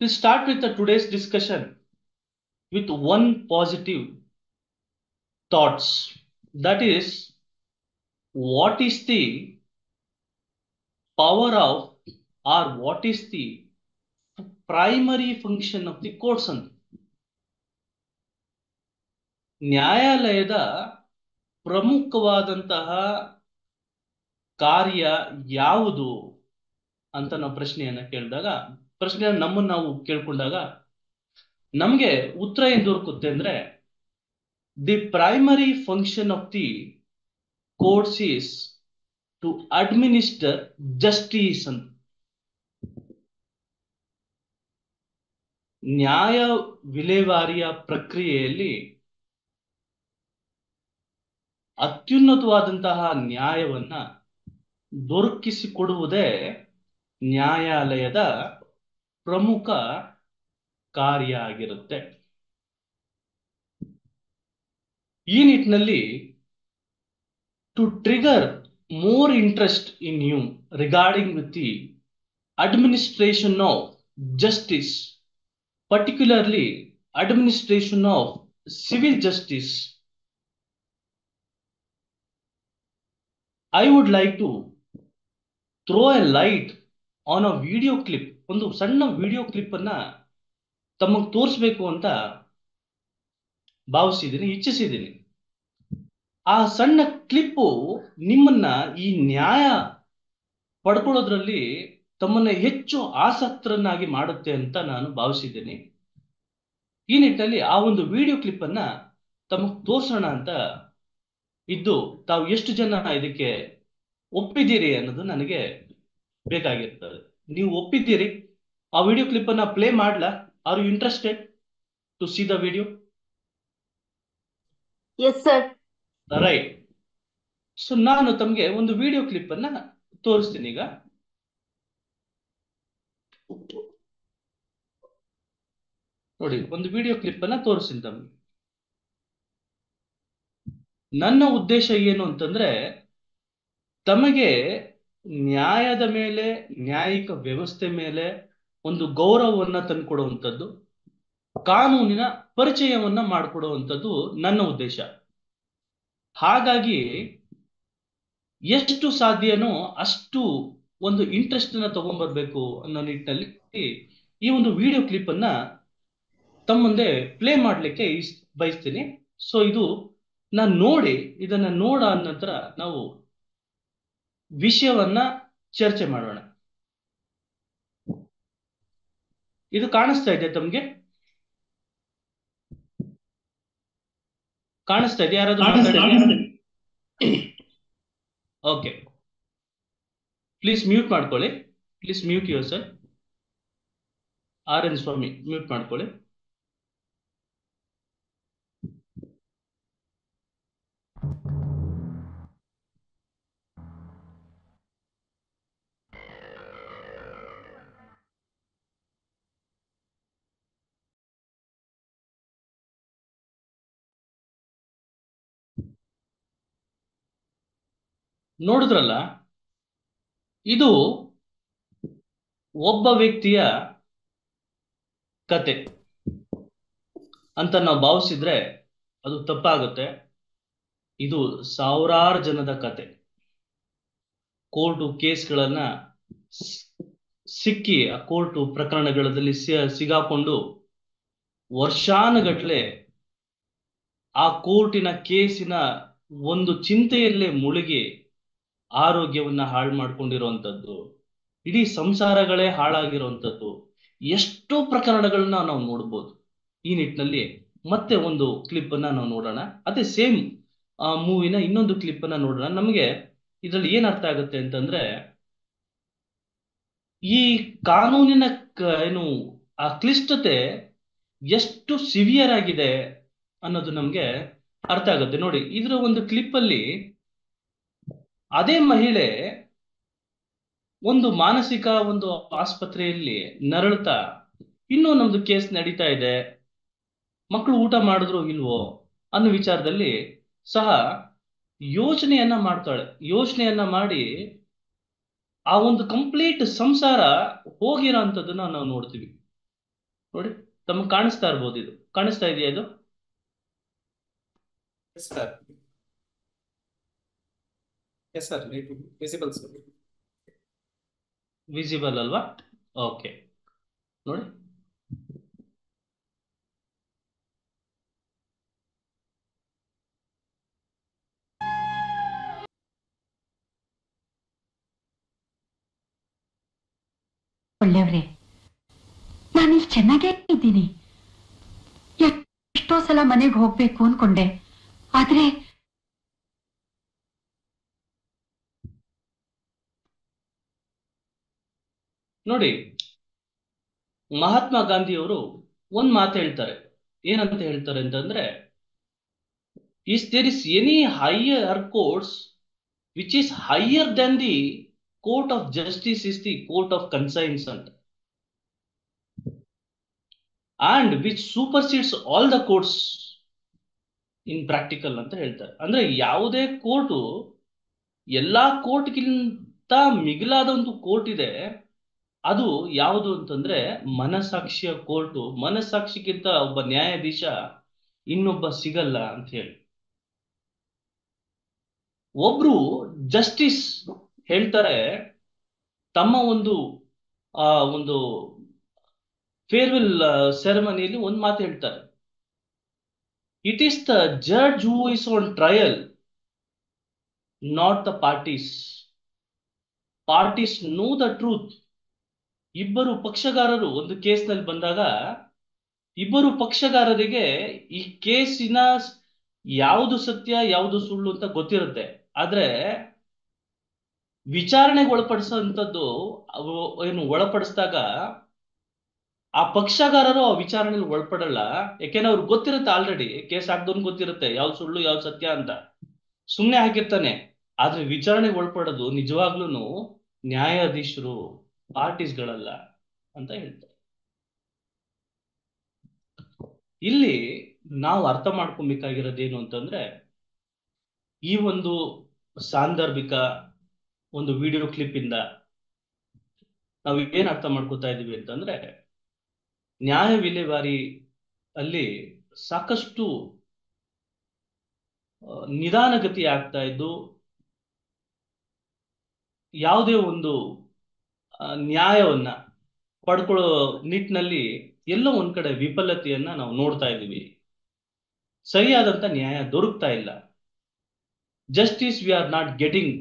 We'll start with today's discussion with one positive thoughts. That is, what is the power of, or what is the primary function of the courts ಅಂತ. ನ್ಯಾಯಾಲಯದ ಪ್ರಮುಖವಾದಂತಹ ಕಾರ್ಯ ಯಾವುದು ಅಂತ ನಾವು ಪ್ರಶ್ನೆಯನ್ನ ಕೇಳಿದಾಗ, ಪ್ರಶ್ನೆಯನ್ನು ನಮ್ಮನ್ನು ನಾವು ಕೇಳ್ಕೊಂಡಾಗ ನಮಗೆ ಉತ್ತರ ಏನ್ ದೊರಕುತ್ತೆ ಅಂದ್ರೆ, the primary function of the courts is to administer justice ಅಂತ. ನ್ಯಾಯ ವಿಲೇವಾರಿಯ ಪ್ರಕ್ರಿಯೆಯಲ್ಲಿ ಅತ್ಯುನ್ನತವಾದಂತಹ ನ್ಯಾಯವನ್ನ ದೊರಕಿಸಿಕೊಡುವುದೇ ನ್ಯಾಯಾಲಯದ ಪ್ರಮುಖ ಕಾರ್ಯ ಆಗಿರುತ್ತೆ. ಈ ನಿಟ್ಟಿನಲ್ಲಿ to trigger more interest in you regarding with the administration of justice, particularly administration of civil justice, I would like to throw a light on a video clip. ಒಂದು ಸಣ್ಣ ವಿಡಿಯೋ ಕ್ಲಿಪ್ ಅನ್ನ ತಮಗೆ ತೋರಿಸಬೇಕು ಅಂತ ಭಾವಿಸಿದ್ದೀನಿ, ಇಚ್ಛಿಸಿದ್ದೀನಿ. ಆ ಸಣ್ಣ ಕ್ಲಿಪ್ಪು ನಿಮ್ಮನ್ನ ಈ ನ್ಯಾಯ ಪಡ್ಕೊಳ್ಳೋದ್ರಲ್ಲಿ ತಮ್ಮನ್ನ ಹೆಚ್ಚು ಆಸಕ್ತರನ್ನಾಗಿ ಮಾಡುತ್ತೆ ಅಂತ ನಾನು ಭಾವಿಸಿದ್ದೀನಿ. ಈ ನಿಟ್ಟಿನಲ್ಲಿ ಆ ಒಂದು ವಿಡಿಯೋ ಕ್ಲಿಪ್ ಅನ್ನ ತಮಗೆ ತೋರಿಸೋಣ ಅಂತ ಇದ್ದು, ತಾವು ಎಷ್ಟು ಜನ ಇದಕ್ಕೆ ಒಪ್ಪಿದ್ದೀರಿ ಅನ್ನೋದು ನನಗೆ ಬೇಕಾಗಿರ್ತದೆ. ನೀವು ಒಪ್ಪಿದ್ದೀರಿ? ಆ ವಿಡಿಯೋ ಕ್ಲಿಪ್ ಅನ್ನ ಪ್ಲೇ ಮಾಡ್ಲಾ? Are you interested to see the video? Yes sir. Right. So ನಾನು ತಮಗೆ ಒಂದು ವಿಡಿಯೋ ಕ್ಲಿಪ್ ಅನ್ನ ತೋರಿಸ್ತೀನಿ. ಈಗ ನೋಡಿ, ಒಂದು ವಿಡಿಯೋ ಕ್ಲಿಪ್ ಅನ್ನ ತೋರಿಸ್ತೀನಿ ತಮಗೆ. ನನ್ನ ಉದ್ದೇಶ ಏನು ಅಂತಂದ್ರೆ, ತಮಗೆ ನ್ಯಾಯದ ಮೇಲೆ, ನ್ಯಾಯಿಕ ವ್ಯವಸ್ಥೆ ಮೇಲೆ ಒಂದು ಗೌರವವನ್ನ ತಂದುಕೊಡುವಂಥದ್ದು, ಕಾನೂನಿನ ಪರಿಚಯವನ್ನ ಮಾಡಿಕೊಡುವಂಥದ್ದು ನನ್ನ ಉದ್ದೇಶ. ಹಾಗಾಗಿ ಎಷ್ಟು ಸಾಧ್ಯನೋ ಅಷ್ಟು ಒಂದು ಇಂಟ್ರೆಸ್ಟ್ ಅನ್ನ ತಗೊಂಡ್ಬರ್ಬೇಕು ಅನ್ನೋ ನಿಟ್ಟಿನಲ್ಲಿ ಈ ಒಂದು ವಿಡಿಯೋ ಕ್ಲಿಪ್ ಅನ್ನ ತಮ್ಮ ಮುಂದೆ ಪ್ಲೇ ಮಾಡ್ಲಿಕ್ಕೆ ಬಯಸ್ತೀನಿ. ಸೊ ಇದು ನಾನು ನೋಡಿ, ಇದನ್ನ ನೋಡ ನಂತರ ನಾವು ವಿಷಯವನ್ನ ಚರ್ಚೆ ಮಾಡೋಣ. ಇದು ಕಾಣಿಸ್ತಾ ಇದೆ ತಮ್ಗೆ? ಕಾಣಿಸ್ತಾ ಇದೆ? ಯಾರಾದ್ರೂ? ಓಕೆ, ಪ್ಲೀಸ್ ಮ್ಯೂಟ್ ಮಾಡ್ಕೊಳ್ಳಿ. Please mute your sir. R N Swamy, mute ಮಾಡ್ಕೊಳ್ಳಿ. ನೋಡಿದ್ರಲ್ಲ, ಇದು ಒಬ್ಬ ವ್ಯಕ್ತಿಯ ಕತೆ ಅಂತ ನಾವು ಭಾವಿಸಿದ್ರೆ ಅದು ತಪ್ಪಾಗುತ್ತೆ. ಇದು ಸಾವಿರಾರು ಜನದ ಕತೆ. ಕೋರ್ಟು ಕೇಸ್ಗಳನ್ನ ಸಿಕ್ಕಿ, ಆ ಕೋರ್ಟು ಪ್ರಕರಣಗಳಲ್ಲಿ ಸಿಗಾಕೊಂಡು ವರ್ಷಾನುಗಟ್ಲೆ ಆ ಕೋರ್ಟಿನ ಕೇಸಿನ ಒಂದು ಚಿಂತೆಯಲ್ಲೇ ಮುಳುಗಿ ಆರೋಗ್ಯವನ್ನ ಹಾಳು ಮಾಡ್ಕೊಂಡಿರುವಂಥದ್ದು, ಇಡೀ ಸಂಸಾರಗಳೇ ಹಾಳಾಗಿರುವಂಥದ್ದು ಎಷ್ಟೋ ಪ್ರಕರಣಗಳನ್ನ ನಾವು ನೋಡ್ಬೋದು. ಈ ನಿಟ್ಟಿನಲ್ಲಿ ಮತ್ತೆ ಒಂದು ಕ್ಲಿಪ್ ಅನ್ನ ನಾವು ನೋಡೋಣ. ಅದೇ ಸೇಮ್ ಮೂವಿನ ಇನ್ನೊಂದು ಕ್ಲಿಪ್ ಅನ್ನ ನೋಡೋಣ. ನಮಗೆ ಇದರಲ್ಲಿ ಏನ್ ಅರ್ಥ ಆಗುತ್ತೆ ಅಂತಂದ್ರೆ, ಈ ಕಾನೂನಿನ ಏನು ಆ ಕ್ಲಿಷ್ಟತೆ ಎಷ್ಟು ಸಿವಿಯರ್ ಆಗಿದೆ ಅನ್ನೋದು ನಮ್ಗೆ ಅರ್ಥ ಆಗುತ್ತೆ. ನೋಡಿ, ಇದರ ಒಂದು ಕ್ಲಿಪ್ ಅಲ್ಲಿ ಅದೇ ಮಹಿಳೆ ಒಂದು ಮಾನಸಿಕ ಒಂದು ಆಸ್ಪತ್ರೆಯಲ್ಲಿ ನರಳುತ್ತಾ, ಇನ್ನೂ ನಮ್ದು ಕೇಸ್ ನಡೀತಾ ಇದೆ, ಮಕ್ಕಳು ಊಟ ಮಾಡಿದ್ರು ಇಲ್ವೋ ಅನ್ನೋ ವಿಚಾರದಲ್ಲಿ ಸಹ ಯೋಚನೆಯನ್ನ ಮಾಡ್ತಾಳೆ. ಯೋಚನೆಯನ್ನ ಮಾಡಿ ಆ ಒಂದು ಕಂಪ್ಲೀಟ್ ಸಂಸಾರ ಹೋಗಿರೋ ಅಂಥದ್ದನ್ನ ನಾವು ನೋಡ್ತೀವಿ. ನೋಡಿ, ತಮಗೆ ಕಾಣಿಸ್ತಾ ಇರ್ಬೋದು, ಇದು ಕಾಣಿಸ್ತಾ ಇದೆಯಾ ಇದು? Yes, sir. Yes, sir. It visible, sir. Visible ಅಲ್ವಾ? ಓಕೆ, ನೋಡಿ. ಒಳ್ಳೆಯವ್ರೆ, ನಾನಿಲ್ಲಿ ಚೆನ್ನಾಗೇ ಇದ್ದೀನಿ. ಎಷ್ಟೋ ಸಲ ಮನೆಗೆ ಹೋಗ್ಬೇಕು ಅನ್ಕೊಂಡೆ, ಆದ್ರೆ ನೋಡಿ, ಮಹಾತ್ಮ ಗಾಂಧಿಯವರು ಒಂದ್ ಮಾತು ಹೇಳ್ತಾರೆ. ಏನಂತ ಹೇಳ್ತಾರೆ ಅಂತಂದ್ರೆ, is there is any higher courts which is higher than the court of justice is the court of conscience ಅಂತ, and which supersedes all the courts in practical ಅಂತ ಹೇಳ್ತಾರೆ. ಅಂದ್ರೆ ಯಾವುದೇ ಕೋರ್ಟು ಎಲ್ಲಾ ಕೋರ್ಟ್ಗಿಂತ ಮಿಗಿಲಾದ ಒಂದು ಕೋರ್ಟ್ ಇದೆ, ಅದು ಯಾವುದು ಅಂತಂದ್ರೆ ಮನಸಾಕ್ಷಿಯ ಕೋರ್ಟು. ಮನಸಾಕ್ಷಿಗಿಂತ ಒಬ್ಬ ನ್ಯಾಯಾಧೀಶ ಇನ್ನೊಬ್ಬ ಸಿಗಲ್ಲ ಅಂತ ಹೇಳಿ. ಒಬ್ರು ಜಸ್ಟಿಸ್ ಹೇಳ್ತಾರೆ, ತಮ್ಮ ಒಂದು ಆ ಒಂದು ಫೇರ್ವೆಲ್ ಸೆರೆಮನಿಯಲ್ಲಿ ಒಂದು ಮಾತು ಹೇಳ್ತಾರೆ. It is the judge who is on trial, not the parties. Parties know the truth. ಇಬ್ಬರು ಪಕ್ಷಗಾರರು ಒಂದು ಕೇಸ್ನಲ್ಲಿ ಬಂದಾಗ, ಇಬ್ಬರು ಪಕ್ಷಗಾರರಿಗೆ ಈ ಕೇಸಿನ ಯಾವುದು ಸತ್ಯ ಯಾವುದು ಸುಳ್ಳು ಅಂತ ಗೊತ್ತಿರುತ್ತೆ. ಆದ್ರೆ ವಿಚಾರಣೆಗೆ ಒಳಪಡಿಸುವಂಥದ್ದು ಏನು ಒಳಪಡಿಸಿದಾಗ ಆ ಪಕ್ಷಗಾರರು ಆ ವಿಚಾರಣೆಗೆ ಒಳಪಡಲ್ಲ. ಯಾಕೆಂದ್ರೆ ಅವ್ರಿಗೆ ಗೊತ್ತಿರುತ್ತೆ, ಆಲ್ರೆಡಿ ಕೇಸ್ ಹಾಕ್ದವ್ನು ಗೊತ್ತಿರುತ್ತೆ ಯಾವ್ದು ಸುಳ್ಳು ಯಾವ್ದು ಸತ್ಯ ಅಂತ, ಸುಮ್ಮನೆ ಹಾಕಿರ್ತಾನೆ. ಆದ್ರೆ ವಿಚಾರಣೆಗೆ ಒಳಪಡೋದು ನಿಜವಾಗ್ಲೂ ನ್ಯಾಯಾಧೀಶರು, ಪಾರ್ಟೀಸ್ಗಳಲ್ಲ ಅಂತ ಹೇಳ್ತಾರೆ. ಇಲ್ಲಿ ನಾವು ಅರ್ಥ ಮಾಡ್ಕೊಬೇಕಾಗಿರೋದೇನು ಅಂತಂದ್ರೆ, ಈ ಒಂದು ಸಾಂದರ್ಭಿಕ ಒಂದು ವಿಡಿಯೋ ಕ್ಲಿಪ್ ಇಂದ ನಾವು ಏನ್ ಅರ್ಥ ಮಾಡ್ಕೊತಾ ಇದೀವಿ ಅಂತಂದ್ರೆ, ನ್ಯಾಯ ವಿಲೇವಾರಿ ಅಲ್ಲಿ ಸಾಕಷ್ಟು ನಿಧಾನಗತಿ ಆಗ್ತಾ ಇದ್ದು, ಯಾವುದೇ ಒಂದು ನ್ಯಾಯವನ್ನ ಪಡ್ಕೊಳ್ಳೋ ನಿಟ್ಟಿನಲ್ಲಿ ಎಲ್ಲೋ ಒಂದ್ ಕಡೆ ವಿಫಲತೆಯನ್ನ ನಾವು ನೋಡ್ತಾ ಇದ್ದೀವಿ. ಸರಿಯಾದಂತ ನ್ಯಾಯ ದೊರಕ್ತಾ ಇಲ್ಲ. Justice we are not getting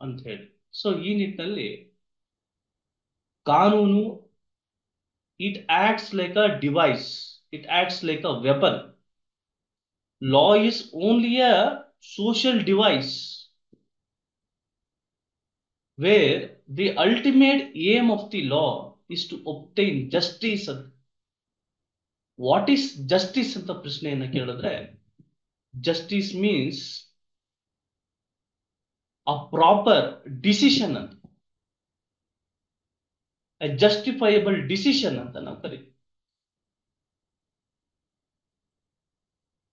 ಅಂತ ಹೇಳಿ. ಸೊ ಈ ನಿಟ್ಟಿನಲ್ಲಿ ಕಾನೂನು, it acts like a device, it acts like a weapon. Law is only a social device where the ultimate aim of the law is to obtain justice. What is justice ಅಂತ ಪ್ರಶ್ನೆಯನ್ನ ಕೇಳಿದ್ರೆ, justice means a proper decision ಅಂತ, justifiable decision ಅಂತ ನಾವು ಕರಿತೀವಿ.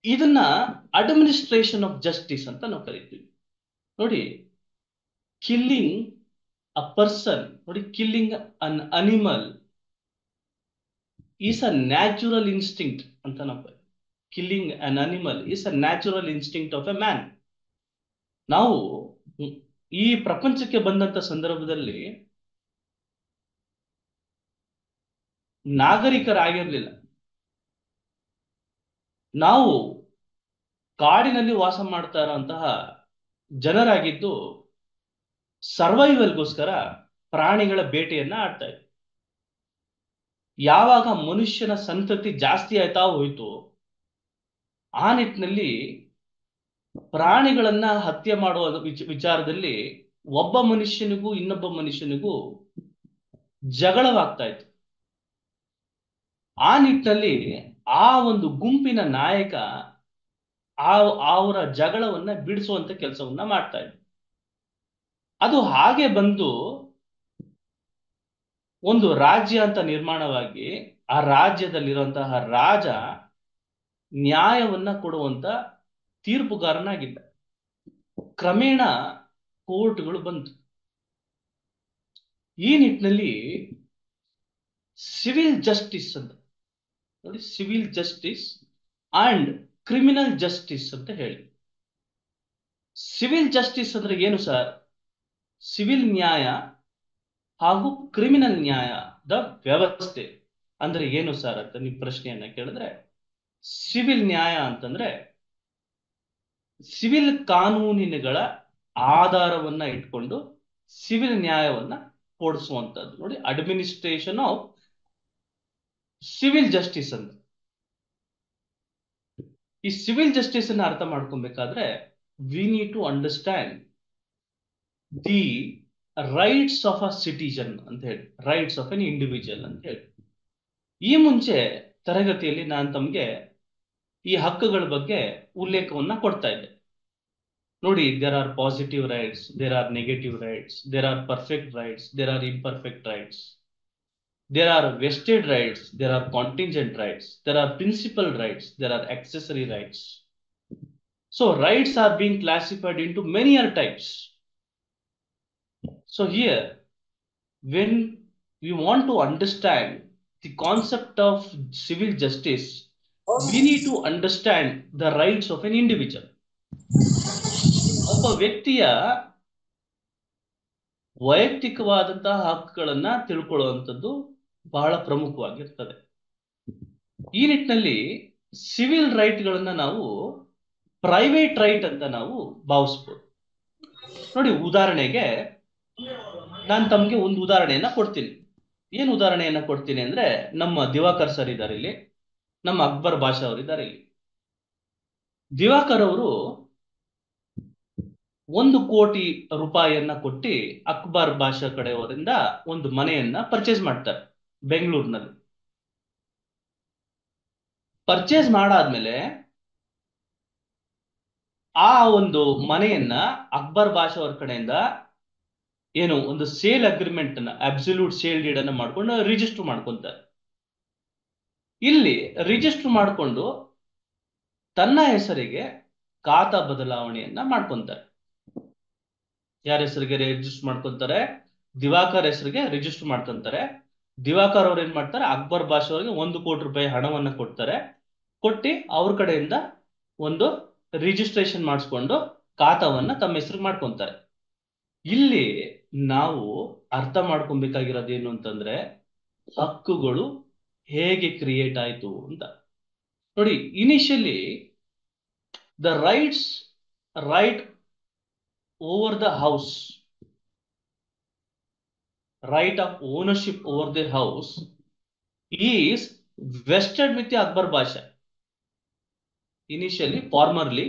ಇದನ್ನ administration of justice ಅಂತ ನಾವು ಕರಿತೀವಿ. ನೋಡಿ, ಕಿಲ್ಲಿಂಗ್ ಅ ಪರ್ಸನ್, ನೋಡಿ, killing an animal is a natural instinct ಅಂತ ನಾವು, killing an animal is a natural instinct of A man. ನಾವು ಈ ಪ್ರಪಂಚಕ್ಕೆ ಬಂದಂತ ಸಂದರ್ಭದಲ್ಲಿ ನಾಗರಿಕರಾಗಿರ್ಲಿಲ್ಲ. ನಾವು ಕಾಡಿನಲ್ಲಿ ವಾಸ ಮಾಡ್ತಾ ಇರುವಂತಹ ಜನರಾಗಿದ್ದು ಸರ್ವೈವಲ್ಗೋಸ್ಕರ ಪ್ರಾಣಿಗಳ ಬೇಟೆಯನ್ನ ಆಡ್ತಾ ಇದ್ವಿ. ಯಾವಾಗ ಮನುಷ್ಯನ ಸಂತತಿ ಜಾಸ್ತಿ ಆಯ್ತಾ ಹೋಯ್ತು, ಆ ನಿಟ್ಟಿನಲ್ಲಿ ಪ್ರಾಣಿಗಳನ್ನ ಹತ್ಯೆ ಮಾಡುವ ವಿಚಾರದಲ್ಲಿ ಒಬ್ಬ ಮನುಷ್ಯನಿಗೂ ಇನ್ನೊಬ್ಬ ಮನುಷ್ಯನಿಗೂ ಜಗಳವಾಗ್ತಾ ಇತ್ತು. ಆ ನಿಟ್ಟಿನಲ್ಲಿ ಆ ಒಂದು ಗುಂಪಿನ ನಾಯಕ ಅವರ ಜಗಳವನ್ನ ಬಿಡಿಸುವಂತ ಕೆಲಸವನ್ನ ಮಾಡ್ತಾ ಇದ್ರು. ಅದು ಹಾಗೆ ಬಂದು ಒಂದು ರಾಜ್ಯ ಅಂತ ನಿರ್ಮಾಣವಾಗಿ, ಆ ರಾಜ್ಯದಲ್ಲಿರುವಂತಹ ರಾಜ ನ್ಯಾಯವನ್ನ ಕೊಡುವಂತ ತೀರ್ಪುಗಾರನಾಗಿದ್ದ. ಕ್ರಮೇಣ ಕೋರ್ಟ್ಗಳು ಬಂತು. ಈ ನಿಟ್ಟಿನಲ್ಲಿ ಸಿವಿಲ್ ಜಸ್ಟಿಸ್ ಅಂತ, ನೋಡಿ, civil justice and criminal justice ಅಂತ ಹೇಳಿ. ಸಿವಿಲ್ ಜಸ್ಟಿಸ್ ಅಂದ್ರೆ ಏನು ಸರ್? ಸಿವಿಲ್ ನ್ಯಾಯ ಹಾಗೂ ಕ್ರಿಮಿನಲ್ ನ್ಯಾಯದ ವ್ಯವಸ್ಥೆ ಅಂದ್ರೆ ಏನು ಸರ್ ಅಂತ ನೀವು ಪ್ರಶ್ನೆಯನ್ನ ಕೇಳಿದ್ರೆ, ಸಿವಿಲ್ ನ್ಯಾಯ ಅಂತಂದ್ರೆ ಸಿವಿಲ್ ಕಾನೂನಿನಗಳ ಆಧಾರವನ್ನ ಇಟ್ಕೊಂಡು ಸಿವಿಲ್ ನ್ಯಾಯವನ್ನ ಕೊಡಿಸುವಂತದ್ದು. ನೋಡಿ, ಅಡ್ಮಿನಿಸ್ಟ್ರೇಷನ್ ಆಫ್ ಸಿವಿಲ್ ಜಸ್ಟಿಸ್ ಅಂತ. ಈ ಸಿವಿಲ್ ಜಸ್ಟಿಸ್ ಅನ್ನ ಅರ್ಥ ಮಾಡ್ಕೊಬೇಕಾದ್ರೆ we need to understand the rights of a citizen ಅಂತ ಹೇಳಿ, ರೈಟ್ಸ್ ಆಫ್ ಎನ್ ಇಂಡಿವಿಜುವಲ್ ಅಂತ ಹೇಳಿ. ಈ ಮುಂಚೆ ತರಗತಿಯಲ್ಲಿ ನಾನು ತಮಗೆ ಈ ಹಕ್ಕುಗಳ ಬಗ್ಗೆ ಉಲ್ಲೇಖವನ್ನ ಕೊಡ್ತಾ ಇದ್ದೆ. ನೋಡಿ, there are positive rights, there are negative rights, there are perfect rights, there are imperfect rights, there are vested rights, there are contingent rights, there are principal rights, there are accessory rights. So rights are being classified into many other types. So here, when we want to understand the concept of civil justice, we need to understand the rights of an individual. ಒಬ್ಬ ವ್ಯಕ್ತಿಯ ವೈಯಕ್ತಿಕವಾದಂತಹ ಹಕ್ಕುಗಳನ್ನ ತಿಳ್ಕೊಳ್ಳುವಂಥದ್ದು ಬಹಳ ಪ್ರಮುಖವಾಗಿರ್ತದೆ. ಈ ನಿಟ್ಟಿನಲ್ಲಿ civil ರೈಟ್ಗಳನ್ನ ನಾವು private right ಅಂತ ನಾವು ಭಾವಿಸ್ಬೋದು. ನೋಡಿ, ಉದಾಹರಣೆಗೆ ನಾನು ತಮಗೆ ಒಂದು ಉದಾಹರಣೆಯನ್ನ ಕೊಡ್ತೀನಿ. ಏನು ಉದಾಹರಣೆಯನ್ನ ಕೊಡ್ತೀನಿ ಅಂದ್ರೆ, ನಮ್ಮ ದಿವಾಕರ್ ಸರ್ ಇದ್ದಾರೆ ಇಲ್ಲಿ, ನಮ್ಮ ಅಕ್ಬರ್ ಬಾಷಾ ಅವರು ಇದ್ದಾರೆ ಇಲ್ಲಿ. ದಿವಾಕರ್ ಅವರು 1 ಕೋಟಿ ರೂಪಾಯಿಯನ್ನ ಕೊಟ್ಟು ಅಕ್ಬರ್ ಬಾಷಾ ಕಡೆಯವರಿಂದ ಒಂದು ಮನೆಯನ್ನ ಪರ್ಚೇಸ್ ಮಾಡ್ತಾರೆ ಬೆಂಗಳೂರಿನಲ್ಲಿ. ಪರ್ಚೇಸ್ ಮಾಡಾದ್ಮೇಲೆ ಆ ಒಂದು ಮನೆಯನ್ನ ಅಕ್ಬರ್ ಬಾಷಾ ಅವ್ರ ಕಡೆಯಿಂದ ಏನು ಒಂದು ಸೇಲ್ ಅಗ್ರಿಮೆಂಟ್ ಅನ್ನ, ಅಬ್ಸಲ್ಯೂಟ್ ಸೇಲ್ ಡೀಡ್ ಅನ್ನ ಮಾಡ್ಕೊಂಡು ರಿಜಿಸ್ಟರ್ ಮಾಡ್ಕೊಂತಾರೆ. ಇಲ್ಲಿ ರಿಜಿಸ್ಟರ್ ಮಾಡಿಕೊಂಡು ತನ್ನ ಹೆಸರಿಗೆ ಖಾತಾ ಬದಲಾವಣೆಯನ್ನ ಮಾಡ್ಕೊಂತಾರೆ. ಯಾರ ಹೆಸರಿಗೆ ರಿಜಿಸ್ಟರ್ ಮಾಡ್ಕೊಂತಾರೆ? ದಿವಾಕರ್ ಹೆಸರಿಗೆ ರಿಜಿಸ್ಟರ್ ಮಾಡ್ಕೊಂತಾರೆ. ದಿವಾಕರ್ ಅವ್ರು ಏನ್ ಮಾಡ್ತಾರೆ? ಅಕ್ಬರ್ ಬಾಷಾ ಅವರಿಗೆ 1 ಕೋಟಿ ರೂಪಾಯಿ ಹಣವನ್ನ ಕೊಡ್ತಾರೆ. ಕೊಟ್ಟು ಅವ್ರ ಕಡೆಯಿಂದ ಒಂದು ರಿಜಿಸ್ಟ್ರೇಷನ್ ಮಾಡಿಸ್ಕೊಂಡು ಖಾತಾವನ್ನ ತಮ್ಮ ಹೆಸರಿಗೆ ಮಾಡ್ಕೊಂತಾರೆ. ಇಲ್ಲಿ ನಾವು ಅರ್ಥ ಮಾಡ್ಕೊಬೇಕಾಗಿರೋದೇನು ಅಂತಂದ್ರೆ, ಹಕ್ಕುಗಳು ಹೇಗೆ ಕ್ರಿಯೇಟ್ ಆಯ್ತು ಅಂತ. ನೋಡಿ, initially the right over the house, right of ownership over the house is vested with the Akbar Basha initially, formerly.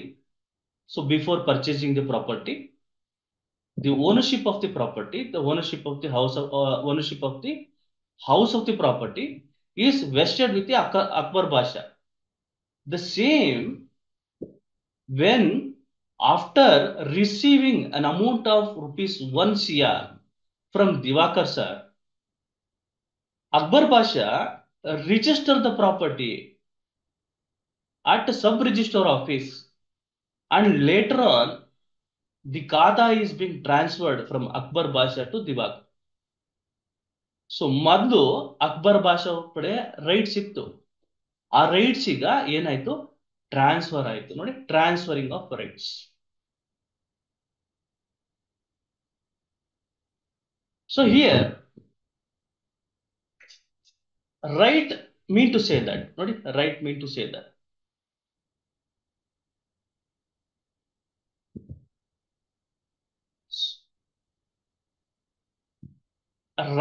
So before purchasing the property, the ownership of the property, the ownership of the house of the property is vested with the Akbar Basha. The same, when after receiving an amount of rupees 1 crore from Divakar sir, Akbar Basha registered the property at a sub-register office, and later on the khata is being transferred from Akbar Basha to Divakar. So ಮೊದಲು ಅಕ್ಬರ್ ಬಾಷಾ ಕಡೆ rights ಇತ್ತು, ಆ rights ಈಗ ಏನಾಯ್ತು? Transfer ಆಯ್ತು. ನೋಡಿ, transferring of rights. So here, right mean to say that. Nodi, right mean to say that.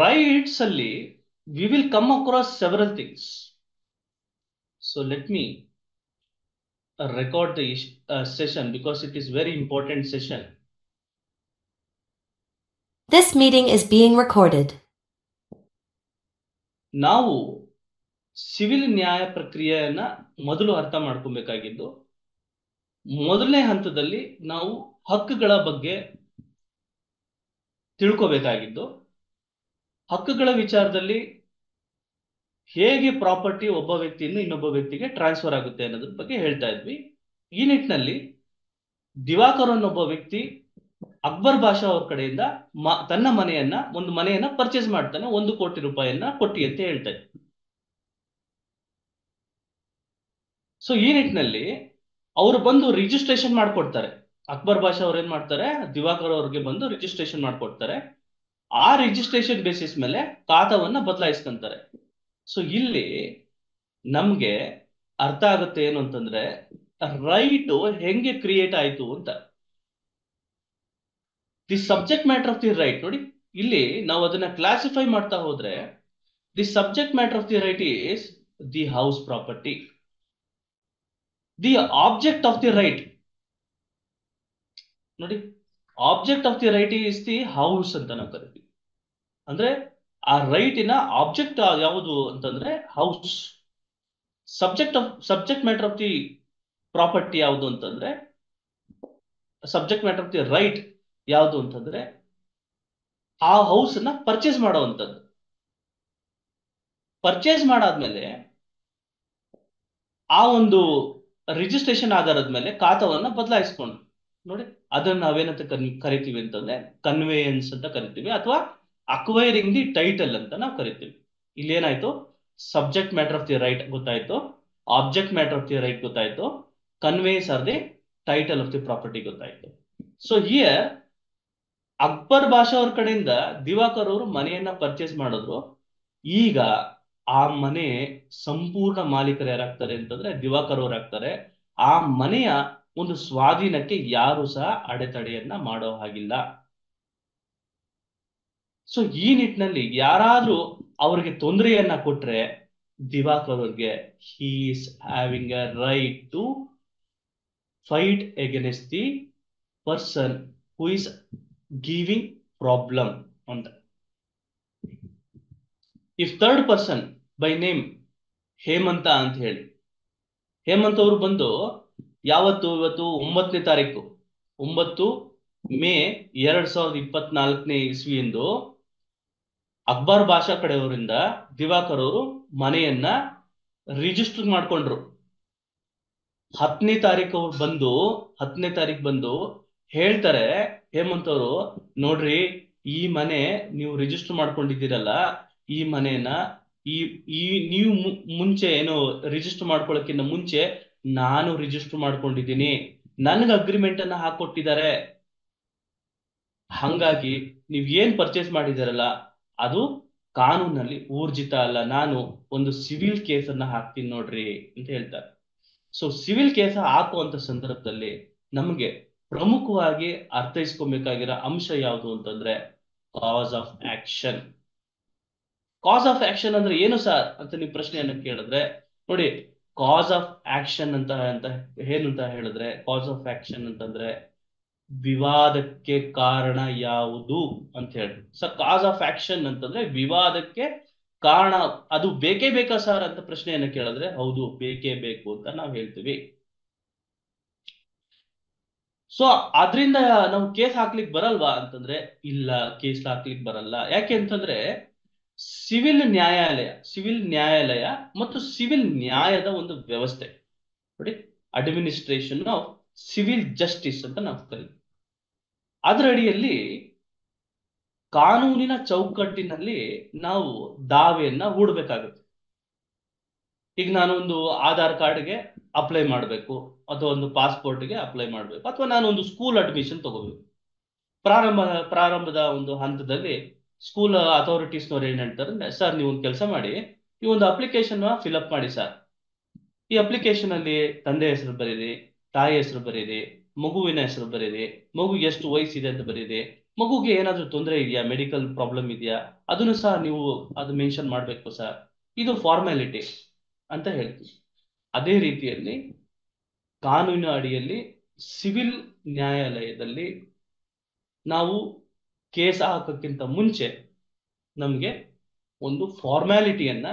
Rights alli we will come across several things. So let me record the session because it is very important session. This meeting is being recorded. ನಾವು civil ನ್ಯಾಯ ಪ್ರಕ್ರಿಯೆಯನ್ನ ಮೊದಲು ಅರ್ಥ ಮಾಡ್ಕೊಬೇಕಾಗಿದ್ದು, ಮೊದಲನೇ ಹಂತದಲ್ಲಿ ನಾವು ಹಕ್ಕುಗಳ ಬಗ್ಗೆ ತಿಳ್ಕೋಬೇಕಾಗಿದ್ದು, ಹಕ್ಕುಗಳ ವಿಚಾರದಲ್ಲಿ ಹೇಗೆ ಪ್ರಾಪರ್ಟಿ ಒಬ್ಬ ವ್ಯಕ್ತಿಯಿಂದ ಇನ್ನೊಬ್ಬ ವ್ಯಕ್ತಿಗೆ ಟ್ರಾನ್ಸ್ಫರ್ ಆಗುತ್ತೆ ಅನ್ನೋದ್ರ ಬಗ್ಗೆ ಹೇಳ್ತಾ ಇದ್ವಿ. ಈ ನಿಟ್ಟಿನಲ್ಲಿ ದಿವಾಕರ್ ಅನ್ನೊಬ್ಬ ವ್ಯಕ್ತಿ ಅಕ್ಬರ್ ಬಾಷಾ ಅವ್ರ ಕಡೆಯಿಂದ ತನ್ನ ಒಂದು ಮನೆಯನ್ನ ಪರ್ಚೇಸ್ ಮಾಡ್ತಾನೆ, 1 ಕೋಟಿ ರೂಪಾಯಿಯನ್ನ ಕೊಟ್ಟಿ ಅಂತ ಹೇಳ್ತಾ ಇದ್ವಿ. ಸೊ ಈ ನಿಟ್ಟಿನಲ್ಲಿ ಅವರು ಬಂದು ರಿಜಿಸ್ಟ್ರೇಷನ್ ಮಾಡ್ಕೊಡ್ತಾರೆ. ಅಕ್ಬರ್ ಬಾಷಾ ಅವ್ರು ಏನ್ ಮಾಡ್ತಾರೆ, ದಿವಾಕರ್ ಅವ್ರಿಗೆ ಬಂದು ರಿಜಿಸ್ಟ್ರೇಷನ್ ಮಾಡ್ಕೊಡ್ತಾರೆ. ಆ ರಿಜಿಸ್ಟ್ರೇಷನ್ ಬೇಸಿಸ್ ಮೇಲೆ ಖಾತಾವನ್ನ ಬದಲಾಯಿಸ್ಕೊಂತಾರೆ. ಸೊ ಇಲ್ಲಿ ನಮ್ಗೆ ಅರ್ಥ ಆಗುತ್ತೆ ಏನು ಅಂತಂದ್ರೆ ರೈಟ್ ಹೆಂಗೆ ಕ್ರಿಯೇಟ್ ಆಯ್ತು ಅಂತ. The subject matter of the right ನೋಡಿ, ಇಲ್ಲಿ ನಾವು ಅದನ್ನ ಕ್ಲಾಸಿಫೈ ಮಾಡ್ತಾ ಹೋದ್ರೆ the subject matter of the right is the house property. The object of the right ನೋಡಿ, object of the right is the house ಅಂತ ನಾವು ಕರಿತೀವಿ. ಅಂದ್ರೆ ಆ ರೈಟಿನ ಆಬ್ಜೆಕ್ಟ್ ಯಾವುದು ಅಂತಂದ್ರೆ house. Subject matter of the property ಯಾವುದು ಅಂತಂದ್ರೆ, subject matter of the right ಯಾವುದು ಅಂತಂದ್ರೆ ಆ ಹೌಸ್ ನ ಪರ್ಚೇಸ್ ಮಾಡುವಂಥದ್ದು. ಪರ್ಚೇಸ್ ಮಾಡಾದ್ಮೇಲೆ ಆ ಒಂದು ರಿಜಿಸ್ಟ್ರೇಷನ್ ಆಧಾರದ ಮೇಲೆ ಖಾತಾವನ್ನ ಬದಲಾಯಿಸ್ಕೊಂಡು ನೋಡಿ, ಅದನ್ನ ನಾವೇನಂತ ಕರಿತೀವಿ ಅಂತಂದ್ರೆ ಕನ್ವೇಯನ್ಸ್ ಅಂತ ಕರಿತೀವಿ, ಅಥವಾ ಅಕ್ವೈರಿಂಗ್ ದಿ ಟೈಟಲ್ ಅಂತ ನಾವು ಕರಿತೀವಿ. ಇಲ್ಲಿ ಏನಾಯ್ತು, subject matter of the right ಗೊತ್ತಾಯ್ತು, object matter of the right ಗೊತ್ತಾಯ್ತು, conveys or the title of the property ಗೊತ್ತಾಯ್ತು. ಸೊ ಹಿಯರ್ ಅಕ್ಬರ್ ಬಾಷಾ ಅವ್ರ ಕಡೆಯಿಂದ ದಿವಾಕರ್ ಅವರು ಮನೆಯನ್ನ ಪರ್ಚೇಸ್ ಮಾಡಿದ್ರು. ಈಗ ಆ ಮನೆ ಸಂಪೂರ್ಣ ಮಾಲೀಕರು ಯಾರಾಗ್ತಾರೆ ಅಂತಂದ್ರೆ ದಿವಾಕರ್ ಅವ್ರು ಆಗ್ತಾರೆ. ಆ ಮನೆಯ ಒಂದು ಸ್ವಾಧೀನಕ್ಕೆ ಯಾರು ಸಹ ಅಡೆತಡೆಯನ್ನ ಮಾಡೋ ಹಾಗಿಲ್ಲ. ಸೊ ಈ ನಿಟ್ಟಿನಲ್ಲಿ ಯಾರಾದ್ರೂ ಅವ್ರಿಗೆ ತೊಂದರೆಯನ್ನ ಕೊಟ್ರೆ ದಿವಾಕರ್ ಅವ್ರಿಗೆ he is having a right to fight against the person who is giving problem ಅಂತ. If third person by name Hemantha ಅಂತ ಹೇಳಿ, ಹೇಮಂತ್ ಅವರು ಬಂದು ಯಾವತ್ತು, ಇವತ್ತು 9ನೇ ತಾರೀಕು 9 ಮೇ 2024 ಇಸ್ವಿಯಿಂದ ಅಕ್ಬರ್ ಬಾಷಾ ಕಡೆಯವರಿಂದ ದಿವಾಕರ್ ಅವರು ಮನೆಯನ್ನ ರಿಜಿಸ್ಟರ್ ಮಾಡ್ಕೊಂಡ್ರು. 10ನೇ ತಾರೀಕು ಬಂದು ಹೇಳ್ತಾರೆ ಹೇಮಂತ್ ಅವರು, ನೋಡ್ರಿ ಈ ಮನೆ ನೀವು ರಿಜಿಸ್ಟರ್ ಮಾಡ್ಕೊಂಡಿದ್ದೀರಲ್ಲ, ಈ ಮನೆಯನ್ನ ಈ ನೀವು ಮುಂಚೆ ಏನು ರಿಜಿಸ್ಟರ್ ಮಾಡ್ಕೊಳ್ಳೋಕ್ಕಿಂತ ಮುಂಚೆ ನಾನು ರಿಜಿಸ್ಟರ್ ಮಾಡ್ಕೊಂಡಿದ್ದೀನಿ, ನನ್ಗೆ ಅಗ್ರಿಮೆಂಟ್ ಅನ್ನ ಹಾಕೊಟ್ಟಿದ್ದಾರೆ. ಹಂಗಾಗಿ ನೀವ್ ಏನ್ ಪರ್ಚೇಸ್ ಮಾಡಿದಾರಲ್ಲ ಅದು ಕಾನೂನಲ್ಲಿ ಊರ್ಜಿತ ಅಲ್ಲ, ನಾನು ಒಂದು ಸಿವಿಲ್ ಕೇಸ್ ಅನ್ನ ಹಾಕ್ತೀನಿ ನೋಡ್ರಿ ಅಂತ ಹೇಳ್ತಾರೆ. ಸೊ ಸಿವಿಲ್ ಕೇಸ್ ಹಾಕುವಂತ ಸಂದರ್ಭದಲ್ಲಿ ನಮಗೆ ಪ್ರಮುಖವಾಗಿ ಅರ್ಥೈಸ್ಕೊಬೇಕಾಗಿರೋ ಅಂಶ ಯಾವುದು ಅಂತಂದ್ರೆ cause of action. Cause of action ಅಂದ್ರೆ ಏನು ಸರ್ ಅಂತ ನೀವು ಪ್ರಶ್ನೆಯನ್ನ ಕೇಳಿದ್ರೆ ನೋಡಿ, ಕಾಸ್ ಆಫ್ ಆಕ್ಷನ್ ಅಂತ ಏನಂತ ಹೇಳಿದ್ರೆ, ಕಾಸ್ ಆಫ್ ಆಕ್ಷನ್ ಅಂತಂದ್ರೆ ವಿವಾದಕ್ಕೆ ಕಾರಣ ಯಾವುದು ಅಂತ ಹೇಳಿ. ಸರ್ ಕಾಸ್ ಆಫ್ ಆಕ್ಷನ್ ಅಂತಂದ್ರೆ ವಿವಾದಕ್ಕೆ ಕಾರಣ ಅದು ಬೇಕೇ ಬೇಕಾ ಸರ್ ಅಂತ ಪ್ರಶ್ನೆಯನ್ನ ಕೇಳಿದ್ರೆ ಹೌದು ಬೇಕೇ ಬೇಕು ಅಂತ ನಾವು ಹೇಳ್ತೀವಿ. ಸೊ ಅದ್ರಿಂದ ನಾವು ಕೇಸ್ ಹಾಕ್ಲಿಕ್ಕೆ ಬರಲ್ವಾ ಅಂತಂದ್ರೆ ಇಲ್ಲ, ಕೇಸ್ ಹಾಕ್ಲಿಕ್ಕೆ ಬರಲ್ಲ. ಯಾಕೆ ಅಂತಂದ್ರೆ ಸಿವಿಲ್ ನ್ಯಾಯಾಲಯ ಮತ್ತು ಸಿವಿಲ್ ನ್ಯಾಯದ ಒಂದು ವ್ಯವಸ್ಥೆ ನೋಡಿ, ಅಡ್ಮಿನಿಸ್ಟ್ರೇಷನ್ ಆಫ್ ಸಿವಿಲ್ ಜಸ್ಟಿಸ್ ಅಂತ ನಾವು ಕರೀತೀವಿ. ಅದರ ಅಡಿಯಲ್ಲಿ ಕಾನೂನಿನ ಚೌಕಟ್ಟಿನಲ್ಲಿ ನಾವು ದಾವೆಯನ್ನ ಹೂಡಬೇಕಾಗುತ್ತೆ. ಈಗ ನಾನು ಒಂದು ಆಧಾರ್ ಕಾರ್ಡ್ಗೆ ಅಪ್ಲೈ ಮಾಡಬೇಕು, ಅಥವಾ ಒಂದು ಪಾಸ್ಪೋರ್ಟ್ಗೆ ಅಪ್ಲೈ ಮಾಡಬೇಕು, ಅಥವಾ ನಾನು ಒಂದು ಸ್ಕೂಲ್ ಅಡ್ಮಿಷನ್ ತಗೋಬೇಕು. ಪ್ರಾರಂಭದ ಒಂದು ಹಂತದಲ್ಲಿ ಸ್ಕೂಲ್ ಅಥಾರಿಟೀಸ್ನವ್ರು ಏನ್ ಹೇಳ್ತಾರೆ ಅಂದ್ರೆ, ಸರ್ ನೀವು ಒಂದು ಕೆಲಸ ಮಾಡಿ, ಈ ಒಂದು ಅಪ್ಲಿಕೇಶನ್ ಫಿಲ್ಅಪ್ ಮಾಡಿ ಸರ್. ಈ ಅಪ್ಲಿಕೇಶನ್ ಅಲ್ಲಿ ತಂದೆ ಹೆಸರು ಬರೀರಿ, ತಾಯಿ ಹೆಸರು ಬರೀರಿ, ಮಗುವಿನ ಹೆಸರು ಬರೀರಿ, ಮಗುಗೆ ಎಷ್ಟು ವಯಸ್ಸಿದೆ ಅಂತ ಬರೀರಿ, ಮಗುಗೆ ಏನಾದ್ರೂ ತೊಂದರೆ ಇದೆಯಾ, ಮೆಡಿಕಲ್ ಪ್ರಾಬ್ಲಮ್ ಇದೆಯಾ ಅದನ್ನು ಸಹ ನೀವು ಅದು ಮೆನ್ಷನ್ ಮಾಡಬೇಕು ಸರ್, ಇದು ಫಾರ್ಮ್ಯಾಲಿಟಿ ಅಂತ ಹೇಳ್ತೀವಿ. ಅದೇ ರೀತಿಯಲ್ಲಿ ಕಾನೂನಿನ ಅಡಿಯಲ್ಲಿ ಸಿವಿಲ್ ನ್ಯಾಯಾಲಯದಲ್ಲಿ ನಾವು ಕೇಸ್ ಹಾಕೋಕ್ಕಿಂತ ಮುಂಚೆ ನಮಗೆ ಒಂದು ಫಾರ್ಮ್ಯಾಲಿಟಿಯನ್ನ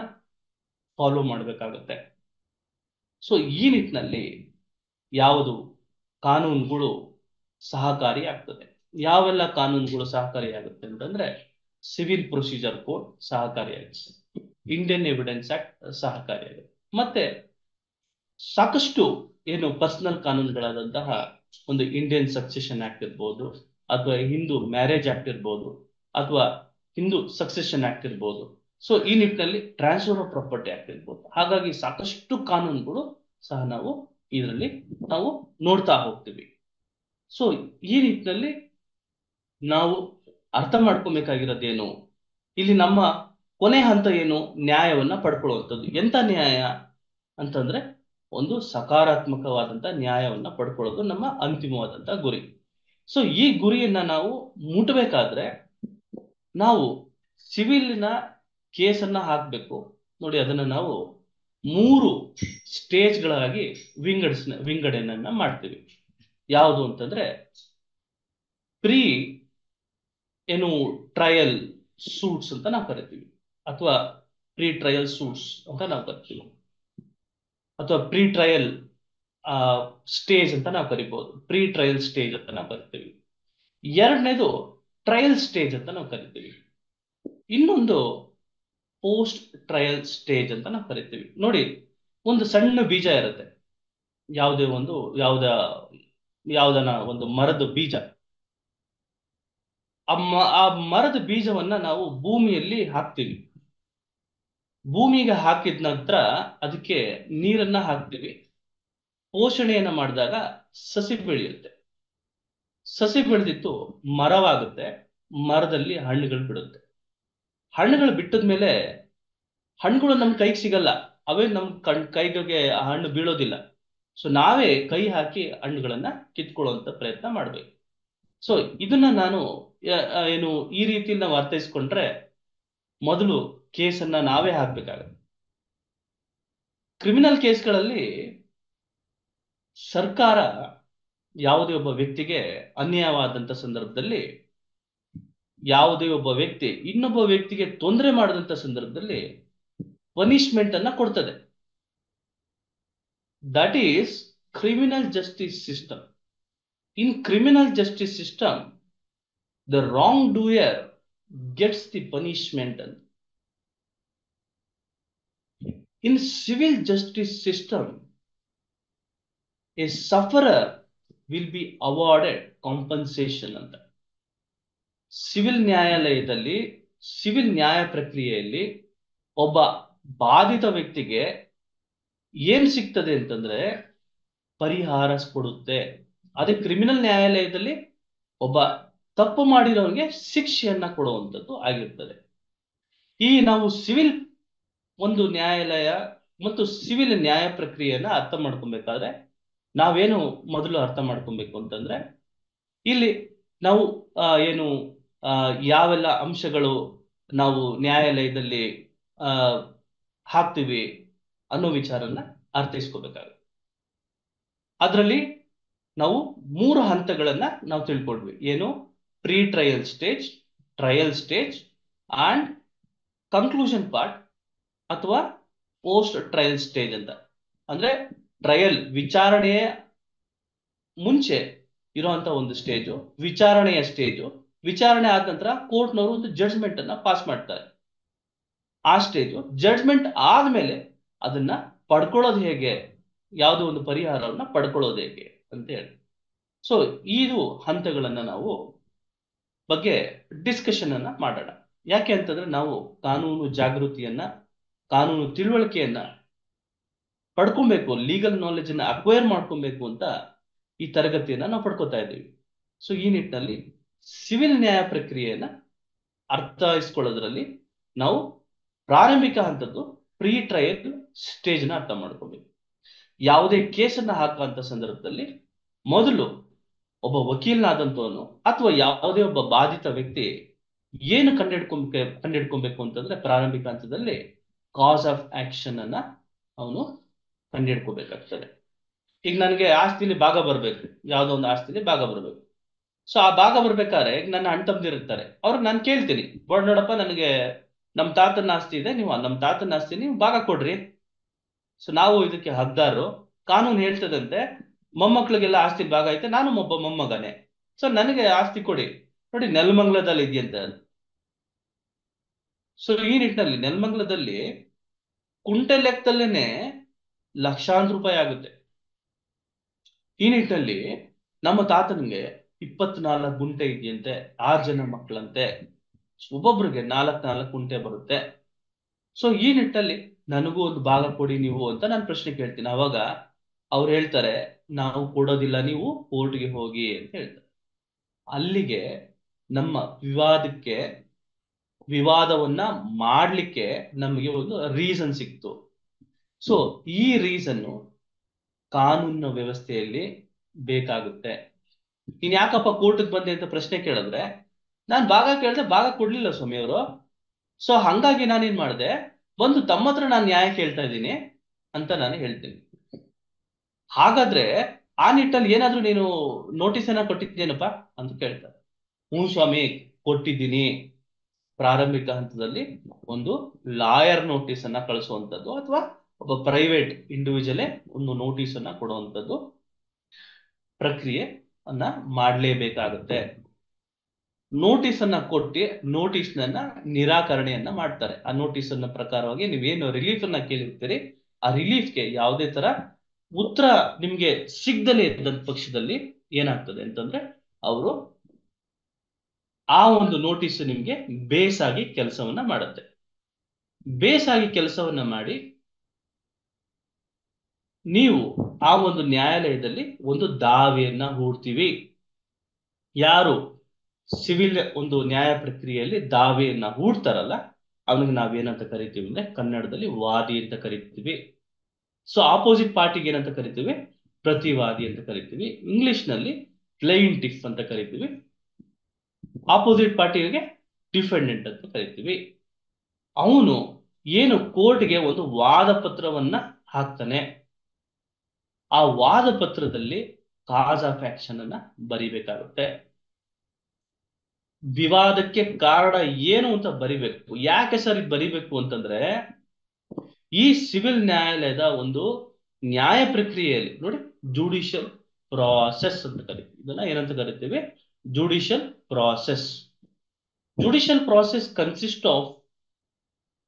ಫಾಲೋ ಮಾಡಬೇಕಾಗುತ್ತೆ. ಸೊ ಈ ನಿಟ್ಟಿನಲ್ಲಿ ಯಾವುದು ಕಾನೂನುಗಳು ಸಹಕಾರಿ ಆಗ್ತದೆ, ಯಾವೆಲ್ಲ ಕಾನೂನುಗಳು ಸಹಕಾರಿಯಾಗುತ್ತೆ ಅಂತಂದ್ರೆ ಸಿವಿಲ್ ಪ್ರೊಸೀಜರ್ ಕೋಡ್ ಸಹಕಾರಿಯಾಗುತ್ತೆ, ಇಂಡಿಯನ್ ಎವಿಡೆನ್ಸ್ ಆಕ್ಟ್ ಸಹಕಾರಿಯಾಗುತ್ತೆ, ಮತ್ತೆ ಸಾಕಷ್ಟು ಏನು ಪರ್ಸನಲ್ ಕಾನೂನುಗಳಾದಂತಹ ಒಂದು ಇಂಡಿಯನ್ ಸಕ್ಸೆಷನ್ ಆಕ್ಟ್ ಇರ್ಬೋದು, ಅಥವಾ ಹಿಂದೂ ಮ್ಯಾರೇಜ್ ಆಕ್ಟ್ ಇರ್ಬೋದು, ಅಥವಾ ಹಿಂದೂ ಸಕ್ಸೆಷನ್ ಆಕ್ಟ್ ಇರ್ಬೋದು. ಸೊ ಈ ನಿಟ್ಟಿನಲ್ಲಿ ಟ್ರಾನ್ಸ್ಫರ್ ಆಫ್ ಪ್ರಾಪರ್ಟಿ ಆಕ್ಟ್ ಇರ್ಬೋದು. ಹಾಗಾಗಿ ಸಾಕಷ್ಟು ಕಾನೂನುಗಳು ಸಹ ನಾವು ಇದರಲ್ಲಿ ನಾವು ನೋಡ್ತಾ ಹೋಗ್ತೀವಿ. ಸೊ ಈ ನಿಟ್ಟಿನಲ್ಲಿ ನಾವು ಅರ್ಥ ಮಾಡ್ಕೊಬೇಕಾಗಿರೋದೇನು, ಇಲ್ಲಿ ನಮ್ಮ ಕೊನೆ ಹಂತ ಏನು, ನ್ಯಾಯವನ್ನ ಪಡ್ಕೊಳ್ಳುವಂಥದ್ದು. ಎಂತ ನ್ಯಾಯ ಅಂತಂದ್ರೆ ಒಂದು ಸಕಾರಾತ್ಮಕವಾದಂತ ನ್ಯಾಯವನ್ನ ಪಡ್ಕೊಳ್ಳೋದು ನಮ್ಮ ಅಂತಿಮವಾದಂತ ಗುರಿ. ಸೊ ಈ ಗುರಿಯನ್ನ ನಾವು ಮುಟ್ಟಬೇಕಾದ್ರೆ ನಾವು ಸಿವಿಲ್ನ ಕೇಸನ್ನ ಹಾಕ್ಬೇಕು. ನೋಡಿ, ಅದನ್ನ ನಾವು 3 ಸ್ಟೇಜ್ಗಳಾಗಿ ವಿಂಗಡಣೆಯನ್ನ ಮಾಡ್ತೀವಿ. ಯಾವುದು ಅಂತಂದ್ರೆ ಪ್ರೀ ಏನು ಟ್ರಯಲ್ ಸೂಟ್ಸ್ ಅಂತ ನಾವು ಕರಿತೀವಿ, ಅಥವಾ ಪ್ರೀ ಟ್ರಯಲ್ ಸೂಟ್ಸ್ ಅಂತ ನಾವು ಕರಿತೀವಿ, ಅಥವಾ ಪ್ರೀ ಟ್ರಯಲ್ ಸ್ಟೇಜ್ ಅಂತ ನಾವು ಕರಿಬಹುದು, ಪ್ರೀ ಟ್ರಯಲ್ ಸ್ಟೇಜ್ ಅಂತ ನಾವು ಕರಿತೀವಿ. ಎರಡನೇದು ಟ್ರಯಲ್ ಸ್ಟೇಜ್ ಅಂತ ನಾವು ಕರಿತೀವಿ. ಇನ್ನೊಂದು ಪೋಸ್ಟ್ ಟ್ರಯಲ್ ಸ್ಟೇಜ್ ಅಂತ ನಾವು ಕರಿತೀವಿ. ನೋಡಿ, ಒಂದು ಸಣ್ಣ ಬೀಜ ಇರುತ್ತೆ, ಯಾವ್ದನ ಒಂದು ಮರದ ಬೀಜ. ಆ ಮರದ ಬೀಜವನ್ನ ನಾವು ಭೂಮಿಯಲ್ಲಿ ಹಾಕ್ತೀವಿ. ಭೂಮಿಗೆ ಹಾಕಿದ ನಂತರ ಅದಕ್ಕೆ ನೀರನ್ನ ಹಾಕ್ತೀವಿ. ಪೋಷಣೆಯನ್ನ ಮಾಡಿದಾಗ ಸಸಿ ಬೆಳೆಯುತ್ತೆ. ಸಸಿ ಬೆಳೆದಿತ್ತು ಮರವಾಗುತ್ತೆ. ಮರದಲ್ಲಿ ಹಣ್ಣುಗಳು ಬಿಡುತ್ತೆ. ಹಣ್ಣುಗಳು ಬಿಟ್ಟದ್ಮೇಲೆ ಹಣ್ಣುಗಳು ನಮ್ ಕೈಗೆ ಸಿಗಲ್ಲ, ಅವೇ ನಮ್ ಕೈಗಳಿಗೆ ಆ ಹಣ್ಣು ಬೀಳೋದಿಲ್ಲ. ಸೊ ನಾವೇ ಕೈ ಹಾಕಿ ಹಣ್ಣುಗಳನ್ನ ಕಿತ್ಕೊಳ್ಳುವಂತ ಪ್ರಯತ್ನ ಮಾಡ್ಬೇಕು. ಸೊ ಇದನ್ನ ನಾನು ಏನು ಈ ರೀತಿ ನಾವು ಅರ್ಥೈಸ್ಕೊಂಡ್ರೆ, ಮೊದಲು ಕೇಸನ್ನ ನಾವೇ ಹಾಕ್ಬೇಕಾಗತ್ತೆ. ಕ್ರಿಮಿನಲ್ ಕೇಸ್ಗಳಲ್ಲಿ ಸರ್ಕಾರ ಯಾವುದೇ ಒಬ್ಬ ವ್ಯಕ್ತಿಗೆ ಅನ್ಯಾಯವಾದಂತ ಸಂದರ್ಭದಲ್ಲಿ, ಯಾವುದೇ ಒಬ್ಬ ವ್ಯಕ್ತಿ ಇನ್ನೊಬ್ಬ ವ್ಯಕ್ತಿಗೆ ತೊಂದರೆ ಮಾಡಿದಂತ ಸಂದರ್ಭದಲ್ಲಿ ಪನಿಷ್ಮೆಂಟ್ ಅನ್ನ ಕೊಡ್ತದೆ. That is criminal justice system. In criminal justice system, the wrong doer gets the punishment ಅಂತ. In civil justice system, a sufferer will be awarded compensation ಅಂತ. ಸಿವಿಲ್ ನ್ಯಾಯಾಲಯದಲ್ಲಿ, ಸಿವಿಲ್ ನ್ಯಾಯ ಪ್ರಕ್ರಿಯೆಯಲ್ಲಿ ಒಬ್ಬ ಬಾಧಿತ ವ್ಯಕ್ತಿಗೆ ಏನ್ ಸಿಗ್ತದೆ ಅಂತಂದ್ರೆ ಪರಿಹಾರ ಕೊಡುತ್ತೆ. ಅದೇ ಕ್ರಿಮಿನಲ್ ನ್ಯಾಯಾಲಯದಲ್ಲಿ ಒಬ್ಬ ತಪ್ಪು ಮಾಡಿರೋರಿಗೆ ಶಿಕ್ಷೆಯನ್ನ ಕೊಡುವಂಥದ್ದು ಆಗಿರ್ತದೆ. ಈ ನಾವು ಸಿವಿಲ್ ಒಂದು ನ್ಯಾಯಾಲಯ ಮತ್ತು ಸಿವಿಲ್ ನ್ಯಾಯ ಪ್ರಕ್ರಿಯೆಯನ್ನ ಅರ್ಥ ಮಾಡ್ಕೊಬೇಕಾದ್ರೆ ನಾವೇನು ಮೊದಲು ಅರ್ಥ ಮಾಡ್ಕೊಬೇಕು ಅಂತಂದ್ರೆ, ಇಲ್ಲಿ ನಾವು ಏನು ಯಾವೆಲ್ಲ ಅಂಶಗಳು ನಾವು ನ್ಯಾಯಾಲಯದಲ್ಲಿ ಹಾಕ್ತೀವಿ ಅನ್ನೋ ವಿಚಾರನ ಅರ್ಥೈಸ್ಕೋಬೇಕಾಗುತ್ತೆ. ಅದರಲ್ಲಿ ನಾವು 3 ಹಂತಗಳನ್ನ ನಾವು ತಿಳ್ಕೊಂಡ್ವಿ. ಏನು? Pre trial stage, trial stage and conclusion part ಅಥವಾ ಪೋಸ್ಟ್ ಟ್ರಯಲ್ ಸ್ಟೇಜ್ ಅಂತ. ಅಂದ್ರೆ ಟ್ರಯಲ್ ವಿಚಾರಣೆಯ ಮುಂಚೆ ಇರುವಂತ ಒಂದು ಸ್ಟೇಜು, ವಿಚಾರಣೆಯ ಸ್ಟೇಜು, ವಿಚಾರಣೆ ಆದ ನಂತರ ಕೋರ್ಟ್ನವರು ಒಂದು ಜಡ್ಜ್ಮೆಂಟ್ ಅನ್ನ ಪಾಸ್ ಮಾಡ್ತಾರೆ, ಆ ಸ್ಟೇಜು. ಜಡ್ಜ್ಮೆಂಟ್ ಆದ್ಮೇಲೆ ಅದನ್ನ ಪಡ್ಕೊಳ್ಳೋದು ಹೇಗೆ, ಯಾವುದೋ ಒಂದು ಪರಿಹಾರವನ್ನ ಪಡ್ಕೊಳ್ಳೋದು ಹೇಗೆ ಅಂತ ಹೇಳಿ. ಸೊ ಇದು ಹಂತಗಳನ್ನ ನಾವು ಬಗ್ಗೆ ಡಿಸ್ಕಷನ್ ಅನ್ನ ಮಾಡೋಣ. ಯಾಕೆ ಅಂತಂದ್ರೆ ನಾವು ಕಾನೂನು ಜಾಗೃತಿಯನ್ನ, ಕಾನೂನು ತಿಳುವಳಿಕೆಯನ್ನ ಪಡ್ಕೊಬೇಕು, ಲೀಗಲ್ ನಾಲೆಜ್ ಅನ್ನ ಅಕ್ವೈರ್ ಮಾಡ್ಕೊಬೇಕು ಅಂತ ಈ ತರಗತಿಯನ್ನ ನಾವು ಪಡ್ಕೋತಾ ಇದ್ದೀವಿ. ಸೊ ಈ ನಿಟ್ಟಿನಲ್ಲಿ ಸಿವಿಲ್ ನ್ಯಾಯ ಪ್ರಕ್ರಿಯೆಯನ್ನ ಅರ್ಥೈಸ್ಕೊಳ್ಳೋದ್ರಲ್ಲಿ ನಾವು ಪ್ರಾರಂಭಿಕ ಹಂತದ್ದು ಪ್ರೀ ಟ್ರಯಲ್ ಸ್ಟೇಜ್ ನ ಅರ್ಥ ಮಾಡ್ಕೋಬೇಕು. ಯಾವುದೇ ಕೇಸನ್ನ ಹಾಕುವಂತ ಸಂದರ್ಭದಲ್ಲಿ ಮೊದಲು ಒಬ್ಬ ವಕೀಲನಾದಂತವನು ಅಥವಾ ಯಾವುದೇ ಒಬ್ಬ ಬಾಧಿತ ವ್ಯಕ್ತಿ ಏನು ಕಂಡಿಡ್ಕೊಬೇಕು ಅಂತಂದ್ರೆ, ಪ್ರಾರಂಭಿಕ ಹಂತದಲ್ಲಿ ಕಾಸ್ ಆಫ್ ಆಕ್ಷನ್ ಅನ್ನ ಅವನು ಕಂಡಿಡ್ಕೋಬೇಕಾಗ್ತದೆ. ಈಗ ನನಗೆ ಆಸ್ತಿಲಿ ಭಾಗ ಬರ್ಬೇಕು, ಯಾವುದೋ ಒಂದು ಆಸ್ತಿಲಿ ಭಾಗ ಬರ್ಬೇಕು. ಸೊ ಆ ಭಾಗ ಬರ್ಬೇಕಾದ್ರೆ ನನ್ನ ಅಣ್ಣ ತಮ್ಮದಿರ್ತಾರೆ, ಅವ್ರಿಗೆ ನಾನು ಕೇಳ್ತೀನಿ, ನೋಡಪ್ಪ ನನಗೆ ನಮ್ಮ ತಾತನ ಆಸ್ತಿ ಇದೆ, ನೀವು ನಮ್ಮ ತಾತನ ಆಸ್ತಿ ನೀವು ಭಾಗ ಕೊಡ್ರಿ. ಸೊ ನಾವು ಇದಕ್ಕೆ ಹಕ್ದಾರರು. ಕಾನೂನು ಹೇಳ್ತದಂತೆ ಮೊಮ್ಮಕ್ಳಿಗೆಲ್ಲ ಆಸ್ತಿ ಭಾಗ ಐತೆ, ನಾನು ಒಬ್ಬ ಮೊಮ್ಮಗನೇ, ಸೊ ನನಗೆ ಆಸ್ತಿ ಕೊಡಿ. ನೋಡಿ ನೆಲಮಂಗಲದಲ್ಲಿ ಇದೆಯಂತೆ. ಸೊ ಈ ನಿಟ್ಟಿನಲ್ಲಿ ನೆಲಮಂಗಲದಲ್ಲಿ ಕುಂಟೆ ಲೆಕ್ಕದಲ್ಲೇನೆ ಲಕ್ಷಾಂತರ ರೂಪಾಯಿ ಆಗುತ್ತೆ. ಈ ನಿಟ್ಟಿನಲ್ಲಿ ನಮ್ಮ ತಾತನಿಗೆ 24 ಗುಂಟೆ ಇದೆಯಂತೆ, 6 ಜನ ಮಕ್ಕಳಂತೆ, ಒಬ್ಬೊಬ್ರಿಗೆ 4 ಗುಂಟೆ ಬರುತ್ತೆ. ಸೊ ಈ ನಿಟ್ಟಲ್ಲಿ ನನಗೂ ಒಂದು ಭಾಗ ಕೊಡಿ ನೀವು ಅಂತ ನಾನು ಪ್ರಶ್ನೆ ಕೇಳ್ತೀನಿ. ಅವಾಗ ಅವ್ರು ಹೇಳ್ತಾರೆ ನಾವು ಕೊಡೋದಿಲ್ಲ, ನೀವು ಕೋರ್ಟ್ಗೆ ಹೋಗಿ ಅಂತ ಹೇಳ್ತಾರೆ. ಅಲ್ಲಿಗೆ ನಮ್ಮ ವಿವಾದವನ್ನ ಮಾಡ್ಲಿಕ್ಕೆ ನಮಗೆ ಒಂದು ರೀಸನ್ ಸಿಕ್ತು. ಸೊ ಈ ರೀಸನ್ನು ಕಾನೂನಿನ ವ್ಯವಸ್ಥೆಯಲ್ಲಿ ಬೇಕಾಗುತ್ತೆ. ನೀನ್ ಯಾಕಪ್ಪ ಕೋರ್ಟ್ಗೆ ಬಂದೆ ಅಂತ ಪ್ರಶ್ನೆ ಕೇಳಿದ್ರೆ, ನಾನು ಭಾಗ ಕೇಳಿದೆ, ಭಾಗ ಕೊಡ್ಲಿಲ್ಲ ಸ್ವಾಮಿ ಅವರು. ಸೊ ಹಂಗಾಗಿ ನಾನೇನ್ ಮಾಡಿದೆ, ಬಂದು ತಮ್ಮ ಹತ್ರ ನಾನು ನ್ಯಾಯ ಕೇಳ್ತಾ ಇದ್ದೀನಿ ಅಂತ ನಾನು ಹೇಳ್ತೀನಿ. ಹಾಗಾದ್ರೆ ಆ ನಿಟ್ಟಲ್ಲಿ ಏನಾದ್ರೂ ನೀನು ನೋಟಿಸ್ ಅನ್ನ ಕೊಟ್ಟಿದ್ದೇನಪ್ಪ ಅಂತ ಕೇಳ್ತಾರೆ. ಹ್ಞೂ ಸ್ವಾಮಿ ಕೊಟ್ಟಿದ್ದೀನಿ. ಪ್ರಾರಂಭಿಕ ಹಂತದಲ್ಲಿ ಒಂದು ಲಾಯರ್ ನೋಟಿಸ್ ಅನ್ನ ಕಳಿಸುವಂಥದ್ದು ಅಥವಾ ಒಬ್ಬ ಪ್ರೈವೇಟ್ ಇಂಡಿವಿಜುವಲೇ ಒಂದು ನೋಟಿಸ್ ಅನ್ನ ಕೊಡುವಂಥದ್ದು ಪ್ರಕ್ರಿಯೆ ಅನ್ನ ಮಾಡಲೇಬೇಕಾಗುತ್ತೆ. ನೋಟಿಸ್ ಅನ್ನ ಕೊಟ್ಟು ನೋಟಿಸ್ನ ನಿರಾಕರಣೆಯನ್ನ ಮಾಡ್ತಾರೆ. ಆ ನೋಟಿಸ್ ಅನ್ನ ಪ್ರಕಾರವಾಗಿ ನೀವೇನು ರಿಲೀಫ್ ಅನ್ನ ಕೇಳಿರ್ತೀರಿ, ಆ ರಿಲೀಫ್ಗೆ ಯಾವುದೇ ತರ ಉತ್ತರ ನಿಮ್ಗೆ ಸಿಗದಲೇ ಇದ್ದಂತ ಪಕ್ಷದಲ್ಲಿ ಏನಾಗ್ತದೆ ಅಂತಂದ್ರೆ, ಅವರು ಆ ಒಂದು ನೋಟಿಸ್ ನಿಮ್ಗೆ ಬೇಸಾಗಿ ಕೆಲಸವನ್ನ ಮಾಡುತ್ತೆ. ಬೇಸಾಗಿ ಕೆಲಸವನ್ನ ಮಾಡಿ ನೀವು ಆ ಒಂದು ನ್ಯಾಯಾಲಯದಲ್ಲಿ ಒಂದು ದಾವೆಯನ್ನ ಹೂಡ್ತೀವಿ. ಯಾರು ಸಿವಿಲ್ ಒಂದು ನ್ಯಾಯ ಪ್ರಕ್ರಿಯೆಯಲ್ಲಿ ದಾವೆಯನ್ನ ಹೂಡ್ತಾರಲ್ಲ, ಅವನಿಗೆ ನಾವೇನಂತ ಕರಿತೀವಿ ಅಂದ್ರೆ ಕನ್ನಡದಲ್ಲಿ ವಾದಿ ಅಂತ ಕರಿತೀವಿ. ಸೊ ಆಪೋಸಿಟ್ ಪಾರ್ಟಿಗೆ ಏನಂತ ಕರಿತೀವಿ, ಪ್ರತಿವಾದಿ ಅಂತ ಕರಿತೀವಿ. ಇಂಗ್ಲಿಷ್ ನಲ್ಲಿ ಪ್ಲೇಂಟಿಫ್ ಅಂತ ಕರಿತೀವಿ. ಆಪೋಸಿಟ್ ಪಾರ್ಟಿಗೆ ಡಿಫೆಂಡೆಂಟ್ ಅಂತ ಕರಿತೀವಿ. ಅವನು ಏನು ಕೋರ್ಟ್ಗೆ ಒಂದು ವಾದ ಪತ್ರವನ್ನ ಹಾಕ್ತಾನೆ, ಆ ವಾದ ಪತ್ರದಲ್ಲಿ ಕಾಸ್ ಆಫ್ ಆಕ್ಷನ್ ಅನ್ನ ಬರಿಬೇಕಾಗುತ್ತೆ. ವಿವಾದಕ್ಕೆ ಕಾರಣ ಏನು ಅಂತ ಬರಿಬೇಕು. ಯಾಕೆ ಸರ್ ಇದು ಬರಿಬೇಕು ಅಂತಂದ್ರೆ, ಈ ಸಿವಿಲ್ ನ್ಯಾಯಾಲಯದ ಒಂದು ನ್ಯಾಯ ಪ್ರಕ್ರಿಯೆಯಲ್ಲಿ ನೋಡಿ, ಜುಡಿಷಿಯಲ್ ಪ್ರಾಸೆಸ್ ಅಂತ ಕರಿತೀವಿ. ಇದನ್ನ ಏನಂತ ಕರಿತೀವಿ, judicial process. Judicial process consist of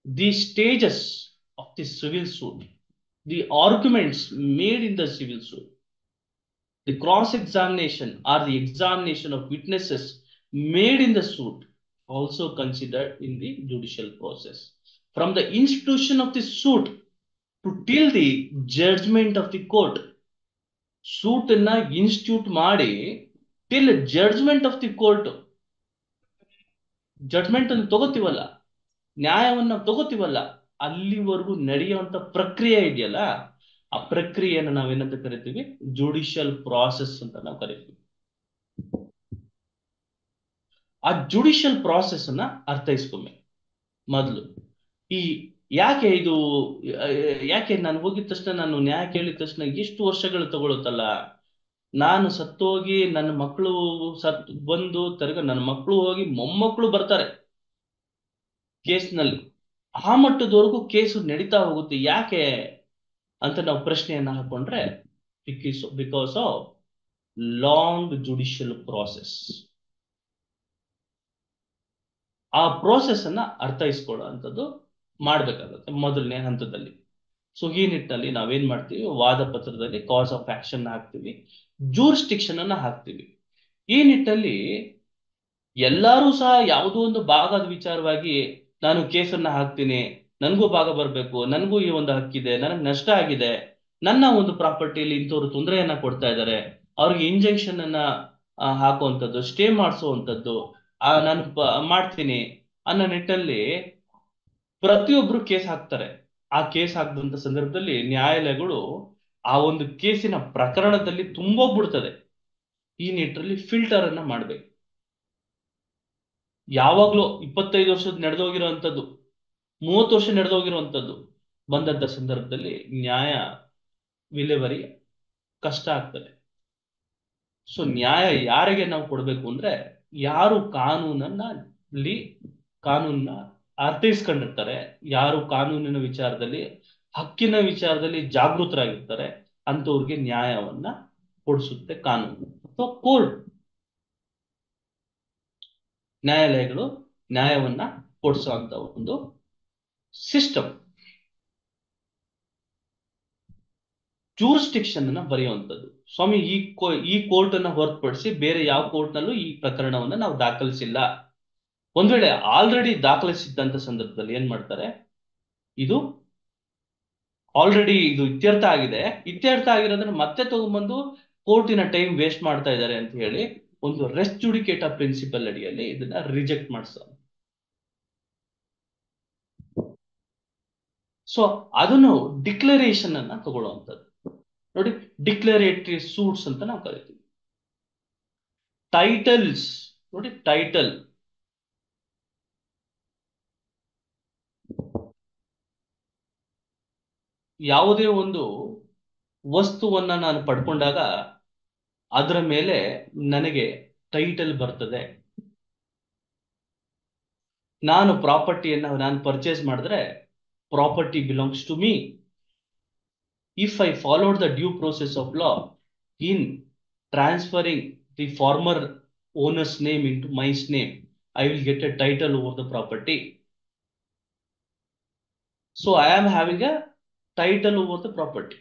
the stages of the civil suit, the arguments made in the civil suit, the cross examination or the examination of witnesses made in the suit, also considered in the judicial process. From the institution of the suit to till the judgment of the court, suit na institute ಮಾಡಿ till judgment of the court, judgment ಅನ್ನು ತಗೋತೀವಲ್ಲ, ನ್ಯಾಯವನ್ನ ತಗೋತೀವಲ್ಲ, ಅಲ್ಲಿವರೆಗೂ ನಡೆಯುವಂತ ಪ್ರಕ್ರಿಯೆ ಇದೆಯಲ್ಲ, ಆ ಪ್ರಕ್ರಿಯೆಯನ್ನು ನಾವೇನಂತ ಕರಿತೀವಿ, judicial process ಅಂತ ನಾವು ಕರಿತೀವಿ. ಆ ಜುಡಿಷಿಯಲ್ ಪ್ರಾಸೆಸ್ ಅನ್ನ ಅರ್ಥೈಸ್ಕೊಮ್ಮೆ ಮೊದಲು. ಈ ಯಾಕೆ ನಾನು ಹೋಗಿದ ತಕ್ಷಣ, ನಾನು ನ್ಯಾಯ ಕೇಳಿದ ತಕ್ಷಣ ಎಷ್ಟು ವರ್ಷಗಳು ತಗೊಳುತ್ತಲ್ಲ, ನಾನು ಸತ್ತೋಗಿ ನನ್ನ ಮಕ್ಕಳು ಬಂದು ತಿರ್ಗ ನನ್ನ ಮಕ್ಕಳು ಹೋಗಿ ಮೊಮ್ಮಕ್ಕಳು ಬರ್ತಾರೆ ಕೇಸ್ನಲ್ಲಿ, ಆ ಮಟ್ಟದವರೆಗೂ ಕೇಸು ನಡೀತಾ ಹೋಗುತ್ತೆ. ಯಾಕೆ ಅಂತ ನಾವು ಪ್ರಶ್ನೆಯನ್ನ ಹಾಕೊಂಡ್ರೆ, because of long judicial process. ಆ ಪ್ರೋಸೆಸ್ ಅನ್ನ ಅರ್ಥೈಸ್ಕೊಳ್ಳೋ ಅಂಥದ್ದು ಮಾಡ್ಬೇಕಾಗುತ್ತೆ ಮೊದಲನೇ ಹಂತದಲ್ಲಿ. ಸೊ ಈ ನಿಟ್ಟಿನಲ್ಲಿ ನಾವೇನ್ ಮಾಡ್ತೀವಿ, ವಾದ ಪತ್ರದಲ್ಲಿ ಕಾಸ್ ಆಫ್ ಆಕ್ಷನ್ ಹಾಕ್ತಿವಿ, ಜೂರಿಸ್ಟಿಕ್ಷನ್ ಅನ್ನ ಹಾಕ್ತಿವಿ. ಈ ನಿಟ್ಟಿನಲ್ಲಿ ಎಲ್ಲರೂ ಸಹ ಯಾವುದೋ ಒಂದು ಭಾಗದ ವಿಚಾರವಾಗಿ ನಾನು ಕೇಸನ್ನ ಹಾಕ್ತೀನಿ, ನನಗೂ ಭಾಗ ಬರಬೇಕು, ನನಗೂ ಈ ಒಂದು ಹಕ್ಕಿದೆ, ನನಗೆ ನಷ್ಟ ಆಗಿದೆ, ನನ್ನ ಒಂದು ಪ್ರಾಪರ್ಟಿಯಲ್ಲಿ ಇಂಥವ್ರು ತೊಂದರೆಯನ್ನ ಕೊಡ್ತಾ ಇದ್ದಾರೆ, ಅವ್ರಿಗೆ ಇಂಜೆಕ್ಷನ್ ಅನ್ನ ಹಾಕುವಂಥದ್ದು, ಸ್ಟೇ ಮಾಡಿಸುವಂಥದ್ದು ನಾನು ಮಾಡ್ತೀನಿ ಅನ್ನೋ ನಿಟ್ಟಲ್ಲಿ ಪ್ರತಿಯೊಬ್ರು ಕೇಸ್ ಹಾಕ್ತಾರೆ. ಆ ಕೇಸ್ ಹಾಕಿದಂತ ಸಂದರ್ಭದಲ್ಲಿ ನ್ಯಾಯಾಲಯಗಳು ಆ ಒಂದು ಕೇಸಿನ ಪ್ರಕರಣದಲ್ಲಿ ತುಂಬೋಗ್ಬಿಡ್ತದೆ. ಈ ನಿಟ್ಟಿನಲ್ಲಿ ಫಿಲ್ಟರ್ ಅನ್ನ ಮಾಡ್ಬೇಕು. ಯಾವಾಗ್ಲೂ 25 ವರ್ಷದ ನಡೆದೋಗಿರುವಂಥದ್ದು, 30 ವರ್ಷ ನಡೆದೋಗಿರುವಂಥದ್ದು ಬಂದಂತ ಸಂದರ್ಭದಲ್ಲಿ ನ್ಯಾಯ ವಿಲೇವರಿ ಕಷ್ಟ ಆಗ್ತದೆ. ಸೊ ನ್ಯಾಯ ಯಾರಿಗೆ ನಾವು ಕೊಡ್ಬೇಕು ಅಂದ್ರೆ, ಯಾರು ಕಾನೂನನ್ನ ಅರ್ಥೈಸ್ಕೊಂಡಿರ್ತಾರೆ, ಯಾರು ಕಾನೂನಿನ ವಿಚಾರದಲ್ಲಿ, ಹಕ್ಕಿನ ವಿಚಾರದಲ್ಲಿ ಜಾಗೃತರಾಗಿರ್ತಾರೆ, ಅಂತವ್ರಿಗೆ ನ್ಯಾಯವನ್ನ ಕೊಡಿಸುತ್ತೆ ಕಾನೂನು ಅಥವಾ ಕೋರ್ಟ್. ನ್ಯಾಯಾಲಯಗಳು ನ್ಯಾಯವನ್ನ ಕೊಡಿಸುವಂತ ಒಂದು ಸಿಸ್ಟಮ್. ಜೂರಿಸ್ಟಿಕ್ಷನ್ ಅನ್ನ ಬರೆಯುವಂಥದ್ದು. ಸ್ವಾಮಿ ಈ ಕೋರ್ಟ್ ಅನ್ನ ಹೊರತುಪಡಿಸಿ ಬೇರೆ ಯಾವ ಕೋರ್ಟ್ ನಲ್ಲೂ ಈ ಪ್ರಕರಣವನ್ನ ನಾವು ದಾಖಲಿಸಿಲ್ಲ. ಒಂದ್ ವೇಳೆ ಆಲ್ರೆಡಿ ದಾಖಲಿಸಿದ್ದಂತ ಸಂದರ್ಭದಲ್ಲಿ ಏನ್ ಮಾಡ್ತಾರೆ, ಇದು ಆಲ್ರೆಡಿ ಇದು ಇತ್ಯರ್ಥ ಆಗಿದೆ, ಇತ್ಯರ್ಥ ಆಗಿರೋದನ್ನ ಮತ್ತೆ ತಗೊಂಡ್ಬಂದು ಕೋರ್ಟಿನ ಟೈಮ್ ವೇಸ್ಟ್ ಮಾಡ್ತಾ ಇದ್ದಾರೆ ಅಂತ ಹೇಳಿ ಒಂದು ರೆಸ್ ಜುಡಿಕೇಟಾ ಪ್ರಿನ್ಸಿಪಲ್ ಅಡಿಯಲ್ಲಿ ಇದನ್ನ ರಿಜೆಕ್ಟ್ ಮಾಡಿಸ. ಸೊ ಅದನ್ನು ಡಿಕ್ಲರೇಷನ್ ಅನ್ನ ತಗೊಳ್ಳುವಂಥದ್ದು. ನೋಡಿ, ಡಿಕ್ಲರೇಟರಿ ಸೂಟ್ಸ್ ಅಂತ ನಾವು ಕರಿತೀವಿ. ಟೈಟಲ್ಸ್ ನೋಡಿ, ಟೈಟಲ್ ಯಾವುದೇ ಒಂದು ವಸ್ತುವನ್ನ ನಾನು ಪಡ್ಕೊಂಡಾಗ ಅದರ ಮೇಲೆ ನನಗೆ ಟೈಟಲ್ ಬರ್ತದೆ. ನಾನು ಪ್ರಾಪರ್ಟಿಯನ್ನ ನಾನು ಪರ್ಚೇಸ್ ಮಾಡಿದ್ರೆ property belongs to me. If I followed the due process of law in transferring the former owner's name into my name, I will get a title over the property. So I am having a title over the property.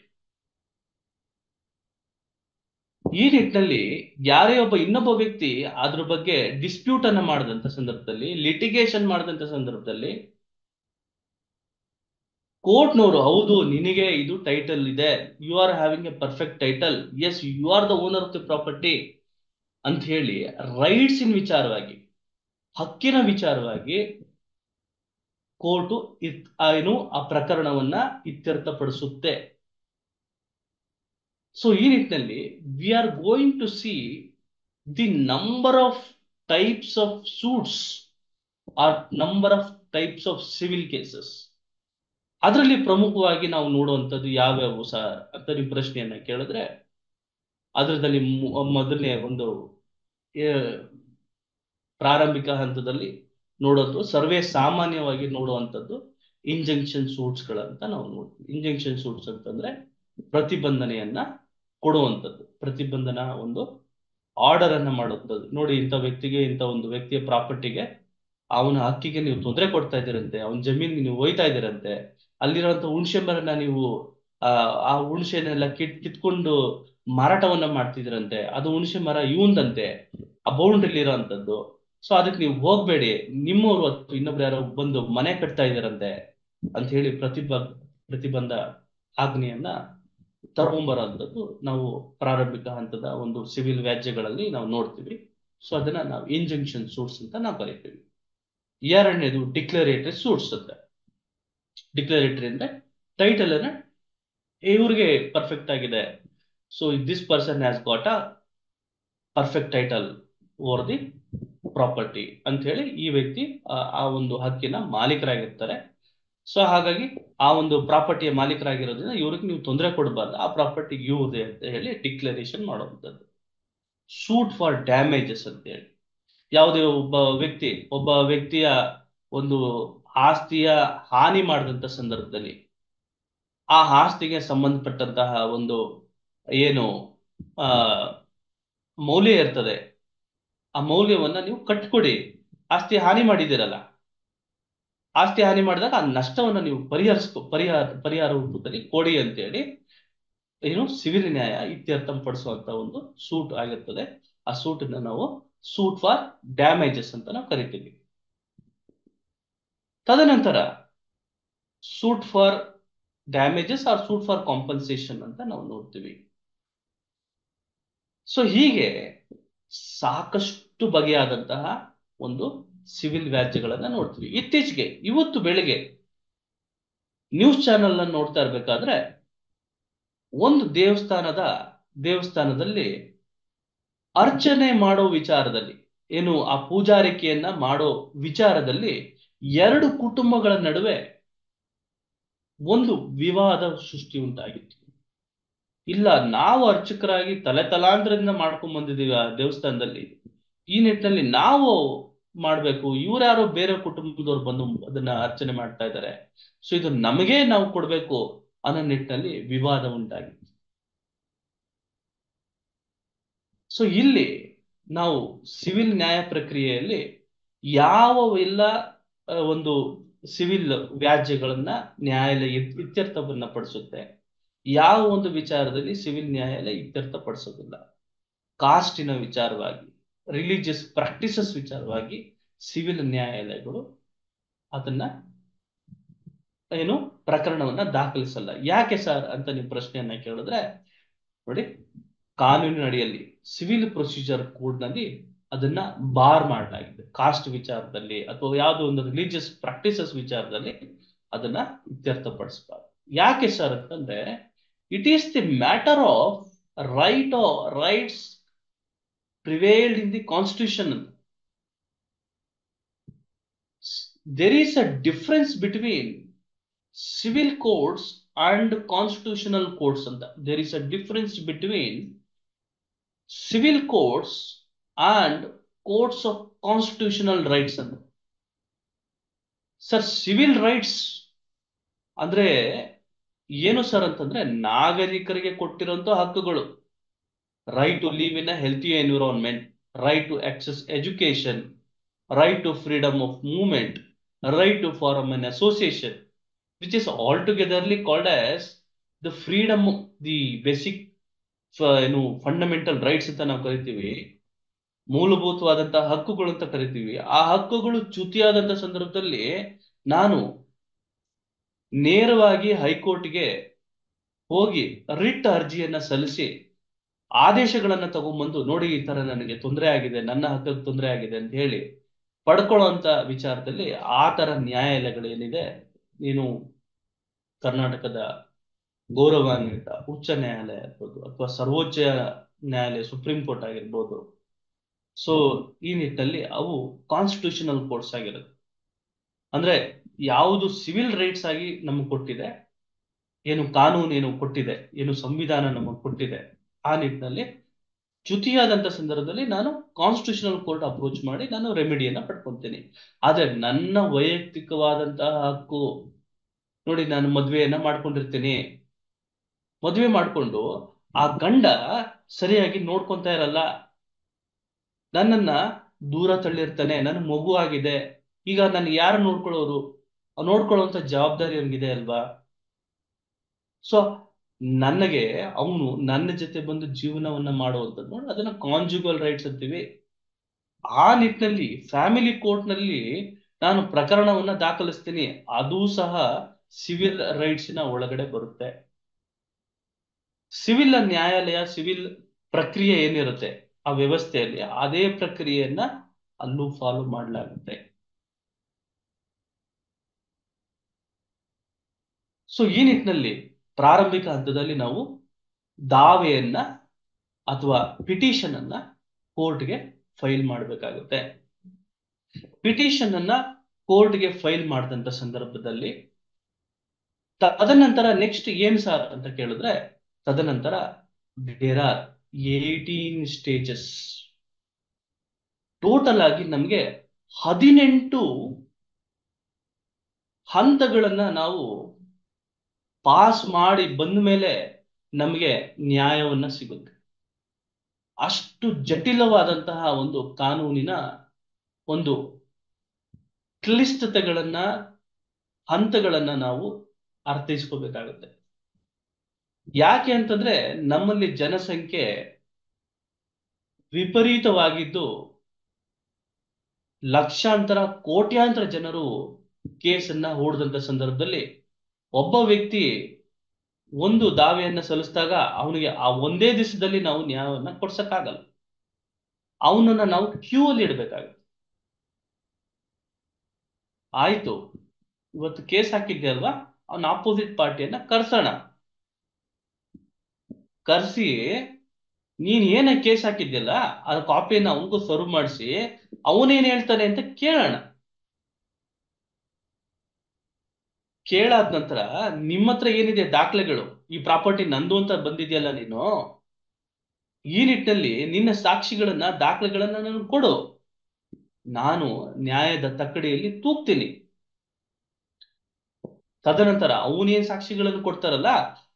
ಈ ನಿಟ್ಟಿನಲ್ಲಿ ಯಾರೇ ಒಬ್ಬ ಇನ್ನೊಬ್ಬ ವ್ಯಕ್ತಿ ಅದ್ರ ಬಗ್ಗೆ dispute ಅನ್ನ ಮಾಡಿದಂತ ಸಂದರ್ಭದಲ್ಲಿ, ಲಿಟಿಗೇಷನ್ ಮಾಡಿದಂತ ಸಂದರ್ಭದಲ್ಲಿ ಕೋರ್ಟ್ನವರು ಹೌದು ನಿನಗೆ ಇದು ಟೈಟಲ್ ಇದೆ, you are having a perfect title, as you are the owner of the property ಅಂತ ಹೇಳಿ ರೈಟ್ಸ್ ಇನ್ ವಿಚಾರವಾಗಿ, ಹಕ್ಕಿನ ವಿಚಾರವಾಗಿ ಕೋರ್ಟು ಏನು ಆ ಪ್ರಕರಣವನ್ನ ಇತ್ಯರ್ಥಪಡಿಸುತ್ತೆ. ಸೊ ಈ ನಿಟ್ಟಿನಲ್ಲಿ we are going to see the number of types of suits or number of types of civil cases. ಅದರಲ್ಲಿ ಪ್ರಮುಖವಾಗಿ ನಾವು ನೋಡುವಂಥದ್ದು ಯಾವ್ಯಾವು ಸರ್ ಅಂತ ನೀವು ಪ್ರಶ್ನೆಯನ್ನ ಕೇಳಿದ್ರೆ, ಅದರಲ್ಲಿ ಮೊದಲನೇ ಒಂದು ಪ್ರಾರಂಭಿಕ ಹಂತದಲ್ಲಿ ನೋಡೋದು, ಸರ್ವೇ ಸಾಮಾನ್ಯವಾಗಿ ನೋಡುವಂಥದ್ದು ಇಂಜಂಕ್ಷನ್ ಸೂಟ್ಸ್ಗಳಂತ ನಾವು ನೋಡ್ತೀವಿ. ಇಂಜಂಕ್ಷನ್ ಸೂಟ್ಸ್ ಅಂತಂದ್ರೆ ಪ್ರತಿಬಂಧನೆಯನ್ನ ಕೊಡುವಂಥದ್ದು, ಪ್ರತಿಬಂಧನ ಒಂದು ಆರ್ಡರ್ ಅನ್ನ ಮಾಡುವಂಥದ್ದು. ನೋಡಿ, ಇಂಥ ವ್ಯಕ್ತಿಗೆ, ಇಂಥ ಒಂದು ವ್ಯಕ್ತಿಯ ಪ್ರಾಪರ್ಟಿಗೆ, ಅವನ ಹಕ್ಕಿಗೆ ನೀವು ತೊಂದರೆ ಕೊಡ್ತಾ ಇದ್ದೀರಂತೆ, ಅವನ ಜಮೀನಿಗೆ ನೀವು ಒಯ್ತಾ ಇದ್ದೀರಂತೆ, ಅಲ್ಲಿರುವಂತ ಹುಣಸೆ ಮರನ ನೀವು ಆ ಹುಣಸೆನೆಲ್ಲ ಕಿತ್ಕೊಂಡು ಮಾರಾಟವನ್ನ ಮಾಡ್ತಿದ್ರಂತೆ, ಅದು ಹುಣಸೆ ಮರ ಇವಂದಂತೆ, ಆ ಬೌಂಡ್ರಿಲಿ ಇರೋಂಥದ್ದು. ಸೊ ಅದಕ್ಕೆ ನೀವು ಹೋಗ್ಬೇಡಿ, ನಿಮ್ಮವರು ಅಥವಾ ಇನ್ನೊಬ್ರು ಯಾರೋ ಬಂದು ಮನೆ ಕಟ್ತಾ ಇದ್ದಾರಂತೆ ಅಂತ ಹೇಳಿ ಪ್ರತಿಬಂಧ ಆಜ್ಞೆಯನ್ನ ತಗೊಂಬರೋಂಥದ್ದು ನಾವು ಪ್ರಾರಂಭಿಕ ಹಂತದ ಒಂದು ಸಿವಿಲ್ ವ್ಯಾಜ್ಯಗಳಲ್ಲಿ ನಾವು ನೋಡ್ತೀವಿ. ಸೊ ಅದನ್ನ ನಾವು ಇಂಜಂಕ್ಷನ್ ಸೂಟ್ಸ್ ಅಂತ ನಾವು ಕರಿತೀವಿ. ಎರಡನೇದು ಡಿಕ್ಲರೇಟರಿ ಸೂಟ್ಸ್ ಅಂತ. ಡಿಕ್ಲರೇಟರಿ ಅಂದ್ರೆ ಟೈಟಲ್ ಅನ್ನ ಇವ್ರಿಗೆ ಪರ್ಫೆಕ್ಟ್ ಆಗಿದೆ, so this person has got a perfect title over the property ಅಂತ ಹೇಳಿ ಈ ವ್ಯಕ್ತಿ ಆ ಒಂದು ಹಕ್ಕಿನ ಮಾಲೀಕರಾಗಿರ್ತಾರೆ. ಸೊ ಹಾಗಾಗಿ ಆ ಒಂದು ಪ್ರಾಪರ್ಟಿಯ ಮಾಲೀಕರಾಗಿರೋದ್ರಿಂದ ಇವ್ರಿಗೆ ನೀವು ತೊಂದರೆ ಕೊಡಬಾರ್ದು, ಆ ಪ್ರಾಪರ್ಟಿ ಇವ್ರದೇ ಅಂತ ಹೇಳಿ ಡಿಕ್ಲರೇಷನ್ ಮಾಡುವಂಥದ್ದು. ಸೂಟ್ ಫಾರ್ ಡ್ಯಾಮೇಜಸ್ ಅಂತ ಹೇಳಿ, ಯಾವುದೇ ಒಬ್ಬ ವ್ಯಕ್ತಿಯ ಒಂದು ಆಸ್ತಿಯ ಹಾನಿ ಮಾಡಿದಂತ ಸಂದರ್ಭದಲ್ಲಿ ಆ ಆಸ್ತಿಗೆ ಸಂಬಂಧಪಟ್ಟಂತಹ ಒಂದು ಏನು ಮೌಲ್ಯ ಇರ್ತದೆ, ಆ ಮೌಲ್ಯವನ್ನ ನೀವು ಕಟ್ಕೊಡಿ. ಆಸ್ತಿ ಹಾನಿ ಮಾಡಿದಿರಲ್ಲ, ಆಸ್ತಿ ಹಾನಿ ಮಾಡಿದಾಗ ಆ ನಷ್ಟವನ್ನ ನೀವು ಪರಿಹಾರ ರೂಪದಲ್ಲಿ ಕೊಡಿ ಅಂತೇಳಿ ಏನು ಸಿವಿಲ್ ನ್ಯಾಯ ಇತ್ಯರ್ಥ ಪಡಿಸುವಂತ ಒಂದು ಸೂಟ್ ಆಗಿರ್ತದೆ. ಆ ಸೂಟ್ ಅನ್ನ ನಾವು ಸೂಟ್ ಫಾರ್ ಡ್ಯಾಮೇಜಸ್ ಅಂತ ನಾವು ಕರಿತೀವಿ. ತದನಂತರ suit for damages or suit for compensation ಅಂತ ನಾವು ನೋಡ್ತೀವಿ. ಸೊ ಹೀಗೆ ಸಾಕಷ್ಟು ಬಗೆಯಾದಂತಹ ಒಂದು ಸಿವಿಲ್ ವ್ಯಾಜ್ಯಗಳನ್ನ ನೋಡ್ತೀವಿ. ಇತ್ತೀಚೆಗೆ ಇವತ್ತು ಬೆಳಿಗ್ಗೆ ನ್ಯೂಸ್ ಚಾನೆಲ್ ಅನ್ನು ನೋಡ್ತಾ ಇರ್ಬೇಕಾದ್ರೆ ಒಂದು ದೇವಸ್ಥಾನದಲ್ಲಿ ಅರ್ಚನೆ ಮಾಡೋ ವಿಚಾರದಲ್ಲಿ, ಏನು ಆ ಪೂಜಾರಿಕೆಯನ್ನ ಮಾಡೋ ವಿಚಾರದಲ್ಲಿ ಎರಡು ಕುಟುಂಬಗಳ ನಡುವೆ ಒಂದು ವಿವಾದ ಸೃಷ್ಟಿ ಉಂಟಾಗಿತ್ತು. ಇಲ್ಲ, ನಾವು ಅರ್ಚಕರಾಗಿ ತಲಾಂತರದಿಂದ ಮಾಡ್ಕೊಂಡ್ ಬಂದಿದ್ದೀವಿ ಆ ದೇವಸ್ಥಾನದಲ್ಲಿ, ಈ ನಿಟ್ಟಿನಲ್ಲಿ ನಾವು ಮಾಡ್ಬೇಕು, ಇವ್ರ್ಯಾರೋ ಬೇರೆ ಕುಟುಂಬದವ್ರು ಬಂದು ಅದನ್ನ ಅರ್ಚನೆ ಮಾಡ್ತಾ ಇದ್ದಾರೆ, ಸೊ ಇದು ನಮಗೆ ನಾವು ಕೊಡ್ಬೇಕು ಅನ್ನೋ ನಿಟ್ಟಿನಲ್ಲಿ ವಿವಾದ ಉಂಟಾಗಿತ್ತು. ಸೊ ಇಲ್ಲಿ ನಾವು ಸಿವಿಲ್ ನ್ಯಾಯ ಪ್ರಕ್ರಿಯೆಯಲ್ಲಿ ಎಲ್ಲ ಒಂದು ಸಿವಿಲ್ ವ್ಯಾಜ್ಯಗಳನ್ನ ನ್ಯಾಯಾಲಯ ಇತ್ಯರ್ಥವನ್ನ ಪಡಿಸುತ್ತೆ, ಯಾವ ಒಂದು ವಿಚಾರದಲ್ಲಿ ಸಿವಿಲ್ ನ್ಯಾಯಾಲಯ ಇತ್ಯರ್ಥ ಪಡಿಸೋದಿಲ್ಲ. ಕಾಸ್ಟಿನ ವಿಚಾರವಾಗಿ, ರಿಲಿಜಿಯಸ್ ಪ್ರಾಕ್ಟೀಸಸ್ ವಿಚಾರವಾಗಿ ಸಿವಿಲ್ ನ್ಯಾಯಾಲಯಗಳು ಅದನ್ನ ಏನು ಪ್ರಕರಣವನ್ನ ದಾಖಲಿಸಲ್ಲ. ಯಾಕೆ ಸರ್ ಅಂತ ನೀವು ಪ್ರಶ್ನೆಯನ್ನ ಕೇಳಿದ್ರೆ, ನೋಡಿ, ಕಾನೂನಿನ ಅಡಿಯಲ್ಲಿ ಸಿವಿಲ್ ಪ್ರೊಸೀಜರ್ ಕೋಡ್ ನಲ್ಲಿ ಅದನ್ನ ಬಾರ್ ಮಾಡಲಾಗಿದೆ. ಕಾಸ್ಟ್ ವಿಚಾರದಲ್ಲಿ ಅಥವಾ ಯಾವುದೋ ಒಂದು ರಿಲಿಜಿಯಸ್ ಪ್ರಾಕ್ಟೀಸಸ್ ವಿಚಾರದಲ್ಲಿ ಅದನ್ನ ಇತ್ಯರ್ಥಪಡಿಸಬಾರ್ದು. ಯಾಕೆ ಸರ್ ಅಂತಂದ್ರೆ, it is the matter of rights prevailed in the constitution. There is a difference between civil codes and constitutional codes ಅಂತ. There is a difference between civil codes and codes of constitutional rights ಅಂತ. Sir, civil rights ಅಂದ್ರೆ ಏನು sir ಅಂತಂದ್ರೆ, ನಾಗರಿಕರಿಗೆ ಕೊಟ್ಟಿರುವಂತಹ ಹಕ್ಕುಗಳು. Right to live in a healthy environment, right to access education, right to freedom of movement, right to form an association, which is altogetherly called as the freedom, the basic fundamental rights ಅಂತ ನಾವು ಕರಿತೀವಿ, ಮೂಲಭೂತವಾದಂತಹ ಹಕ್ಕುಗಳು ಅಂತ ಕರಿತೀವಿ. ಆ ಹಕ್ಕುಗಳು ಚ್ಯುತಿಯಾದಂತ ಸಂದರ್ಭದಲ್ಲಿ ನಾನು ನೇರವಾಗಿ ಹೈಕೋರ್ಟ್ಗೆ ಹೋಗಿ ರಿಟ್ ಅರ್ಜಿಯನ್ನ ಸಲ್ಲಿಸಿ ಆದೇಶಗಳನ್ನ ತಗೊಂಡ್ಬಂದು, ನೋಡಿ ಈ ತರ ನನಗೆ ತೊಂದರೆ ಆಗಿದೆ, ನನ್ನ ಹಕ್ಕಕ್ಕೆ ತೊಂದರೆ ಆಗಿದೆ ಅಂತ ಹೇಳಿ ಪಡ್ಕೊಳ್ಳುವಂತ ವಿಚಾರದಲ್ಲಿ ಆ ತರ ನ್ಯಾಯಾಲಯಗಳೇನಿದೆ, ನೀನು ಕರ್ನಾಟಕದ ಗೌರವಾನ್ವಿತ ಉಚ್ಚ ನ್ಯಾಯಾಲಯ ಇರ್ಬೋದು ಅಥವಾ ಸರ್ವೋಚ್ಚ ನ್ಯಾಯಾಲಯ ಸುಪ್ರೀಂ ಕೋರ್ಟ್ ಆಗಿರ್ಬೋದು, ಸೊ ಈ ನಿಟ್ಟಿನಲ್ಲಿ ಅವು ಕಾನ್ಸ್ಟಿಟ್ಯೂಷನಲ್ ಕೋರ್ಟ್ಸ್ ಆಗಿರುತ್ತೆ. ಅಂದ್ರೆ ಯಾವುದು ಸಿವಿಲ್ ರೈಟ್ಸ್ ಆಗಿ ನಮಗೆ ಕೊಟ್ಟಿದೆ, ಏನು ಕಾನೂನು ಏನು ಕೊಟ್ಟಿದೆ, ಏನು ಸಂವಿಧಾನ ನಮಗೆ ಕೊಟ್ಟಿದೆ, ಆ ನಿಟ್ಟಿನಲ್ಲಿ ಚ್ಯುತಿಯಾದಂತ ಸಂದರ್ಭದಲ್ಲಿ ನಾನು ಕಾನ್ಸ್ಟಿಟ್ಯೂಷನಲ್ ಕೋರ್ಟ್ ಅಪ್ರೋಚ್ ಮಾಡಿ ನಾನು ರೆಮಿಡಿಯನ್ನ ಪಡ್ಕೊಂತೀನಿ. ಆದ್ರೆ ನನ್ನ ವೈಯಕ್ತಿಕವಾದಂತಹ ಹಕ್ಕು, ನೋಡಿ, ನಾನು ಮದ್ವೆಯನ್ನ ಮಾಡ್ಕೊಂಡಿರ್ತೀನಿ, ಮದುವೆ ಮಾಡ್ಕೊಂಡು ಆ ಗಂಡ ಸರಿಯಾಗಿ ನೋಡ್ಕೊಂತ ಇರಲ್ಲ, ನನ್ನನ್ನ ದೂರ ತಳ್ಳಿರ್ತಾನೆ, ನನ್ನ ಮಗು ಆಗಿದೆ, ಈಗ ನನ್ ಯಾರು ನೋಡ್ಕೊಳ್ಳೋರು, ನೋಡ್ಕೊಳ್ಳುವಂತ ಜವಾಬ್ದಾರಿ ಅವನಿಗಿದೆ ಅಲ್ವಾ. ಸೊ ನನಗೆ ಅವನು ನನ್ನ ಜೊತೆ ಬಂದು ಜೀವನವನ್ನ ಮಾಡುವಂಥದ್ದು, ನೋಡಿ, ಅದನ್ನ ಕಾಂಜುಗಲ್ ರೈಟ್ಸ್ ಅಂತೀವಿ. ಆ ನಿಟ್ಟಿನಲ್ಲಿ ಫ್ಯಾಮಿಲಿ ಕೋರ್ಟ್ ನಲ್ಲಿ ನಾನು ಪ್ರಕರಣವನ್ನ ದಾಖಲಿಸ್ತೀನಿ, ಅದು ಸಹ ಸಿವಿಲ್ ರೈಟ್ಸಿನ ಒಳಗಡೆ ಬರುತ್ತೆ. ಸಿವಿಲ್ ನ್ಯಾಯಾಲಯ, ಸಿವಿಲ್ ಪ್ರಕ್ರಿಯೆ ಏನಿರುತ್ತೆ ಆ ವ್ಯವಸ್ಥೆಯಲ್ಲಿ, ಅದೇ ಪ್ರಕ್ರಿಯೆಯನ್ನ ಅಲ್ಲೂ ಫಾಲೋ ಮಾಡಲಾಗುತ್ತೆ. ಸೊ ಈ ನಿಟ್ಟಿನಲ್ಲಿ ಪ್ರಾರಂಭಿಕ ಹಂತದಲ್ಲಿ ನಾವು ದಾವೆಯನ್ನ ಅಥವಾ ಪಿಟಿಷನ್ ಅನ್ನ ಕೋರ್ಟ್ಗೆ ಫೈಲ್ ಮಾಡಬೇಕಾಗುತ್ತೆ. ಪಿಟಿಷನ್ ಅನ್ನ ಕೋರ್ಟ್ಗೆ ಫೈಲ್ ಮಾಡಿದಂತ ಸಂದರ್ಭದಲ್ಲಿ ತದನಂತರ ನೆಕ್ಸ್ಟ್ ಏನ್ ಸರ್ ಅಂತ ಕೇಳಿದ್ರೆ, ತದನಂತರ ದೇರ್ ಆರ್ 18 ಸ್ಟೇಜಸ್. ಟೋಟಲ್ ಆಗಿ ನಮ್ಗೆ 18 ಹಂತಗಳನ್ನ ನಾವು ಪಾಸ್ ಮಾಡಿ ಬಂದ ಮೇಲೆ ನಮಗೆ ನ್ಯಾಯವನ್ನ ಸಿಗುತ್ತೆ. ಅಷ್ಟು ಜಟಿಲವಾದಂತಹ ಒಂದು ಕಾನೂನಿನ ಒಂದು ಕ್ಲಿಷ್ಟತೆಗಳನ್ನ, ಹಂತಗಳನ್ನ ನಾವು ಅರ್ಥೈಸ್ಕೋಬೇಕಾಗುತ್ತೆ. ಯಾಕೆ ಅಂತಂದ್ರೆ, ನಮ್ಮಲ್ಲಿ ಜನಸಂಖ್ಯೆ ವಿಪರೀತವಾಗಿದ್ದು ಲಕ್ಷಾಂತರ ಕೋಟ್ಯಾಂತರ ಜನರು ಕೇಸನ್ನ ಹೂಡಿದಂತ ಸಂದರ್ಭದಲ್ಲಿ ಒಬ್ಬ ವ್ಯಕ್ತಿ ಒಂದು ದಾವೆಯನ್ನ ಸಲ್ಲಿಸಿದಾಗ ಅವನಿಗೆ ಆ ಒಂದೇ ದಿವಸದಲ್ಲಿ ನಾವು ನ್ಯಾಯವನ್ನ ಕೊಡ್ಸಕ್ಕಾಗಲ್ಲ. ಅವನನ್ನ ನಾವು ಕ್ಯೂ ಅಲ್ಲಿ ಇಡ್ಬೇಕಾಗುತ್ತೆ. ಆಯ್ತು, ಇವತ್ತು ಕೇಸ್ ಹಾಕಿದ್ದೆ ಅಲ್ವಾ, ಅವನ ಆಪೋಸಿಟ್ ಪಾರ್ಟಿಯನ್ನ ಕರ್ಸೋಣ, ಕರ್ಸಿ ನೀನ್ ಏನ ಕೇಸ್ ಹಾಕಿದ್ಯಲ್ಲ ಅದ ಕಾಪಿಯನ್ನ ಅವನಿಗೂ ಸರ್ವ್ ಮಾಡಿಸಿ ಅವನೇನ್ ಹೇಳ್ತಾನೆ ಅಂತ ಕೇಳೋಣ. ಕೇಳಾದ ನಂತರ ನಿಮ್ಮ ಹತ್ರ ಏನಿದೆ ದಾಖಲೆಗಳು, ಈ ಪ್ರಾಪರ್ಟಿ ನಂದು ಅಂತ ಬಂದಿದ್ಯಲ್ಲ ನೀನು, ಈ ನಿಟ್ಟಿನಲ್ಲಿ ನಿನ್ನ ಸಾಕ್ಷಿಗಳನ್ನ, ದಾಖಲೆಗಳನ್ನ ನನಗೆ ಕೊಡು, ನಾನು ನ್ಯಾಯದ ತಕ್ಕಡಿಯಲ್ಲಿ ತೂಗ್ತೀನಿ. ತದನಂತರ ಅವನೇನ್ ಸಾಕ್ಷಿಗಳನ್ನು ಕೊಡ್ತಾರಲ್ಲ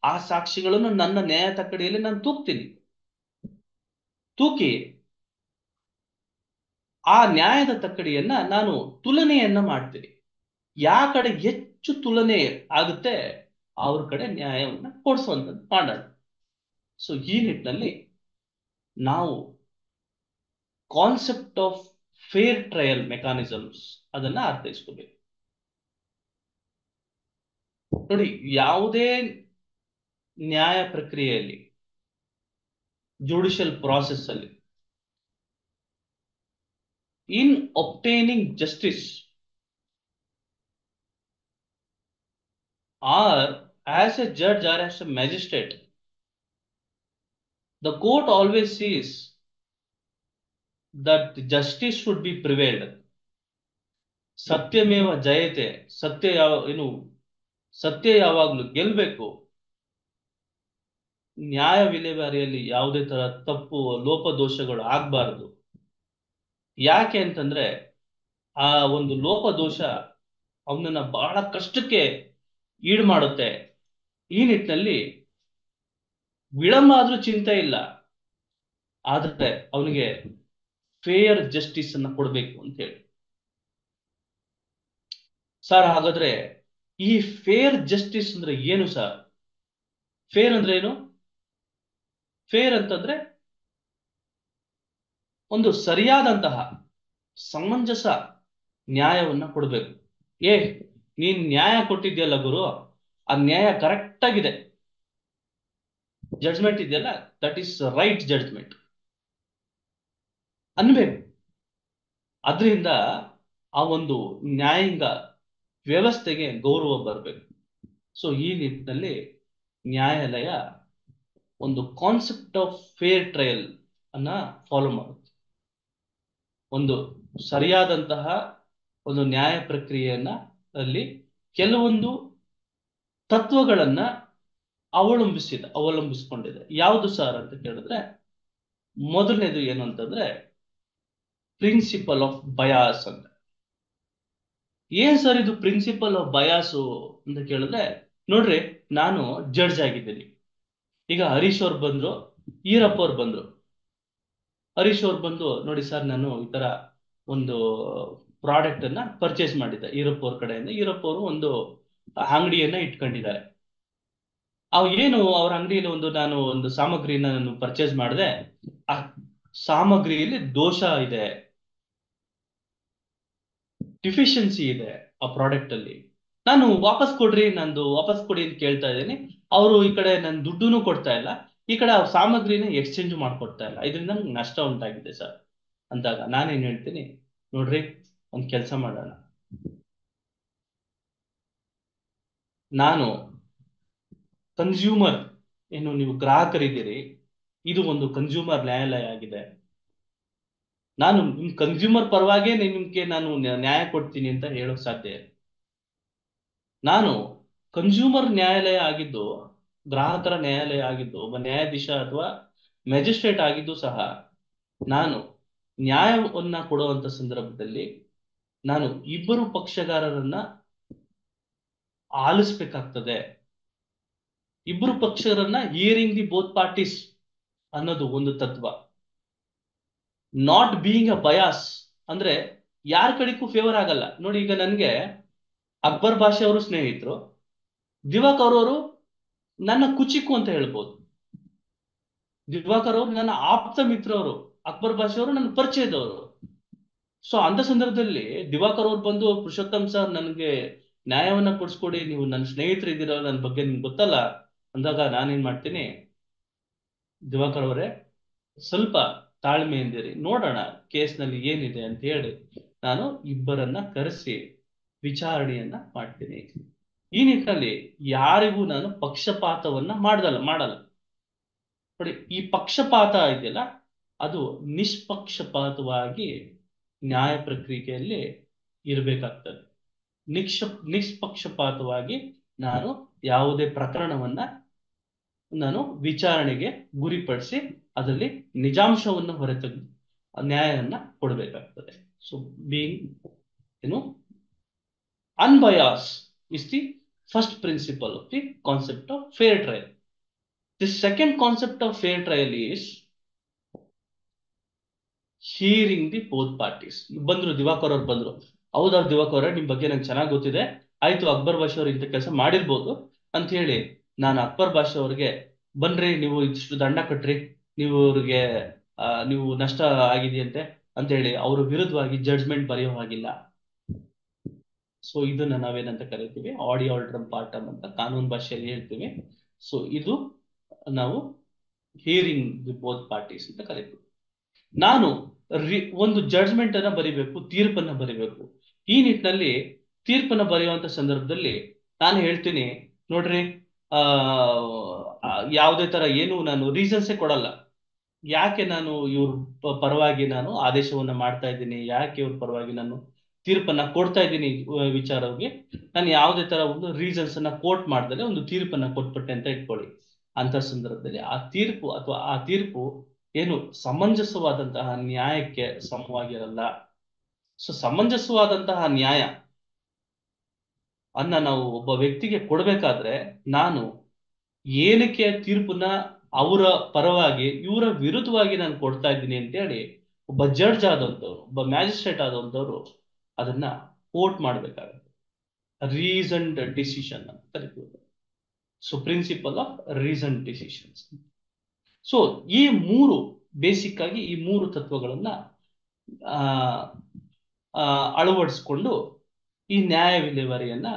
ಆ ಸಾಕ್ಷಿಗಳನ್ನು ನನ್ನ ನ್ಯಾಯ ತಕ್ಕಡಿಯಲ್ಲಿ ನಾನು ತೂಗ್ತೀನಿ. ತೂಕಿ ಆ ನ್ಯಾಯದ ತಕ್ಕಡಿಯನ್ನ ನಾನು ತುಲನೆಯನ್ನ ಮಾಡ್ತೀನಿ. ಯಾವ ಕಡೆ ಹೆಚ್ಚು ತುಲನೆ ಆಗುತ್ತೆ ಅವ್ರ ಕಡೆ ನ್ಯಾಯವನ್ನ ಕೊಡಿಸುವಂಥದ್ದು ಮಾಡೋಣ. ಸೊ ಈ ನಿಟ್ಟಿನಲ್ಲಿ ನಾವು concept of fair trial mechanisms ಅದನ್ನ ಅರ್ಥೈಸ್ಕೋಬೇಕು. ನೋಡಿ, ಯಾವುದೇ ನ್ಯಾಯ ಪ್ರಕ್ರಿಯೆಯಲ್ಲಿ, ಜುಡಿಷಿಯಲ್ ಪ್ರಾಸೆಸ್ ಅಲ್ಲಿ, ಇನ್ obtaining justice or as a judge or as a magistrate, the court always sees that justice should be prevailed. ಸತ್ಯಮೇವ ಜಯತೆ, ಸತ್ಯ ಯಾವಾಗ್ಲೂ ಗೆಲ್ಬೇಕು. ನ್ಯಾಯ ವಿಲೇವಾರಿಯಲ್ಲಿ ಯಾವುದೇ ತರ ತಪ್ಪು ಲೋಪದೋಷಗಳು ಆಗ್ಬಾರ್ದು. ಯಾಕೆ ಅಂತಂದ್ರೆ ಆ ಒಂದು ಲೋಪದೋಷ ಅವನನ್ನ ಬಹಳ ಕಷ್ಟಕ್ಕೆ ಈಡು ಮಾಡುತ್ತೆ. ಈ ನಿಟ್ಟಿನಲ್ಲಿ ವಿಳಂಬ ಆದ್ರೂ ಚಿಂತೆ ಇಲ್ಲ, ಆದ್ರೆ ಅವನಿಗೆ ಫೇರ್ ಜಸ್ಟಿಸ್ ಅನ್ನ ಕೊಡ್ಬೇಕು ಅಂತ ಹೇಳಿ. ಸರ್, ಹಾಗಾದ್ರೆ ಈ ಫೇರ್ ಜಸ್ಟಿಸ್ ಅಂದ್ರೆ ಏನು ಸರ್? ಫೇರ್ ಅಂದ್ರೆ ಏನು? ಫೇರ್ ಅಂತಂದ್ರೆ ಒಂದು ಸರಿಯಾದಂತಹ ಸಮಂಜಸ ನ್ಯಾಯವನ್ನ ಕೊಡ್ಬೇಕು. ನೀನ್ ನ್ಯಾಯ ಕೊಟ್ಟಿದ್ಯಲ್ಲ ಗುರು, ಆ ನ್ಯಾಯ ಕರೆಕ್ಟ್ ಆಗಿದೆ, ಜಡ್ಜ್ಮೆಂಟ್ ಇದೆಯಲ್ಲ, ದಟ್ ಈಸ್ ರೈಟ್ ಜಡ್ಜ್ಮೆಂಟ್ ಅನ್ಬೇಕು. ಅದರಿಂದ ಆ ಒಂದು ನ್ಯಾಯಾಂಗ ವ್ಯವಸ್ಥೆಗೆ ಗೌರವ ಬರಬೇಕು. ಸೊ ಈ ನಿಟ್ಟಿನಲ್ಲಿ ನ್ಯಾಯಾಲಯ ಒಂದು ಕಾನ್ಸೆಪ್ಟ್ ಆಫ್ ಫೇರ್ ಟ್ರಯಲ್ ಅನ್ನ ಫಾಲೋ ಮಾಡುತ್ತೆ. ಒಂದು ಸರಿಯಾದಂತಹ ಒಂದು ನ್ಯಾಯ ಪ್ರಕ್ರಿಯೆಯನ್ನ ಅಲ್ಲಿ ಕೆಲವೊಂದು ತತ್ವಗಳನ್ನ ಅವಲಂಬಿಸಿಕೊಂಡಿದೆ. ಯಾವುದು ಸರ್ ಅಂತ ಕೇಳಿದ್ರೆ, ಮೊದಲನೇದು ಏನು ಅಂತಂದ್ರೆ ಪ್ರಿನ್ಸಿಪಲ್ ಆಫ್ ಬಯಾಸ್ ಅಂತ. ಏನ್ ಸರ್ ಇದು ಪ್ರಿನ್ಸಿಪಲ್ ಆಫ್ ಬಯಾಸು ಅಂತ ಕೇಳಿದ್ರೆ, ನೋಡ್ರಿ, ನಾನು ಜಡ್ಜ್ ಆಗಿದ್ದೀನಿ. ಈಗ ಹರೀಶ್ ಅವ್ರು ಬಂದ್ರು, ಈರಪ್ಪ ಅವ್ರು ಬಂದ್ರು. ಹರೀಶ್ ಅವ್ರು ಬಂದು, ನೋಡಿ ಸರ್, ನಾನು ಈ ತರ ಒಂದು ಪ್ರಾಡಕ್ಟ್ ಅನ್ನ ಪರ್ಚೇಸ್ ಮಾಡಿದ್ದೆ ಈರಪ್ಪ ಅವ್ರ ಕಡೆಯಿಂದ. ಈರಪ್ಪ ಅವರು ಒಂದು ಅಂಗಡಿಯನ್ನ ಇಟ್ಕೊಂಡಿದ್ದಾರೆ. ಏನು ಅವ್ರ ಅಂಗಡಿಯಲ್ಲಿ ನಾನು ಒಂದು ಸಾಮಗ್ರಿನ ನಾನು ಪರ್ಚೇಸ್ ಮಾಡಿದೆ. ಆ ಸಾಮಗ್ರಿಯಲ್ಲಿ ದೋಷ ಇದೆ, ಡಿಫಿಷಿಯನ್ಸಿ ಇದೆ ಆ ಪ್ರಾಡಕ್ಟ್ ಅಲ್ಲಿ. ನಾನು ವಾಪಸ್ ಕೊಡ್ರಿ, ನಂದು ವಾಪಸ್ ಕೊಡಿ ಅಂತ ಕೇಳ್ತಾ ಇದ್ದೀನಿ. ಅವರು ಈ ಕಡೆ ನನ್ನ ದುಡ್ಡುನು ಕೊಡ್ತಾ ಇಲ್ಲ, ಈ ಕಡೆ ಆ ಸಾಮಗ್ರಿನ ಎಕ್ಸ್ಚೇಂಜ್ ಮಾಡ್ಕೊಡ್ತಾ ಇಲ್ಲ. ಇದರಿಂದ ನಮ್ಗೆ ನಷ್ಟ ಉಂಟಾಗಿದೆ ಸರ್ ಅಂದಾಗ ನಾನೇನ್ ಹೇಳ್ತೀನಿ, ನೋಡ್ರಿ, ಒಂದ್ ಕೆಲಸ ಮಾಡೋಣ, ನಾನು ಕನ್ಸ್ಯೂಮರ್, ಏನು ನೀವು ಗ್ರಾಹಕರಿದ್ದೀರಿ, ಇದು ಒಂದು ಕನ್ಸ್ಯೂಮರ್ ನ್ಯಾಯಾಲಯ ಆಗಿದೆ. ನಾನು ನಿಮ್ ಕನ್ಸ್ಯೂಮರ್ ಪರವಾಗೇ ನಿಮ್ಗೆ ನಾನು ನ್ಯಾಯ ಕೊಡ್ತೀನಿ ಅಂತ ಹೇಳೋಕ್ ಸಾಧ್ಯ ಇಲ್ಲ. ನಾನು ಕನ್ಸ್ಯೂಮರ್ ನ್ಯಾಯಾಲಯ ಆಗಿದ್ದು, ಗ್ರಾಹಕರ ನ್ಯಾಯಾಲಯ ಆಗಿದ್ದು, ಒಬ್ಬ ನ್ಯಾಯಾಧೀಶ ಅಥವಾ ಮ್ಯಾಜಿಸ್ಟ್ರೇಟ್ ಆಗಿದ್ದು ಸಹ, ನಾನು ನ್ಯಾಯವನ್ನ ಕೊಡುವಂತ ಸಂದರ್ಭದಲ್ಲಿ ನಾನು ಇಬ್ಬರು ಪಕ್ಷಗಾರರನ್ನ ಆಲಿಸ್ಬೇಕಾಗ್ತದೆ. ಇಬ್ಬರು ಪಕ್ಷರನ್ನ ಹಿಯರಿಂಗ್ ದಿ ಬೋತ್ ಪಾರ್ಟೀಸ್ ಅನ್ನೋದು ಒಂದು ತತ್ವ. ನಾಟ್ ಬೀಯಿಂಗ್ ಅ ಬಯಾಸ್ ಅಂದ್ರೆ ಯಾರ ಕಡೆಗೂ ಫೇವರ್ ಆಗಲ್ಲ. ನೋಡಿ, ಈಗ ನನ್ಗೆ ಅಕ್ಬರ್ ಭಾಷೆ ಅವರು ಸ್ನೇಹಿತರು, ದಿವಾಕರ್ ಅವರು ನನ್ನ ಕುಚಿಕು ಅಂತ ಹೇಳ್ಬೋದು. ದಿವಾಕರ್ ಅವರು ನನ್ನ ಆಪ್ತ ಮಿತ್ರವರು, ಅಕ್ಬರ್ ಭಾಷೆ ಅವರು ನನ್ನ ಪರಿಚಯದವರು. ಸೊ ಅಂತ ಸಂದರ್ಭದಲ್ಲಿ ದಿವಾಕರ್ ಅವ್ರು ಬಂದು, ಪುರುಷೋತ್ತಮ್ ಸರ್, ನನಗೆ ನ್ಯಾಯವನ್ನ ಕೊಡಿಸ್ಕೊಡಿ, ನೀವು ನನ್ನ ಸ್ನೇಹಿತರು ಇದ್ದೀರ, ನನ್ನ ಬಗ್ಗೆ ನಿಮ್ಗೆ ಗೊತ್ತಲ್ಲ ಅಂದಾಗ ನಾನೇನ್ ಮಾಡ್ತೀನಿ, ದಿವಾಕರ್ ಅವರೇ ಸ್ವಲ್ಪ ತಾಳ್ಮೆಯಿಂದಿರಿ, ನೋಡೋಣ ಕೇಸ್ನಲ್ಲಿ ಏನಿದೆ ಅಂತ ಹೇಳಿ ನಾನು ಇಬ್ಬರನ್ನ ಕರೆಸಿ ವಿಚಾರಣೆಯನ್ನ ಮಾಡ್ತೀನಿ. ಈ ನಿಟ್ಟಿನಲ್ಲಿ ಯಾರಿಗೂ ನಾನು ಪಕ್ಷಪಾತವನ್ನ ಮಾಡಲ್ಲ. ನೋಡಿ, ಈ ಪಕ್ಷಪಾತ ಇದೆಯಲ್ಲ, ಅದು ನಿಷ್ಪಕ್ಷಪಾತವಾಗಿ ನ್ಯಾಯ ಪ್ರಕ್ರಿಯೆಯಲ್ಲಿ ಇರಬೇಕಾಗ್ತದೆ. ನಿಷ್ಪಕ್ಷಪಾತವಾಗಿ ನಾನು ಯಾವುದೇ ಪ್ರಕರಣವನ್ನ ನಾನು ವಿಚಾರಣೆಗೆ ಗುರಿಪಡಿಸಿ ಅದರಲ್ಲಿ ನಿಜಾಂಶವನ್ನು ಹೊರತೆಗೆದು ನ್ಯಾಯವನ್ನ ಕೊಡಬೇಕಾಗ್ತದೆ. So being unbiased is the first principle of the concept of fair trial. The second concept of fair trial is hearing the both parties. ಬಂದ್ರು ದಿವಾಕರ್ ಅವ್ರು ಬಂದ್ರು, ಹೌದಾ ದಿವಾಕರ್ ಅವರೇ, ನಿಮ್ ಬಗ್ಗೆ ನಂಗೆ ಚೆನ್ನಾಗಿ ಗೊತ್ತಿದೆ, ಆಯ್ತು ಅಕ್ಬರ್ ಭಾಷೆ ಅವ್ರು ಇಂಥ ಕೆಲಸ ಮಾಡಿರ್ಬೋದು ಅಂತ ಹೇಳಿ ನಾನು ಅಕ್ಬರ್ ಭಾಷೆ ಅವ್ರಿಗೆ, ಬನ್ರಿ ನೀವು ಇಷ್ಟು ದಂಡ ಕಟ್ರಿ, ನೀವು ಅವ್ರಿಗೆ ನೀವು ನಷ್ಟ ಆಗಿದೆಯಂತೆ ಅಂತ ಹೇಳಿ ಅವ್ರ ವಿರುದ್ಧವಾಗಿ ಜಡ್ಜ್ಮೆಂಟ್ ಬರೆಯೋ ಹಾಗಿಲ್ಲ. ಸೊ ಇದನ್ನ ನಾವೇನಂತ ಕರಿತೀವಿ ಆಡಿಯೋ ಆಲ್ಟ್ರಮ್ ಪಾರ್ಟಮ್ ಅಂತ ಕಾನೂನು ಭಾಷೆಯಲ್ಲಿ ಹೇಳ್ತೀವಿ. ಸೊ ಇದು ನಾವು ಹಿಯರಿಂಗ್ ದಿ ಬೋತ್ ಪಾರ್ಟೀಸ್ ಅಂತ ಕರಿತೀವಿ. ನಾನು ಒಂದು ಜಡ್ಜ್ಮೆಂಟ್ ಅನ್ನ ಬರಿಬೇಕು, ತೀರ್ಪನ್ನ ಬರಿಬೇಕು. ಈ ನಿಟ್ಟಿನಲ್ಲಿ ತೀರ್ಪನ್ನ ಬರೆಯುವಂತ ಸಂದರ್ಭದಲ್ಲಿ ನಾನು ಹೇಳ್ತೀನಿ, ನೋಡ್ರಿ, ಆ ಯಾವುದೇ ತರ ಏನು ನಾನು ರೀಸನ್ಸೇ ಕೊಡಲ್ಲ. ಯಾಕೆ ನಾನು ಇವ್ರ ಪರವಾಗಿ ನಾನು ಆದೇಶವನ್ನ ಮಾಡ್ತಾ ಇದ್ದೀನಿ, ಯಾಕೆ ಇವ್ರ ಪರವಾಗಿ ನಾನು ತೀರ್ಪನ್ನ ಕೊಡ್ತಾ ಇದ್ದೀನಿ ವಿಚಾರವಾಗಿ ನಾನು ಯಾವುದೇ ತರ ಒಂದು ರೀಸನ್ಸ್ ಅನ್ನ ಕೋಟ್ ಮಾಡ್ದಲೆ ಒಂದು ತೀರ್ಪನ್ನ ಕೊಟ್ಬಿಟ್ಟೆ ಅಂತ ಇಟ್ಕೊಳ್ಳಿ. ಅಂತ ಸಂದರ್ಭದಲ್ಲಿ ಆ ತೀರ್ಪು ಅಥವಾ ಆ ತೀರ್ಪು ಏನು ಸಮಂಜಸವಾದಂತಹ ನ್ಯಾಯಕ್ಕೆ ಸಮವಾಗಿರಲ್ಲ. ಸೊ ಸಮಂಜಸವಾದಂತಹ ನ್ಯಾಯ ಅನ್ನ ನಾವು ಒಬ್ಬ ವ್ಯಕ್ತಿಗೆ ಕೊಡ್ಬೇಕಾದ್ರೆ ನಾನು ಏನಕ್ಕೆ ತೀರ್ಪನ್ನ ಅವರ ಪರವಾಗಿ ಇವರ ವಿರುದ್ಧವಾಗಿ ನಾನು ಕೊಡ್ತಾ ಇದ್ದೀನಿ ಅಂತೇಳಿ ಒಬ್ಬ ಜಡ್ಜ್ ಆದಂಥವ್ರು, ಒಬ್ಬ ಮ್ಯಾಜಿಸ್ಟ್ರೇಟ್ ಆದಂಥವ್ರು ಅದನ್ನ ಕೋರ್ಟ್ ಮಾಡ್ಬೇಕಾಗುತ್ತೆ. ರೀಸನ್ಡ್ ಡಿಸಿಷನ್ ಅಂತ ಕರಿತೀವಿ. So principle of reason decisions. So ಈ ಮೂರು ಬೇಸಿಕ್ ಆಗಿ ಈ ಮೂರು ತತ್ವಗಳನ್ನ ಅಳವಡಿಸ್ಕೊಂಡು ಈ ನ್ಯಾಯ ವಿಲೇವಾರಿಯನ್ನ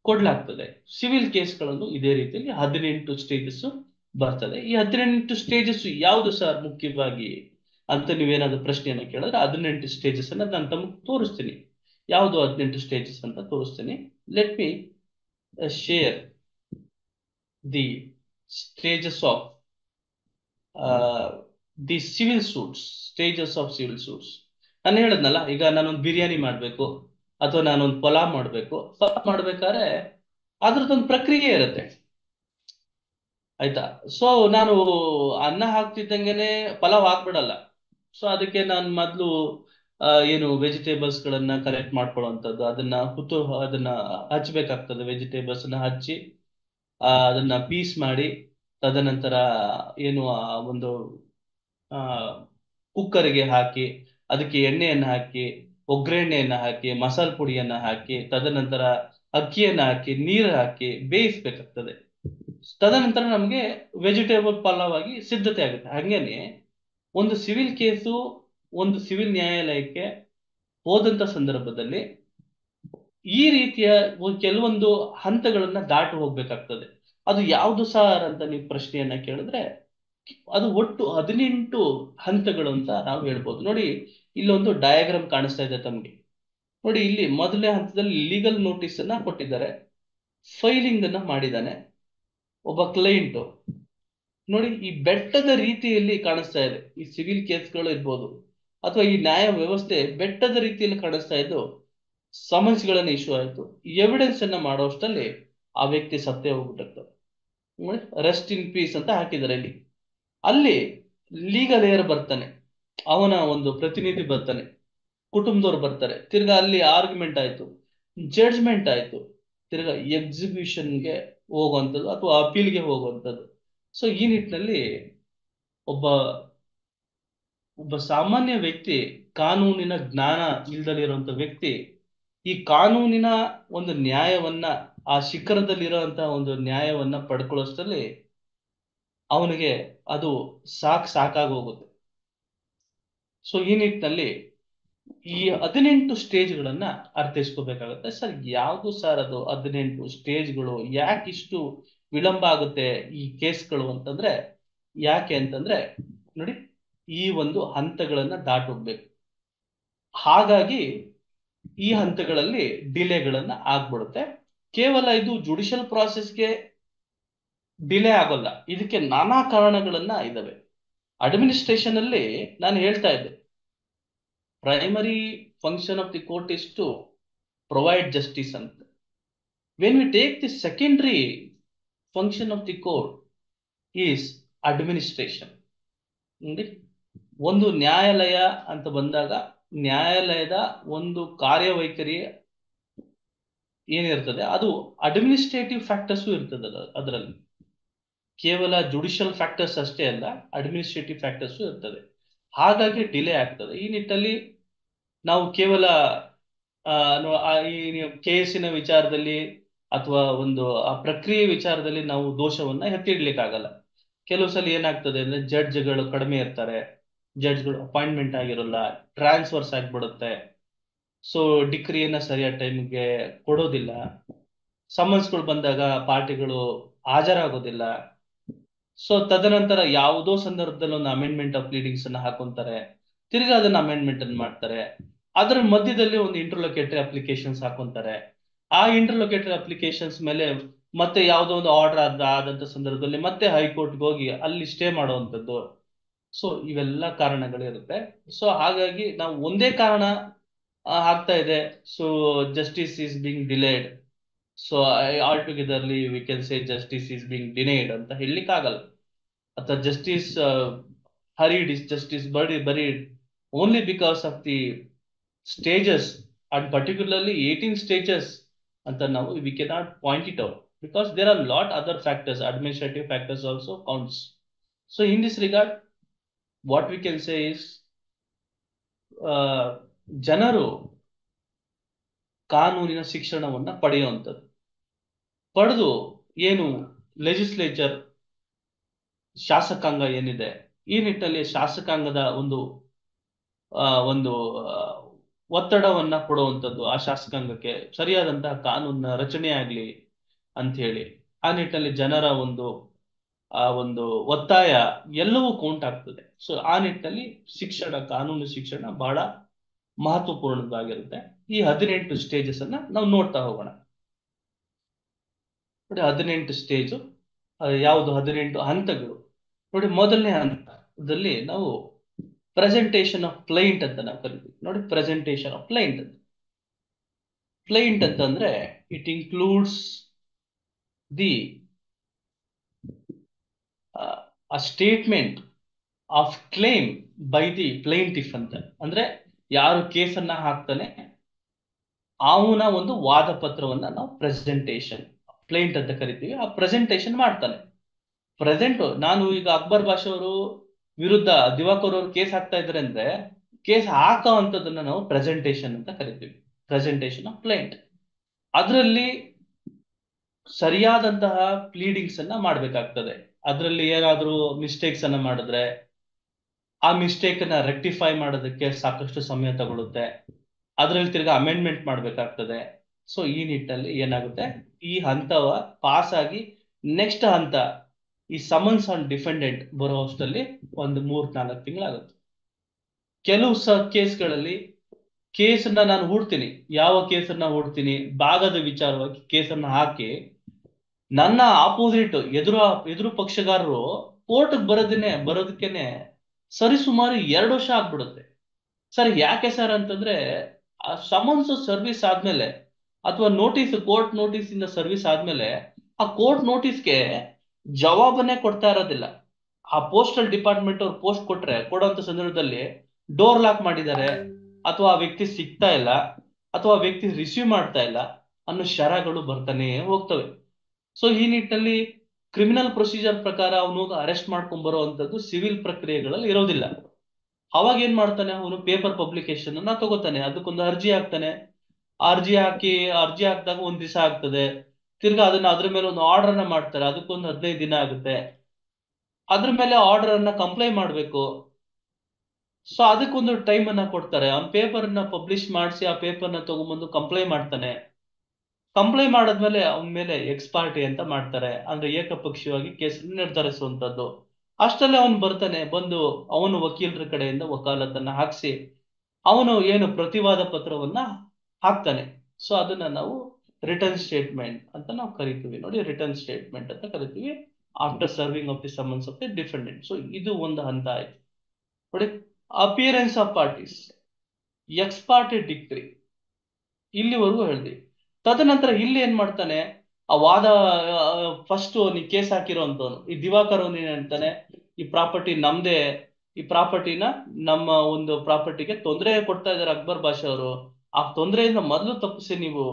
ಕೊಡ್ಲಾಗ್ತದೆ. ಸಿವಿಲ್ ಕೇಸ್ಗಳನ್ನು ಇದೇ ರೀತಿಯಲ್ಲಿ 18 ಸ್ಟೇಜಸ್ ಬರ್ತದೆ. ಈ 18 ಸ್ಟೇಜಸ್ ಯಾವುದು ಸರ್ ಮುಖ್ಯವಾಗಿ ಅಂತ ನೀವೇನಾದ್ರೂ ಪ್ರಶ್ನೆಯನ್ನ ಕೇಳಿದ್ರೆ 18 ಸ್ಟೇಜಸ್ ಅನ್ನ ನಾನು ತಮಗೆ ತೋರಿಸ್ತೀನಿ. ಯಾವುದು 18 ಸ್ಟೇಜಸ್ ಅಂತ ತೋರಿಸ್ತೀನಿ. Let me share the stages of the civil suits, stages of civil suits. ನಾನು ಹೇಳದ್ನಲ್ಲ, ಈಗ ನಾನೊಂದು ಬಿರಿಯಾನಿ ಮಾಡ್ಬೇಕು ಅಥವಾ ನಾನೊಂದು ಪಲಾವ್ ಮಾಡ್ಬೇಕು. ಪಲಾವ್ ಮಾಡ್ಬೇಕಾದ್ರೆ ಅದ್ರದ್ದೊಂದು ಪ್ರಕ್ರಿಯೆ ಇರುತ್ತೆ, ಆಯ್ತಾ. ಸೊ ನಾನು ಅನ್ನ ಹಾಕ್ತಿದ್ದಂಗೆನೆ ಪಲಾವ್ ಹಾಕ್ಬಿಡಲ್ಲ. ಸೊ ಅದಕ್ಕೆ ನಾನು ಮೊದಲು ಏನು ವೆಜಿಟೇಬಲ್ಸ್ ಗಳನ್ನ ಕಲೆಕ್ಟ್ ಮಾಡ್ಕೊಳ್ಳುವಂಥದ್ದು, ಅದನ್ನ ಹಚ್ಬೇಕಾಗ್ತದೆ. ವೆಜಿಟೇಬಲ್ಸ್ ನ ಹಚ್ಚಿ ಅದನ್ನ ಪೀಸ್ ಮಾಡಿ, ತದನಂತರ ಏನು ಒಂದು ಕುಕ್ಕರ್ಗೆ ಹಾಕಿ ಅದಕ್ಕೆ ಎಣ್ಣೆಯನ್ನ ಹಾಕಿ, ಒಗ್ಗರಣೆಯನ್ನ ಹಾಕಿ, ಮಸಾಲ ಪುಡಿಯನ್ನ ಹಾಕಿ, ತದನಂತರ ಅಕ್ಕಿಯನ್ನ ಹಾಕಿ, ನೀರು ಹಾಕಿ ಬೇಯಿಸ್ಬೇಕಾಗ್ತದೆ. ತದನಂತರ ನಮಗೆ ವೆಜಿಟೇಬಲ್ ಪಲಾವ್ ಆಗಿ ಸಿದ್ಧತೆ ಆಗುತ್ತೆ. ಹಾಗೇನೆ ಒಂದು ಸಿವಿಲ್ ಕೇಸು ಒಂದು ಸಿವಿಲ್ ನ್ಯಾಯಾಲಯಕ್ಕೆ ಹೋದಂತ ಸಂದರ್ಭದಲ್ಲಿ ಈ ರೀತಿಯ ಕೆಲವೊಂದು ಹಂತಗಳನ್ನ ದಾಟಿ ಹೋಗ್ಬೇಕಾಗ್ತದೆ. ಅದು ಯಾವುದು ಸಾರ್ ಅಂತ ನೀವು ಪ್ರಶ್ನೆಯನ್ನ ಕೇಳಿದ್ರೆ ಅದು ಒಟ್ಟು 18 ಹಂತಗಳು ಅಂತ ನಾವು ಹೇಳ್ಬೋದು. ನೋಡಿ, ಇಲ್ಲೊಂದು ಡಯಾಗ್ರಾಮ್ ಕಾಣಿಸ್ತಾ ಇದೆ ತಮಗೆ. ನೋಡಿ, ಇಲ್ಲಿ ಮೊದಲನೇ ಹಂತದಲ್ಲಿ ಲೀಗಲ್ ನೋಟಿಸ್ ಅನ್ನ ಕೊಟ್ಟಿದ್ದಾರೆ, ಫೈಲಿಂಗ್ ಅನ್ನ ಮಾಡಿದ್ದಾನೆ ಒಬ್ಬ ಕ್ಲೈಂಟ್. ನೋಡಿ, ಈ ಬೆಟ್ಟದ ರೀತಿಯಲ್ಲಿ ಕಾಣಿಸ್ತಾ ಇದೆ. ಈ ಸಿವಿಲ್ ಕೇಸ್ಗಳು ಇರ್ಬೋದು ಅಥವಾ ಈ ನ್ಯಾಯ ವ್ಯವಸ್ಥೆ ಬೆಟ್ಟದ ರೀತಿಯಲ್ಲಿ ಕಾಣಿಸ್ತಾ ಇದ್ದು ಸಮನ್ಸ್ಗಳನ್ನ ಇಶ್ಯೂ ಆಯ್ತು. ಎವಿಡೆನ್ಸ್ ಅನ್ನ ಮಾಡೋಷ್ಟರಲ್ಲಿ ಆ ವ್ಯಕ್ತಿ ಸತ್ತೇ ಹೋಗ್ಬಿಟ್ಟಿರ್ತಾರೆ. ರೆಸ್ಟ್ ಇನ್ ಪೀಸ್ ಅಂತ ಹಾಕಿದ್ದಾರೆ ಇಲ್ಲಿ. ಅಲ್ಲಿ ಲೀಗಲ್ ಏರ್ ಬರ್ತಾನೆ, ಅವನ ಒಂದು ಪ್ರತಿನಿಧಿ ಬರ್ತಾನೆ, ಕುಟುಂಬದವ್ರು ಬರ್ತಾರೆ. ತಿರ್ಗಾ ಅಲ್ಲಿ ಆರ್ಗ್ಯುಮೆಂಟ್ ಆಯ್ತು, ಜಡ್ಜ್ಮೆಂಟ್ ಆಯ್ತು, ತಿರ್ಗಾ ಎಕ್ಸಿಕ್ಯೂಷನ್ಗೆ ಹೋಗುವಂಥದ್ದು ಅಥವಾ ಅಪೀಲ್ಗೆ ಹೋಗುವಂಥದ್ದು. ಸೊ ಈ ನಿಟ್ಟಿನಲ್ಲಿ ಒಬ್ಬ ಸಾಮಾನ್ಯ ವ್ಯಕ್ತಿ, ಕಾನೂನಿನ ಜ್ಞಾನ ಇಲ್ದಲಿರುವಂತ ವ್ಯಕ್ತಿ ಈ ಕಾನೂನಿನ ಒಂದು ನ್ಯಾಯವನ್ನ, ಆ ಶಿಖರದಲ್ಲಿರುವಂತಹ ಒಂದು ನ್ಯಾಯವನ್ನ ಪಡ್ಕೊಳ್ಳೋಷ್ಟರಲ್ಲಿ ಅವನಿಗೆ ಅದು ಸಾಕಾಗಿ ಹೋಗುತ್ತೆ. ಸೊ ಈ ನಿಟ್ಟಿನಲ್ಲಿ ಈ 18 ಸ್ಟೇಜ್ಗಳನ್ನ ಅರ್ಥೈಸ್ಕೋಬೇಕಾಗುತ್ತೆ. ಸರ್ ಯಾವುದು ಸರ್ ಅದು 18 ಸ್ಟೇಜ್ಗಳು, ಯಾಕೆ ಇಷ್ಟು ವಿಳಂಬ ಆಗುತ್ತೆ ಈ ಕೇಸ್ಗಳು ಅಂತಂದ್ರೆ, ಯಾಕೆ ಅಂತಂದ್ರೆ ನೋಡಿ, ಈ ಒಂದು ಹಂತಗಳನ್ನ ದಾಟೋಗ್ಬೇಕು. ಹಾಗಾಗಿ ಈ ಹಂತಗಳಲ್ಲಿ ಡಿಲೇಗಳನ್ನ ಆಗ್ಬಿಡುತ್ತೆ. ಕೇವಲ ಇದು ಜುಡಿಷಿಯಲ್ ಪ್ರಾಸೆಸ್ಗೆ ಡಿಲೇ ಆಗೋಲ್ಲ, ಇದಕ್ಕೆ ನಾನಾ ಕಾರಣಗಳನ್ನ ಇದಾವೆ. ಅಡ್ಮಿನಿಸ್ಟ್ರೇಷನ್ ಅಲ್ಲಿ ನಾನು ಹೇಳ್ತಾ ಇದ್ದೆ, primary function of the court is to provide justice ಅಂತ. When we take the secondary function of the court is administration. ನೋಡಿ, ಒಂದು ನ್ಯಾಯಾಲಯ ಅಂತ ಬಂದಾಗ ನ್ಯಾಯಾಲಯದ ಒಂದು ಕಾರ್ಯವೈಖರಿ ಏನಿರ್ತದೆ ಅದು ಅಡ್ಮಿನಿಸ್ಟ್ರೇಟಿವ್ ಫ್ಯಾಕ್ಟರ್ಸ್ ಇರ್ತದೆ. ಅದರಲ್ಲಿ ಕೇವಲ ಜುಡಿಷಿಯಲ್ ಫ್ಯಾಕ್ಟರ್ಸ್ ಅಷ್ಟೇ ಅಲ್ಲ, ಅಡ್ಮಿನಿಸ್ಟ್ರೇಟಿವ್ ಫ್ಯಾಕ್ಟರ್ಸ್ ಇರ್ತದೆ. ಹಾಗಾಗಿ ಡಿಲೇ ಆಗ್ತದೆ. ಈ ನಿಟ್ಟಲ್ಲಿ ನಾವು ಕೇವಲ ಈ ಕೇಸಿನ ವಿಚಾರದಲ್ಲಿ ಅಥವಾ ಒಂದು ಆ ಪ್ರಕ್ರಿಯೆ ವಿಚಾರದಲ್ಲಿ ನಾವು ದೋಷವನ್ನ ಎತ್ತಿಡ್ಲಿಕ್ಕಾಗಲ್ಲ. ಕೆಲವು ಸಲ ಏನಾಗ್ತದೆ ಅಂದ್ರೆ ಜಡ್ಜ್ಗಳು ಕಡಿಮೆ ಇರ್ತಾರೆ, ಜಡ್ಜ್ಗಳು ಅಪಾಯಿಂಟ್ಮೆಂಟ್ ಆಗಿರೋಲ್ಲ, ಟ್ರಾನ್ಸ್ಫರ್ಸ್ ಆಗ್ಬಿಡುತ್ತೆ. ಸೊ ಡಿಕ್ರಿಯನ್ನ ಸರಿಯಾದ ಟೈಮ್ಗೆ ಕೊಡೋದಿಲ್ಲ, ಸಮನ್ಸ್ಗಳು ಬಂದಾಗ ಪಾರ್ಟಿಗಳು ಹಾಜರಾಗೋದಿಲ್ಲ. ಸೊ ತದನಂತರ ಯಾವುದೋ ಸಂದರ್ಭದಲ್ಲಿ ಒಂದು ಅಮೆಂಡ್ಮೆಂಟ್ ಆಫ್ ಪ್ಲೀಡಿಂಗ್ಸ್ ಅನ್ನ ಹಾಕೊಂತಾರೆ, ತಿರ್ಗಾ ಅದನ್ನ ಅಮೆಂಡ್ಮೆಂಟ್ ಅನ್ನು ಮಾಡ್ತಾರೆ. ಅದರ ಮಧ್ಯದಲ್ಲಿ ಒಂದು ಇಂಟರ್ಲೊಕೇಟರಿ ಅಪ್ಲಿಕೇಶನ್ಸ್ ಹಾಕೊಂತಾರೆ. ಆ ಇಂಟರ್ಲೊಕೇಟರಿ ಅಪ್ಲಿಕೇಶನ್ಸ್ ಮೇಲೆ ಮತ್ತೆ ಯಾವುದೋ ಒಂದು ಆರ್ಡರ್ ಆದಂತ ಸಂದರ್ಭದಲ್ಲಿ ಮತ್ತೆ ಹೈಕೋರ್ಟ್ಗೆ ಹೋಗಿ ಅಲ್ಲಿ ಸ್ಟೇ ಮಾಡುವಂಥದ್ದು. ಸೊ ಇವೆಲ್ಲ ಕಾರಣಗಳಿರುತ್ತೆ. ಸೊ ಹಾಗಾಗಿ ನಾವು ಒಂದೇ ಕಾರಣ ಆಗ್ತಾ ಇದೆ, so justice is being delayed, so all togetherly we can say justice is being denied ಅಂತ ಹೇಳಲಿಕ್ಕಾಗಲ್ಲ. ಅಥವಾ justice hurried is justice buried only because of the stages, and particularly 18 stages ಅಂತ ನಾವು we cannot point it out because there are lot other factors, administrative factors also counts. So in this regard what we can say is ಜನರು ಕಾನೂನಿನ ಶಿಕ್ಷಣವನ್ನ ಪಡೆಯುವಂಥದ್ದು, ಪಡೆದು ಏನು legislature ಶಾಸಕಾಂಗ ಏನಿದೆ ಈ ನಿಟ್ಟಿನಲ್ಲಿ ಶಾಸಕಾಂಗದ ಒಂದು ಒಂದು ಒತ್ತಡವನ್ನ ಕೊಡುವಂಥದ್ದು, ಆ ಶಾಸಕಾಂಗಕ್ಕೆ ಸರಿಯಾದಂತಹ ಕಾನೂನಿನ ರಚನೆ ಆಗ್ಲಿ ಅಂತ ಹೇಳಿ ಆ ನಿಟ್ಟಿನಲ್ಲಿ ಜನರ ಒಂದು ಒತ್ತಾಯ ಎಲ್ಲವೂ ಕೌಂಟ್ ಆಗ್ತದೆ. ಸೊ ಆ ನಿಟ್ಟಿನಲ್ಲಿ ಶಿಕ್ಷಣ, ಕಾನೂನು ಶಿಕ್ಷಣ ಬಹಳ ಮಹತ್ವಪೂರ್ಣವಾಗಿರುತ್ತೆ. ಈ 18 ಸ್ಟೇಜಸ್ ಅನ್ನ ನಾವು ನೋಡ್ತಾ ಹೋಗೋಣ. ನೋಡಿ 18 ಸ್ಟೇಜು ಯಾವುದು, 18 ಹಂತಗಳು. ನೋಡಿ ಮೊದಲನೇ ಹಂತದಲ್ಲಿ ನಾವು ಪ್ರೆಸೆಂಟೇಷನ್ ಆಫ್ ಕ್ಲೈಂಟ್ ಅಂತ ನಾವು ಕರಿತೀವಿ. ನೋಡಿ ಪ್ರೆಸೆಂಟೇಷನ್ ಆಫ್ ಕ್ಲೈಂಟ್ ಅಂತ, ಕ್ಲೈಂಟ್ ಅಂತಂದ್ರೆ it includes the a statement of claim by the plaintiff ಅಂತ. ಅಂದ್ರೆ ಯಾರು ಕೇಸನ್ನ ಹಾಕ್ತಾನೆ ಅವನ ಒಂದು ವಾದ ಪತ್ರವನ್ನ ನಾವು ಪ್ರೆಸೆಂಟೇಷನ್ ಪ್ಲೇಂಟ್ ಅಂತ ಕರಿತೀವಿ. ಆ ಪ್ರೆಸೆಂಟೇಷನ್ ಮಾಡ್ತಾನೆ. ಪ್ರೆಸೆಂಟ್ ನಾನು ಈಗ ಅಕ್ಬರ್ ಬಾಷಾ ಅವರು ವಿರುದ್ಧ ದಿವಾಕರ್ ಅವರು ಕೇಸ್ ಹಾಕ್ತಾ ಇದ್ದಾರೆ ಅಂದ್ರೆ ಕೇಸ್ ಹಾಕೋವಂಥದ್ದನ್ನ ನಾವು ಪ್ರೆಸೆಂಟೇಷನ್ ಅಂತ ಕರಿತೀವಿ, ಪ್ರೆಸೆಂಟೇಷನ್ ಆಫ್ ಪ್ಲೇಂಟ್. ಅದರಲ್ಲಿ ಸರಿಯಾದಂತಹ ಪ್ಲೀಡಿಂಗ್ಸ್ ಅನ್ನ ಮಾಡ್ಬೇಕಾಗ್ತದೆ. ಅದರಲ್ಲಿ ಏನಾದ್ರೂ ಮಿಸ್ಟೇಕ್ಸ್ ಅನ್ನ ಮಾಡಿದ್ರೆ ಆ ಮಿಸ್ಟೇಕ್ ಅನ್ನ ರೆಕ್ಟಿಫೈ ಮಾಡೋದಕ್ಕೆ ಸಾಕಷ್ಟು ಸಮಯ ತಗೊಳುತ್ತೆ. ಅದರಲ್ಲಿ ತಿರ್ಗಾ ಅಮೆಂಡ್ಮೆಂಟ್ ಮಾಡ್ಬೇಕಾಗ್ತದೆ. ಸೊ ಈ ನಿಟ್ಟಿನಲ್ಲಿ ಏನಾಗುತ್ತೆ, ಈ ಹಂತವ ಪಾಸ್ ಆಗಿ ನೆಕ್ಸ್ಟ್ ಹಂತ ಈ ಸಮನ್ಸ್ ಆನ್ ಡಿಫೆಂಡೆಂಟ್ ಬರೋ ಅಷ್ಟರಲ್ಲಿ ಒಂದು 3-4 ತಿಂಗಳಾಗುತ್ತೆ. ಕೆಲವು ಕೇಸ್ಗಳಲ್ಲಿ ಕೇಸನ್ನ ನಾನು ಹೂಡ್ತೀನಿ, ಯಾವ ಕೇಸನ್ನ ಹೂಡ್ತೀನಿ, ಭಾಗದ ವಿಚಾರವಾಗಿ ಕೇಸನ್ನ ಹಾಕಿ ನನ್ನ ಆಪೋಸಿಟ್ ಎದುರು ಪಕ್ಷಗಾರರು ಕೋರ್ಟ್ಗೆ ಬರೋದಕ್ಕೇನೆ ಸರಿಸುಮಾರು 2 ವರ್ಷ ಆಗ್ಬಿಡುತ್ತೆ. ಸರ್ ಯಾಕೆ ಸರ್ ಅಂತಂದ್ರೆ ಆ ಸಮನ್ಸ್ ಸರ್ವಿಸ್ ಆದ್ಮೇಲೆ ಅಥವಾ ನೋಟಿಸ್, ಕೋರ್ಟ್ ನೋಟಿಸ್ ಇಂದ ಸರ್ವಿಸ್ ಆದ್ಮೇಲೆ ಆ ಕೋರ್ಟ್ ನೋಟಿಸ್ಗೆ ಜವಾಬನ್ನೇ ಕೊಡ್ತಾ ಇರೋದಿಲ್ಲ. ಆ ಪೋಸ್ಟಲ್ ಡಿಪಾರ್ಟ್ಮೆಂಟ್ ಅವ್ರು ಪೋಸ್ಟ್ ಕೊಡುವಂತ ಸಂದರ್ಭದಲ್ಲಿ ಡೋರ್ ಲಾಕ್ ಮಾಡಿದ್ದಾರೆ, ಅಥವಾ ಆ ವ್ಯಕ್ತಿ ಸಿಗ್ತಾ ಇಲ್ಲ, ಅಥವಾ ಆ ವ್ಯಕ್ತಿ ರಿಸೀವ್ ಮಾಡ್ತಾ ಇಲ್ಲ ಅನ್ನೋ ಶರಗಳು ಬರ್ತಾನೆ ಹೋಗ್ತವೆ. ಸೊ ಈ ನಿಟ್ಟಿನಲ್ಲಿ ಕ್ರಿಮಿನಲ್ ಪ್ರೊಸೀಜರ್ ಪ್ರಕಾರ ಅವನು ಅರೆಸ್ಟ್ ಮಾಡ್ಕೊಂಡ್ ಬರುವಂತದ್ದು ಸಿವಿಲ್ ಪ್ರಕ್ರಿಯೆಗಳಲ್ಲಿ ಇರೋದಿಲ್ಲ. ಅವಾಗ ಏನ್ ಮಾಡ್ತಾನೆ, ಅವನು ಪೇಪರ್ ಪಬ್ಲಿಕೇಶನ್ ಅನ್ನ ತಗೋತಾನೆ, ಅದಕ್ಕೊಂದು ಅರ್ಜಿ ಹಾಕ್ತಾನೆ. ಅರ್ಜಿ ಹಾಕಿದಾಗ 1 ದಿವಸ ಆಗ್ತದೆ. ತಿರ್ಗಾ ಅದ್ರ ಮೇಲೆ ಒಂದು ಆರ್ಡರ್ ಅನ್ನ ಮಾಡ್ತಾರೆ, ಅದಕ್ಕೊಂದು 15 ದಿನ ಆಗುತ್ತೆ. ಅದ್ರ ಮೇಲೆ ಆರ್ಡರ್ ಅನ್ನ ಕಂಪ್ಲೈ ಮಾಡ್ಬೇಕು. ಸೊ ಅದಕ್ಕೊಂದು ಟೈಮ್ ಅನ್ನ ಕೊಡ್ತಾರೆ. ಅವ್ನ ಪೇಪರ್ ನ ಪಬ್ಲಿಷ್ ಮಾಡಿಸಿ ಆ ಪೇಪರ್ ನ ತಗೊಂಡ್ಬಂದು ಕಂಪ್ಲೈ ಮಾಡ್ತಾನೆ. ಕಂಪ್ಲೈ ಮಾಡಾದ್ಮೇಲೆ ಅವನ ಮೇಲೆ ಎಕ್ಸ್ ಪಾರ್ಟಿ ಅಂತ ಮಾಡ್ತಾರೆ, ಅಂದ್ರೆ ಏಕಪಕ್ಷೀಯವಾಗಿ ಕೇಸನ್ನು ನಿರ್ಧರಿಸುವಂತದ್ದು. ಅಷ್ಟಲ್ಲೇ ಅವನು ಬರ್ತಾನೆ, ಬಂದು ಅವನು ವಕೀಲರ ಕಡೆಯಿಂದ ವಕಾಲತನ್ನ ಹಾಕ್ಸಿ ಅವನು ಏನು ಪ್ರತಿವಾದ ಪತ್ರವನ್ನ ಹಾಕ್ತಾನೆ. ಸೊ ಅದನ್ನ ನಾವು ರಿಟರ್ನ್ ಸ್ಟೇಟ್ಮೆಂಟ್ ಅಂತ ನಾವು ಕರಿತೀವಿ. ನೋಡಿ ರಿಟರ್ನ್ ಸ್ಟೇಟ್ಮೆಂಟ್ ಅಂತ ಕರಿತೀವಿ after serving of the summons of the defendant. So ಇದು ಒಂದು ಹಂತ ಆಯ್ತು. ನೋಡಿ appearance of parties, X party decree, ಇಲ್ಲಿವರೆಗೂ ಹೇಳಿದ್ವಿ. ತದನಂತರ ಇಲ್ಲಿ ಏನ್ ಮಾಡ್ತಾನೆ, ಆ ವಾದ ಫಸ್ಟ್ ನೀ ಕೇಸ್ ಹಾಕಿರೋಂಥವನು ಈ ದಿವಾಕರ್ ಅವನು ಏನ್ ಹೇಳ್ತಾನೆ, ಈ ಪ್ರಾಪರ್ಟಿ ನಮ್ದೇ, ಈ ಪ್ರಾಪರ್ಟಿನ ನಮ್ಮ ಒಂದು ಪ್ರಾಪರ್ಟಿಗೆ ತೊಂದರೆ ಕೊಡ್ತಾ ಇದ್ದಾರೆ ಅಕ್ಬರ್ ಬಾಷಾ ಅವರು, ಆ ತೊಂದರೆಯಿಂದ ಮೊದಲು ತಪ್ಪಿಸಿ ನೀವು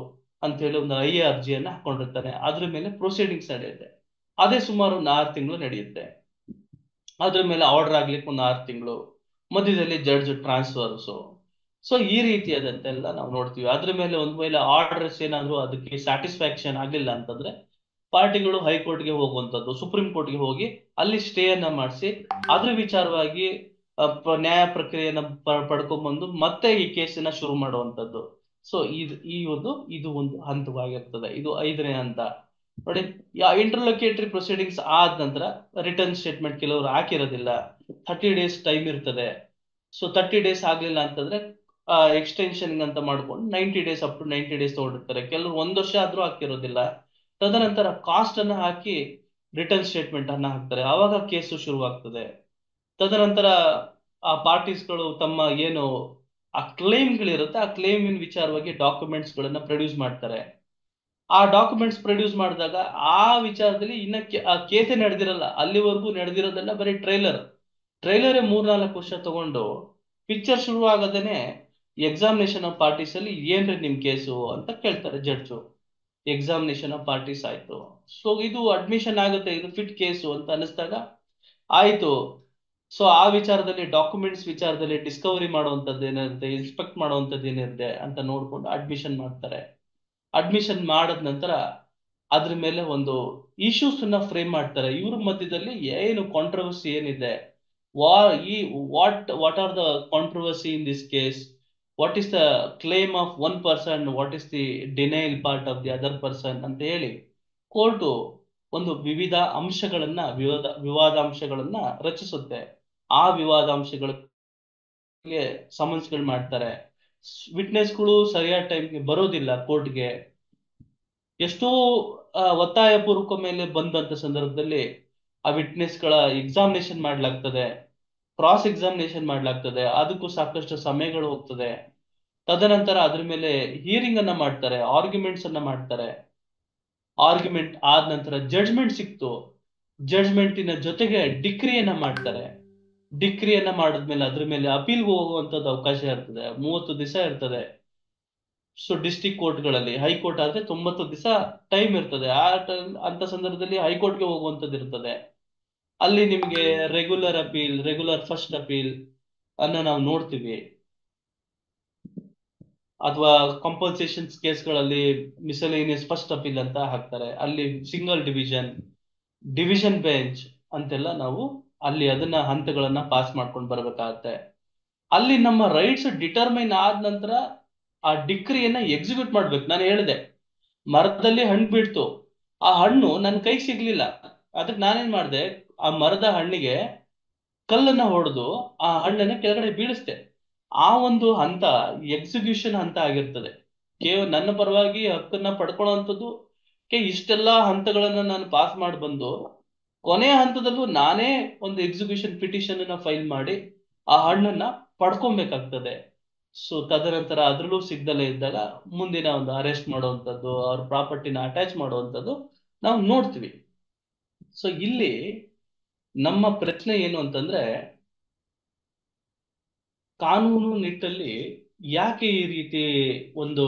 ಅಂತ ಹೇಳಿ ಒಂದು IA ಅರ್ಜಿಯನ್ನ ಹಾಕೊಂಡಿರ್ತಾನೆ. ಅದ್ರ ಮೇಲೆ ಪ್ರೊಸೀಡಿಂಗ್ಸ್ ನಡೆಯುತ್ತೆ. ಅದೇ ಸುಮಾರು ಒಂದು 6 ತಿಂಗಳು ನಡೆಯುತ್ತೆ. ಅದ್ರ ಮೇಲೆ ಆರ್ಡರ್ ಆಗ್ಲಿಕ್ಕೆ ಒಂದು 6 ತಿಂಗಳು, ಮಧ್ಯದಲ್ಲಿ ಜಡ್ಜ್ ಟ್ರಾನ್ಸ್ಫರ್ಸು. ಸೊ ಈ ರೀತಿಯಾದಂತೆಲ್ಲ ನಾವು ನೋಡ್ತೀವಿ. ಅದ್ರ ಮೇಲೆ ಒಂದ್ ವೇಳೆ ಆರ್ಡರ್ಸ್ ಏನಾದ್ರು ಅದಕ್ಕೆ ಸ್ಯಾಟಿಸ್ಫ್ಯಾಕ್ಷನ್ ಆಗ್ಲಿಲ್ಲ ಅಂತಂದ್ರೆ ಪಾರ್ಟಿಗಳು ಹೈಕೋರ್ಟ್ಗೆ ಹೋಗುವಂತದ್ದು, ಸುಪ್ರೀಂ ಕೋರ್ಟ್ಗೆ ಹೋಗಿ ಅಲ್ಲಿ ಸ್ಟೇ ಅನ್ನ ಮಾಡಿಸಿ ಅದ್ರ ವಿಚಾರವಾಗಿ ನ್ಯಾಯ ಪ್ರಕ್ರಿಯೆಯನ್ನ ಪಡ್ಕೊಂಡ್ಬಂದು ಮತ್ತೆ ಈ ಕೇಸನ್ನ ಶುರು ಮಾಡುವಂತದ್ದು. ಸೊ ಇದು ಒಂದು ಹಂತವಾಗಿರ್ತದೆ. ಇದು 5ನೇ ಹಂತ. ನೋಡಿ, ಇಂಟರ್ಲೊಕ್ಯುಟರಿ ಪ್ರೊಸೀಡಿಂಗ್ಸ್ ಆದ ನಂತರ ರಿಟರ್ನ್ ಸ್ಟೇಟ್ಮೆಂಟ್ ಕೆಲವರು ಹಾಕಿರೋದಿಲ್ಲ, 30 ಡೇಸ್ ಟೈಮ್ ಇರ್ತದೆ. ಸೊ 30 ಡೇಸ್ ಆಗ್ಲಿಲ್ಲ ಅಂತಂದ್ರೆ ಎಕ್ಸ್ಟೆನ್ಷನ್ ಅಂತ ಮಾಡ್ಕೊಂಡು 90 ಡೇಸ್ ಅಪ್ ಟು 90 ಡೇಸ್ ತಗೊಂಡಿರ್ತಾರೆ. ಕೆಲವರು 1 ವರ್ಷ ಆದ್ರೂ ಹಾಕಿರೋದಿಲ್ಲ. ತದನಂತರ ಕಾಸ್ಟ್ ಅನ್ನ ಹಾಕಿ ರಿಟರ್ನ್ ಸ್ಟೇಟ್ಮೆಂಟ್ ಅನ್ನ ಹಾಕ್ತಾರೆ. ಆವಾಗ ಕೇಸು ಶುರುವಾಗ್ತದೆ. ತದನಂತರ ಆ ಪಾರ್ಟೀಸ್ಗಳು ತಮ್ಮ ಏನು ಆ ಕ್ಲೇಮ್ಗಳಿರುತ್ತೆ, ಆ ಕ್ಲೇಮಿನ ವಿಚಾರವಾಗಿ ಡಾಕ್ಯುಮೆಂಟ್ಸ್ ಗಳನ್ನ ಪ್ರೊಡ್ಯೂಸ್ ಮಾಡ್ತಾರೆ. ಆ ಡಾಕ್ಯುಮೆಂಟ್ಸ್ ಪ್ರೊಡ್ಯೂಸ್ ಮಾಡಿದಾಗ ಆ ವಿಚಾರದಲ್ಲಿ ಇನ್ನ ಆ ಕೇಸೇ ನಡೆದಿರಲ್ಲ, ಅಲ್ಲಿವರೆಗೂ ನಡೆದಿರೋದೆಲ್ಲ ಬರೀ ಟ್ರೈಲರೇ 3-4 ವರ್ಷ ತಗೊಂಡು ಪಿಕ್ಚರ್ ಶುರು ಆಗದೇನೆ ಎಕ್ಸಾಮಿನೇಷನ್ ಆಫ್ ಪಾರ್ಟೀಸ್ ಅಲ್ಲಿ ಏನ್ರಿ ನಿಮ್ ಕೇಸು ಅಂತ ಕೇಳ್ತಾರೆ ಜಡ್ಜು. ಎಕ್ಸಾಮಿನೇಷನ್ ಆಫ್ ಪಾರ್ಟೀಸ್ ಆಯ್ತು, ಸೊ ಇದು ಅಡ್ಮಿಷನ್ ಆಗುತ್ತೆ, ಇದು ಫಿಟ್ ಕೇಸು ಅಂತ ಅನಿಸ್ದಾಗ ಆಯ್ತು. ಸೊ ಆ ವಿಚಾರದಲ್ಲಿ ಡಾಕ್ಯುಮೆಂಟ್ಸ್ ವಿಚಾರದಲ್ಲಿ ಡಿಸ್ಕವರಿ ಮಾಡುವಂಥದ್ದು ಏನಿರುತ್ತೆ, ಇನ್ಸ್ಪೆಕ್ಟ್ ಮಾಡುವಂಥದ್ದು ಏನಿರುತ್ತೆ ಅಂತ ನೋಡ್ಕೊಂಡು ಅಡ್ಮಿಷನ್ ಮಾಡ್ತಾರೆ. ಅಡ್ಮಿಷನ್ ಮಾಡಿದ ನಂತರ ಅದ್ರ ಮೇಲೆ ಒಂದು ಇಶ್ಯೂಸ್ ಅನ್ನ ಫ್ರೇಮ್ ಮಾಡ್ತಾರೆ. ಇವ್ರ ಮಧ್ಯದಲ್ಲಿ ಏನು ಕಾಂಟ್ರವರ್ಸಿ ಏನಿದೆ, what are the controversy in this case, what is the claim of one person, what is the denial part of the other person ಅಂತ ಹೇಳಿ ಕೋರ್ಟು ಒಂದು ವಿವಿಧ ಅಂಶಗಳನ್ನ ವಿವಾದಾಂಶಗಳನ್ನ ರಚಿಸುತ್ತೆ. ಆ ವಿವಾದಾಂಶಗಳಿಗೆ ಸಮನ್ಸ್ಗಳು ಮಾಡ್ತಾರೆ. ವಿಟ್ನೆಸ್ಗಳು ಸರಿಯಾದ ಟೈಮ್ಗೆ ಬರೋದಿಲ್ಲ ಕೋರ್ಟ್ಗೆ. ಎಷ್ಟೋ ಒತ್ತಾಯ ಪೂರ್ವಕ ಮೇಲೆ ಬಂದಂತ ಸಂದರ್ಭದಲ್ಲಿ ಆ ವಿಟ್ನೆಸ್ಗಳ ಎಕ್ಸಾಮಿನೇಷನ್ ಮಾಡ್ಲಾಗ್ತದೆ, ಕ್ರಾಸ್ ಎಕ್ಸಾಮಿನೇಷನ್ ಮಾಡ್ಲಾಗ್ತದೆ. ಅದಕ್ಕೂ ಸಾಕಷ್ಟು ಸಮಯಗಳು ಹೋಗ್ತದೆ. ತದನಂತರ ಅದ್ರ ಮೇಲೆ ಹಿಯರಿಂಗ್ ಅನ್ನ ಮಾಡ್ತಾರೆ, ಆರ್ಗ್ಯುಮೆಂಟ್ಸ್ ಅನ್ನ ಮಾಡ್ತಾರೆ. ಆರ್ಗ್ಯುಮೆಂಟ್ ಆದ ನಂತರ ಜಡ್ಜ್ಮೆಂಟ್ ಸಿಕ್ತು, ಜಡ್ಜ್ಮೆಂಟಿನ ಜೊತೆಗೆ ಡಿಕ್ರಿಯನ್ನ ಮಾಡ್ತಾರೆ. ಡಿಕ್ರಿಯನ್ನ ಮಾಡಿದ್ಮೇಲೆ ಅದ್ರ ಮೇಲೆ ಅಪೀಲ್ಗೆ ಹೋಗುವಂತದ್ದು ಅವಕಾಶ ಇರ್ತದೆ, 30 ದಿವಸ ಇರ್ತದೆ. ಸೊ ಡಿಸ್ಟ್ರಿಕ್ಟ್ ಕೋರ್ಟ್ಗಳಲ್ಲಿ, ಹೈಕೋರ್ಟ್ ಆದ್ರೆ 90 ದಿವಸ ಟೈಮ್ ಇರ್ತದೆ. ಅಂತ ಸಂದರ್ಭದಲ್ಲಿ ಹೈಕೋರ್ಟ್ಗೆ ಹೋಗುವಂತದ್ದು ಇರ್ತದೆ. ಅಲ್ಲಿ ನಿಮ್ಗೆ regular appeal, regular first appeal ಅನ್ನ ನಾವು ನೋಡ್ತೀವಿ. ಅಥವಾ ಕಂಪಲ್ಸೇಷನ್ಸ್ ಕೇಸ್ಗಳಲ್ಲಿ ಮಿಸಲೇನಿಯಸ್ ಫಸ್ಟ್ ಅಪೀಲ್ ಅಂತ ಹಾಕ್ತಾರೆ. ಅಲ್ಲಿ ಸಿಂಗಲ್ ಡಿವಿಷನ್ ಬೆಂಚ್ ಅಂತೆಲ್ಲ ನಾವು ಅಲ್ಲಿ ಅದನ್ನ ಹಂತಗಳನ್ನ ಪಾಸ್ ಮಾಡ್ಕೊಂಡು ಬರ್ಬೇಕಾಗತ್ತೆ. ಅಲ್ಲಿ ನಮ್ಮ ರೈಟ್ಸ್ ಡಿಟರ್ಮೈನ್ ಆದ ನಂತರ ಆ ಡಿಕ್ರಿಯನ್ನ ಎಕ್ಸಿಕ್ಯೂಟ್ ಮಾಡ್ಬೇಕು. ನಾನು ಹೇಳಿದೆ, ಮರದಲ್ಲಿ ಹಣ್ಣು ಬಿಡ್ತು, ಆ ಹಣ್ಣು ನನ್ನ ಕೈಗೆ ಸಿಗ್ಲಿಲ್ಲ, ಅದಕ್ಕೆ ನಾನೇನ್ ಮಾಡಿದೆ, ಆ ಮರದ ಹಣ್ಣಿಗೆ ಕಲ್ಲನ್ನ ಹೊಡೆದು ಆ ಹಣ್ಣನ್ನ ಕೆಳಗಡೆ ಬೀಳಿಸ್ದೆ. ಆ ಒಂದು ಹಂತ ಎಕ್ಸಿಕ್ಯೂಷನ್ ಹಂತ ಆಗಿರ್ತದೆ. ಕೇವಲ ನನ್ನ ಪರವಾಗಿ ಹಕ್ಕನ್ನ ಪಡ್ಕೊಳ್ಳುವಂಥದ್ದು ಇಷ್ಟೆಲ್ಲಾ ಹಂತಗಳನ್ನ ನಾನು ಪಾಸ್ ಮಾಡಿ ಬಂದು ಕೊನೆಯ ಹಂತದಲ್ಲೂ ನಾನೇ ಒಂದು ಎಕ್ಸಿಕ್ಯೂಷನ್ ಪಿಟಿಷನ್ ಅನ್ನ ಫೈಲ್ ಮಾಡಿ ಆ ಹಣ್ಣನ್ನ ಪಡ್ಕೊಬೇಕಾಗ್ತದೆ. ಸೊ ತದನಂತರ ಅದ್ರಲ್ಲೂ ಸಿಗ್ದಲೇ ಇದ್ದಾಗ ಮುಂದಿನ ಒಂದು ಅರೆಸ್ಟ್ ಮಾಡುವಂಥದ್ದು, ಅವ್ರ ಪ್ರಾಪರ್ಟಿನ ಅಟ್ಯಾಚ್ ಮಾಡುವಂಥದ್ದು ನಾವು ನೋಡ್ತೀವಿ. ಸೊ ಇಲ್ಲಿ ನಮ್ಮ ಪ್ರಶ್ನೆ ಏನು ಅಂತಂದ್ರೆ, ಕಾನೂನು ನಿಟ್ಟಲ್ಲಿ ಯಾಕೆ ಈ ರೀತಿ ಒಂದು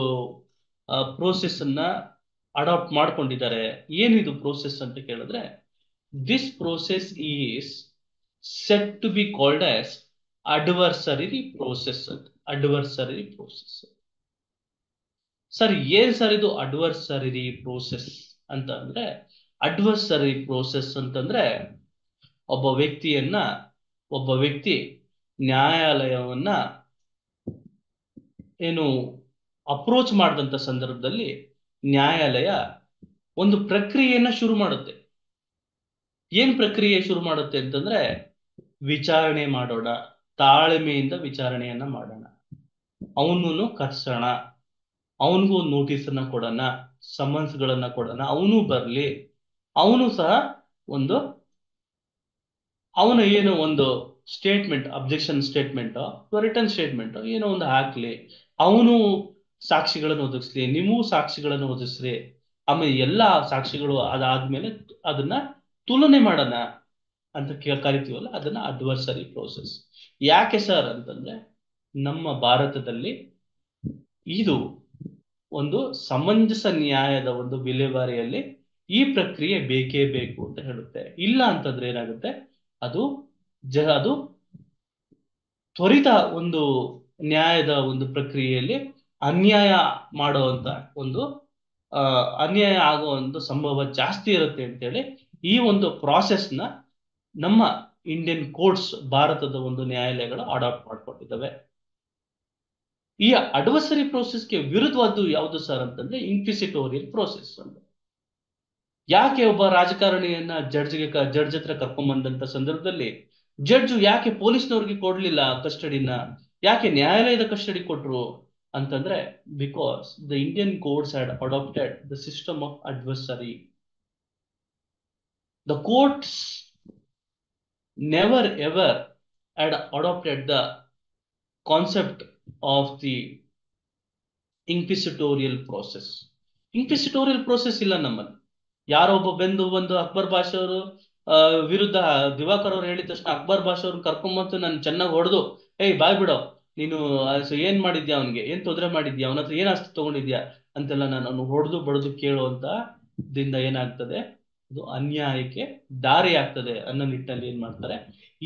ಪ್ರೋಸೆಸ್ ಅನ್ನ ಅಡಾಪ್ಟ್ ಮಾಡ್ಕೊಂಡಿದ್ದಾರೆ, ಏನಿದು ಪ್ರೋಸೆಸ್ ಅಂತ ಕೇಳಿದ್ರೆ, this process is set to be called as adversary process ಅಂತ. ಅಡ್ವರ್ಸರಿ ಪ್ರೋಸೆಸ್ ಸರ್, ಏನ್ ಸರ್ ಇದು ಅಡ್ವರ್ಸರಿ ಪ್ರೋಸೆಸ್ ಅಂತ ಅಂದ್ರೆ? ಅಡ್ವರ್ಸರಿ ಪ್ರೋಸೆಸ್ ಅಂತಂದ್ರೆ ಒಬ್ಬ ವ್ಯಕ್ತಿ ನ್ಯಾಯಾಲಯವನ್ನ ಏನು ಅಪ್ರೋಚ್ ಮಾಡಿದಂತ ಸಂದರ್ಭದಲ್ಲಿ ನ್ಯಾಯಾಲಯ ಒಂದು ಪ್ರಕ್ರಿಯೆಯನ್ನ ಶುರು ಮಾಡುತ್ತೆ. ಏನ್ ಪ್ರಕ್ರಿಯೆ ಶುರು ಮಾಡುತ್ತೆ ಅಂತಂದ್ರೆ, ವಿಚಾರಣೆ ಮಾಡೋಣ, ತಾಳ್ಮೆಯಿಂದ ವಿಚಾರಣೆಯನ್ನ ಮಾಡೋಣ, ಅವನನ್ನು ಕರ್ಸೋಣ, ಅವನಿಗೂ ನೋಟಿಸ್ ಅನ್ನ ಕೊಡೋಣ, ಸಮನ್ಸ್ ಗಳನ್ನ ಕೊಡೋಣ, ಅವನು ಬರ್ಲಿ, ಅವನು ಸಹ ಅವನ ಏನೋ ಒಂದು statement, objection statement, return statement ಏನೋ ಒಂದು ಹಾಕ್ಲಿ, ಅವನು ಸಾಕ್ಷಿಗಳನ್ನು ಒದಗಿಸ್ಲಿ, ನೀವು ಸಾಕ್ಷಿಗಳನ್ನು ಒದಗಿಸ್ರಿ, ಆಮೇಲೆ ಎಲ್ಲಾ ಸಾಕ್ಷಿಗಳು ಅದಾದ್ಮೇಲೆ ಅದನ್ನ ತುಲನೆ ಮಾಡೋಣ ಅಂತ ಕರಿತೀವಲ್ಲ, ಅದನ್ನ ಅಡ್ವರ್ಸರಿ ಪ್ರೋಸೆಸ್. ಯಾಕೆ ಸರ್ ಅಂತಂದ್ರೆ, ನಮ್ಮ ಭಾರತದಲ್ಲಿ ಇದು ಒಂದು ಸಮಂಜಸ ನ್ಯಾಯದ ಒಂದು ವಿಲೇವಾರಿಯಲ್ಲಿ ಈ ಪ್ರಕ್ರಿಯೆ ಬೇಕೇ ಬೇಕು ಅಂತ ಹೇಳುತ್ತೆ. ಇಲ್ಲ ಅಂತಂದ್ರೆ ಏನಾಗುತ್ತೆ, ಅದು ತ್ವರಿತ ಒಂದು ನ್ಯಾಯದ ಒಂದು ಪ್ರಕ್ರಿಯೆಯಲ್ಲಿ ಅನ್ಯಾಯ ಮಾಡುವಂತ ಒಂದು ಅನ್ಯಾಯ ಆಗೋ ಒಂದು ಸಂಭವ ಜಾಸ್ತಿ ಇರುತ್ತೆ ಅಂತೇಳಿ ಈ ಒಂದು ಪ್ರಾಸೆಸ್ನ ನಮ್ಮ ಇಂಡಿಯನ್ ಕೋರ್ಟ್ಸ್, ಭಾರತದ ಒಂದು ನ್ಯಾಯಾಲಯಗಳು ಅಡಾಪ್ಟ್ ಮಾಡ್ಕೊಂಡಿದ್ದಾವೆ. ಈ ಅಡ್ವರ್ಸರಿ ಪ್ರೋಸೆಸ್ಗೆ ವಿರುದ್ಧವಾದ್ದು ಯಾವುದು ಸರ್ ಅಂತಂದ್ರೆ ಇನ್ಕ್ವಿಸಿಟೋರಿಯಲ್ ಪ್ರೋಸೆಸ್ ಅಂತ. ಯಾಕೆ ಒಬ್ಬ ರಾಜಕಾರಣಿಯನ್ನ ಜಡ್ಜ್ ಹತ್ರ ಕರ್ಕೊಂಡ್ ಸಂದರ್ಭದಲ್ಲಿ ಜಡ್ಜು ಯಾಕೆ ಪೊಲೀಸ್ನವ್ರಿಗೆ ಕೊಡ್ಲಿಲ್ಲ ಕಸ್ಟಡಿನ, ಯಾಕೆ ನ್ಯಾಯಾಲಯದ ಕಸ್ಟಡಿ ಕೊಟ್ರು ಅಂತಂದ್ರೆ because the Indian courts had adopted the system of adversary. The courts never ever had adopted the concept of the inquisitorial process. Inquisitorial process ಇಲ್ಲ ನಮ್ಮಲ್ಲಿ. ಯಾರೊಬ್ಬ ಬಂದು ಅಕ್ಬರ್ ಬಾಷಾ ಅವರು ವಿರುದ್ಧ ದಿವಾಕರ್ ಅವ್ರು ಹೇಳಿದ ತಕ್ಷಣ ಅಕ್ಬರ್ ಬಾಷಾ ಅವ್ರನ್ನ ಕರ್ಕೊಂಬಂತು ನಾನು ಚೆನ್ನಾಗಿ ಹೊಡೆದು, ಏಯ್ ಬಾಯ್ ಬಿಡೋ ನೀನು ಏನ್ ಮಾಡಿದ್ಯಾ, ಅವನಿಗೆ ಏನ್ ತೊಂದರೆ ಮಾಡಿದ್ಯಾ, ಅವನ ಹತ್ರ ಏನ್ ಆಸ್ತಿ ತಗೊಂಡಿದ್ಯಾ ಅಂತೆಲ್ಲ ನಾನು ಅವನು ಹೊಡೆದು ಬಡದು ಕೇಳುವಂತ ದಿಂದ ಏನಾಗ್ತದೆ, ಅದು ಅನ್ಯಾಯಕ್ಕೆ ದಾರಿ ಆಗ್ತದೆ ಅನ್ನೋ ನಿಟ್ಟಿನಲ್ಲಿ ಏನ್ ಮಾಡ್ತಾರೆ,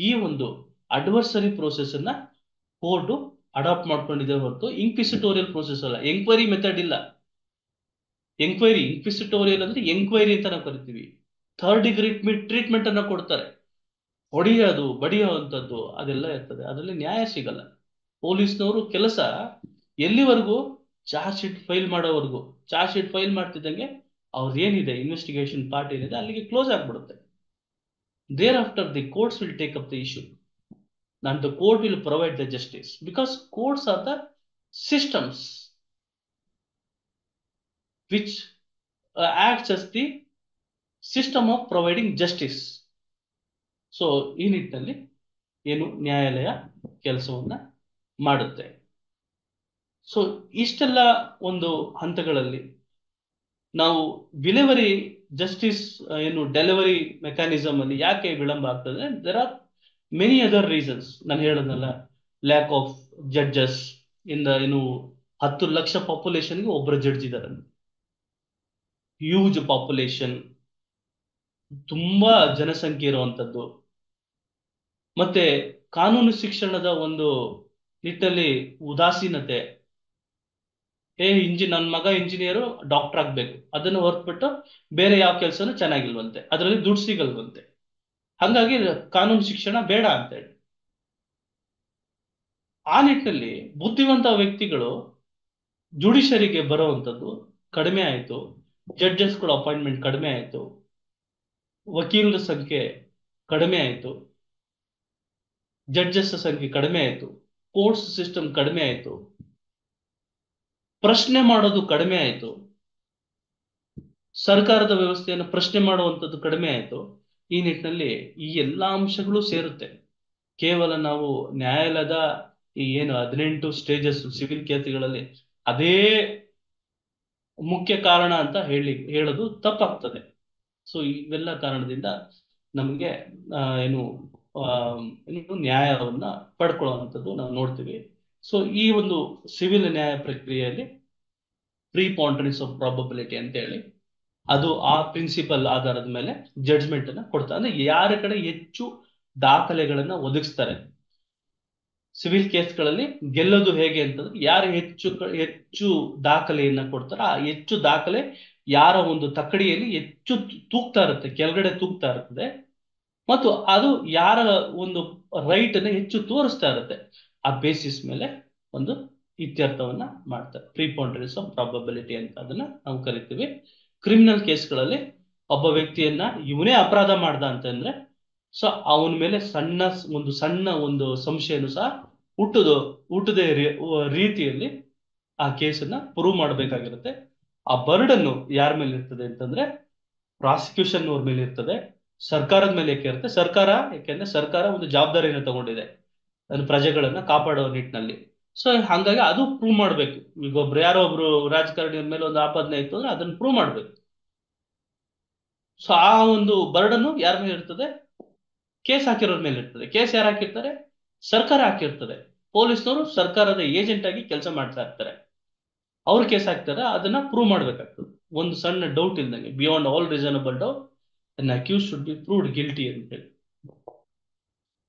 ಈ ಒಂದು ಅಡ್ವರ್ಸರಿ ಪ್ರೋಸೆಸ್ ಅನ್ನ ಕೋರ್ಟ್ ಅಡಾಪ್ಟ್ ಮಾಡ್ಕೊಂಡಿದೆ ಹೊರತು ಇನ್ಕ್ವಿಸಿಟೋರಿಯಲ್ ಪ್ರೋಸೆಸ್ ಅಲ್ಲ. ಎಂಕ್ವೈರಿ ಮೆಥಡ್ ಇಲ್ಲ. ಇನ್ಕ್ವಿಸಿಟೋರಿಯಲ್ ಅಂದ್ರೆ ಎಂಕ್ವೈರಿ ಅಂತ ನಾವು ಕರಿತೀವಿ. ಥರ್ಡ್ ಡಿಗ್ರಿ ಟ್ರೀಟ್ಮೆಂಟ್ ಅನ್ನ ಕೊಡ್ತಾರೆ, ಹೊಡೆಯೋದು ಬಡಿಯುವಂಥದ್ದು ಅದೆಲ್ಲ ಇರ್ತದೆ, ಅದರಲ್ಲಿ ನ್ಯಾಯ ಸಿಗಲ್ಲ. ಪೊಲೀಸ್ನವರು ಕೆಲಸ ಎಲ್ಲಿವರೆಗೂ ಚಾರ್ಜ್ ಶೀಟ್ ಫೈಲ್ ಮಾಡೋವರೆಗೂ, ಚಾರ್ಜ್ ಶೀಟ್ ಫೈಲ್ ಮಾಡ್ತಿದ್ದಂಗೆ ಅವ್ರದ್ದು ಏನಿದೆ ಇನ್ವೆಸ್ಟಿಗೇಷನ್ ಪಾರ್ಟ್ ಏನಿದೆ ಅಲ್ಲಿಗೆ ಕ್ಲೋಸ್ ಆಗ್ಬಿಡುತ್ತೆ. Thereafter the courts will take up the issue and the court will provide the justice, because courts are the systems which acts as the system of providing justice. So ಈ ನಿಟ್ಟಿನಲ್ಲಿ ಏನು ನ್ಯಾಯಾಲಯ ಕೆಲಸವನ್ನ ಮಾಡುತ್ತೆ. So ಇಷ್ಟೆಲ್ಲ ಒಂದು ಹಂತಗಳಲ್ಲಿ ನಾವು ಡೆಲಿವರಿ ಜಸ್ಟಿಸ್ ಏನು ಡೆಲಿವರಿ ಮೆಕ್ಯಾನಿಸಮ್ ಅಲ್ಲಿ ಯಾಕೆ ವಿಳಂಬ ಆಗ್ತದೆ, there are many other reasons. ನಾನು ಹೇಳೋದಲ್ಲ, ಲ್ಯಾಕ್ ಆಫ್ ಜಡ್ಜಸ್ ಇಂದ ಏನು 10 ಲಕ್ಷ ಪಾಪ್ಯುಲೇಷನ್ಗೆ ಒಬ್ಬರು ಜಡ್ಜ್ ಇದ್ದಾರೆ, ಹ್ಯೂಜ್ ಪಾಪ್ಯುಲೇಷನ್, ತುಂಬಾ ಜನಸಂಖ್ಯೆ ಇರುವಂತದ್ದು. ಮತ್ತೆ ಕಾನೂನು ಶಿಕ್ಷಣದ ಒಂದು ನಿಟ್ಟಲ್ಲಿ ಉದಾಸೀನತೆ. ನನ್ನ ಮಗ ಇಂಜಿನಿಯರು ಡಾಕ್ಟರ್ ಆಗ್ಬೇಕು, ಅದನ್ನು ಹೊರತುಬಿಟ್ಟು ಬೇರೆ ಯಾವ ಕೆಲಸನೂ ಚೆನ್ನಾಗಿಲ್ವಂತೆ, ಅದರಲ್ಲಿ ದುಡ್ಡು ಸಿಗಲ್ವಂತೆ, ಹಂಗಾಗಿ ಕಾನೂನು ಶಿಕ್ಷಣ ಬೇಡ ಅಂತೇಳಿ. ಆ ನಿಟ್ಟಿನಲ್ಲಿ ಬುದ್ಧಿವಂತ ವ್ಯಕ್ತಿಗಳು ಜುಡಿಷರಿಗೆ ಬರುವಂಥದ್ದು ಕಡಿಮೆ ಆಯಿತು, ಜಡ್ಜಸ್ಗಳ ಅಪಾಯಿಂಟ್ಮೆಂಟ್ ಕಡಿಮೆ ಆಯಿತು, ವಕೀಲರ ಸಂಖ್ಯೆ ಕಡಿಮೆ ಆಯಿತು, ಜಡ್ಜಸ್ ಸಂಖ್ಯೆ ಕಡಿಮೆ ಆಯಿತು, ಕೋರ್ಟ್ಸ್ ಸಿಸ್ಟಮ್ ಕಡಿಮೆ ಆಯಿತು, ಪ್ರಶ್ನೆ ಮಾಡೋದು ಕಡಿಮೆ ಆಯಿತು, ಸರ್ಕಾರದ ವ್ಯವಸ್ಥೆಯನ್ನು ಪ್ರಶ್ನೆ ಮಾಡುವಂಥದ್ದು ಕಡಿಮೆ ಆಯಿತು. ಈ ನಿಟ್ಟಿನಲ್ಲಿ ಈ ಎಲ್ಲಾ ಅಂಶಗಳು ಸೇರುತ್ತೆ. ಕೇವಲ ನಾವು ನ್ಯಾಯಾಲಯದ ಈ ಏನು 18 ಸ್ಟೇಜಸ್ ಸಿವಿಲ್ ಕೇಸ್ಗಳಲ್ಲಿ ಅದೇ ಮುಖ್ಯ ಕಾರಣ ಅಂತ ಹೇಳೋದು ತಪ್ಪಾಗ್ತದೆ. ಸೊ ಇವೆಲ್ಲ ಕಾರಣದಿಂದ ನಮಗೆ ಏನು ನ್ಯಾಯವನ್ನ ಪಡ್ಕೊಳ್ಳುವಂಥದ್ದು ನಾವು ನೋಡ್ತೀವಿ. ಸೊ ಈ ಒಂದು ಸಿವಿಲ್ ನ್ಯಾಯ ಪ್ರಕ್ರಿಯೆಯಲ್ಲಿ ಪ್ರಿಪಾಂಡರೆನ್ಸ್ ಆಫ್ ಪ್ರಾಬಬಿಲಿಟಿ ಅಂತ ಹೇಳಿ ಅದು ಆ ಪ್ರಿನ್ಸಿಪಲ್ ಆಧಾರದ ಮೇಲೆ ಜಡ್ಜ್ಮೆಂಟ್ ಅನ್ನ ಕೊಡ್ತಾರೆ. ಅಂದ್ರೆ ಯಾರ ಕಡೆ ಹೆಚ್ಚು ದಾಖಲೆಗಳನ್ನ ಒದಗಿಸ್ತಾರೆ, ಸಿವಿಲ್ ಕೇಸ್ಗಳಲ್ಲಿ ಗೆಲ್ಲೋದು ಹೇಗೆ ಅಂತಂದ್ರೆ ಯಾರು ಹೆಚ್ಚು ದಾಖಲೆಯನ್ನ ಕೊಡ್ತಾರೆ, ಆ ಹೆಚ್ಚು ದಾಖಲೆ ಯಾರ ಒಂದು ತಕ್ಕಡಿಯಲ್ಲಿ ಹೆಚ್ಚು ತೂಗ್ತಾ ಇರುತ್ತೆ, ಕೆಳಗಡೆ ತೂಗ್ತಾ ಇರ್ತದೆ, ಮತ್ತು ಅದು ಯಾರ ಒಂದು ರೈಟ್ ಅನ್ನ ಹೆಚ್ಚು ತೋರಿಸ್ತಾ ಇರುತ್ತೆ, ಆ ಬೇಸಿಸ್ ಮೇಲೆ ಒಂದು ಇತ್ಯರ್ಥವನ್ನ ಮಾಡ್ತಾರೆ. ಪ್ರಿಪಾಂಡರೆನ್ಸ್ ಆಫ್ ಪ್ರಾಬಬಿಲಿಟಿ ಅಂತ ಅದನ್ನ ನಾವು ಕರಿತೀವಿ. ಕ್ರಿಮಿನಲ್ ಕೇಸ್ಗಳಲ್ಲಿ ಒಬ್ಬ ವ್ಯಕ್ತಿಯನ್ನ ಇವನೇ ಅಪರಾಧ ಮಾಡ್ದ ಅಂತಂದ್ರೆ ಸೊ ಅವನ ಮೇಲೆ ಸಣ್ಣ ಒಂದು ಸಂಶಯನು ಸಹ ಹುಟ್ಟದ ರೀತಿಯಲ್ಲಿ ಆ ಕೇಸನ್ನ ಪ್ರೂವ್ ಮಾಡಬೇಕಾಗಿರುತ್ತೆ. ಆ ಬರ್ಡನ್ನು ಯಾರ ಮೇಲೆ ಇರ್ತದೆ ಅಂತಂದ್ರೆ ಪ್ರಾಸಿಕ್ಯೂಷನ್ ಅವ್ರ ಮೇಲೆ ಇರ್ತದೆ, ಸರ್ಕಾರದ ಮೇಲೆ ಇರುತ್ತೆ. ಯಾಕೆಂದ್ರೆ ಸರ್ಕಾರ ಒಂದು ಜವಾಬ್ದಾರಿಯನ್ನು ತಗೊಂಡಿದೆ ಅದನ್ನ ಪ್ರಜೆಗಳನ್ನ ಕಾಪಾಡೋ ನಿಟ್ಟಿನಲ್ಲಿ. ಸೊ ಹಂಗಾಗಿ ಅದು ಪ್ರೂವ್ ಮಾಡ್ಬೇಕು. ಈಗ ಯಾರೋ ಒಬ್ರು ರಾಜಕಾರಣಿಯ ಮೇಲೆ ಒಂದು ಆಪಾದನೆ ಇತ್ತು ಅಂದ್ರೆ ಅದನ್ನ ಪ್ರೂವ್ ಮಾಡ್ಬೇಕು. ಸೊ ಆ ಒಂದು ಬರ್ಡನ್ನು ಯಾರ ಮೇಲೆ ಇರ್ತದೆ, ಕೇಸ್ ಹಾಕಿರೋರ ಮೇಲೆ ಇರ್ತದೆ. ಕೇಸ್ ಯಾರು ಹಾಕಿರ್ತಾರೆ, ಸರ್ಕಾರ ಹಾಕಿರ್ತದೆ. ಪೊಲೀಸ್ನವರು ಸರ್ಕಾರದ ಏಜೆಂಟ್ ಆಗಿ ಕೆಲಸ ಮಾಡ್ತಾ ಇರ್ತಾರೆ, ಅವ್ರು ಕೇಸ್ ಹಾಕ್ತಾರೆ, ಅದನ್ನ ಪ್ರೂವ್ ಮಾಡ್ಬೇಕಾಗ್ತದೆ. ಒಂದು ಸಣ್ಣ ಡೌಟ್ ಇಲ್ದಂಗೆ, beyond all reasonable doubt an accused should be proved guilty ಅಂತ ಹೇಳಿ.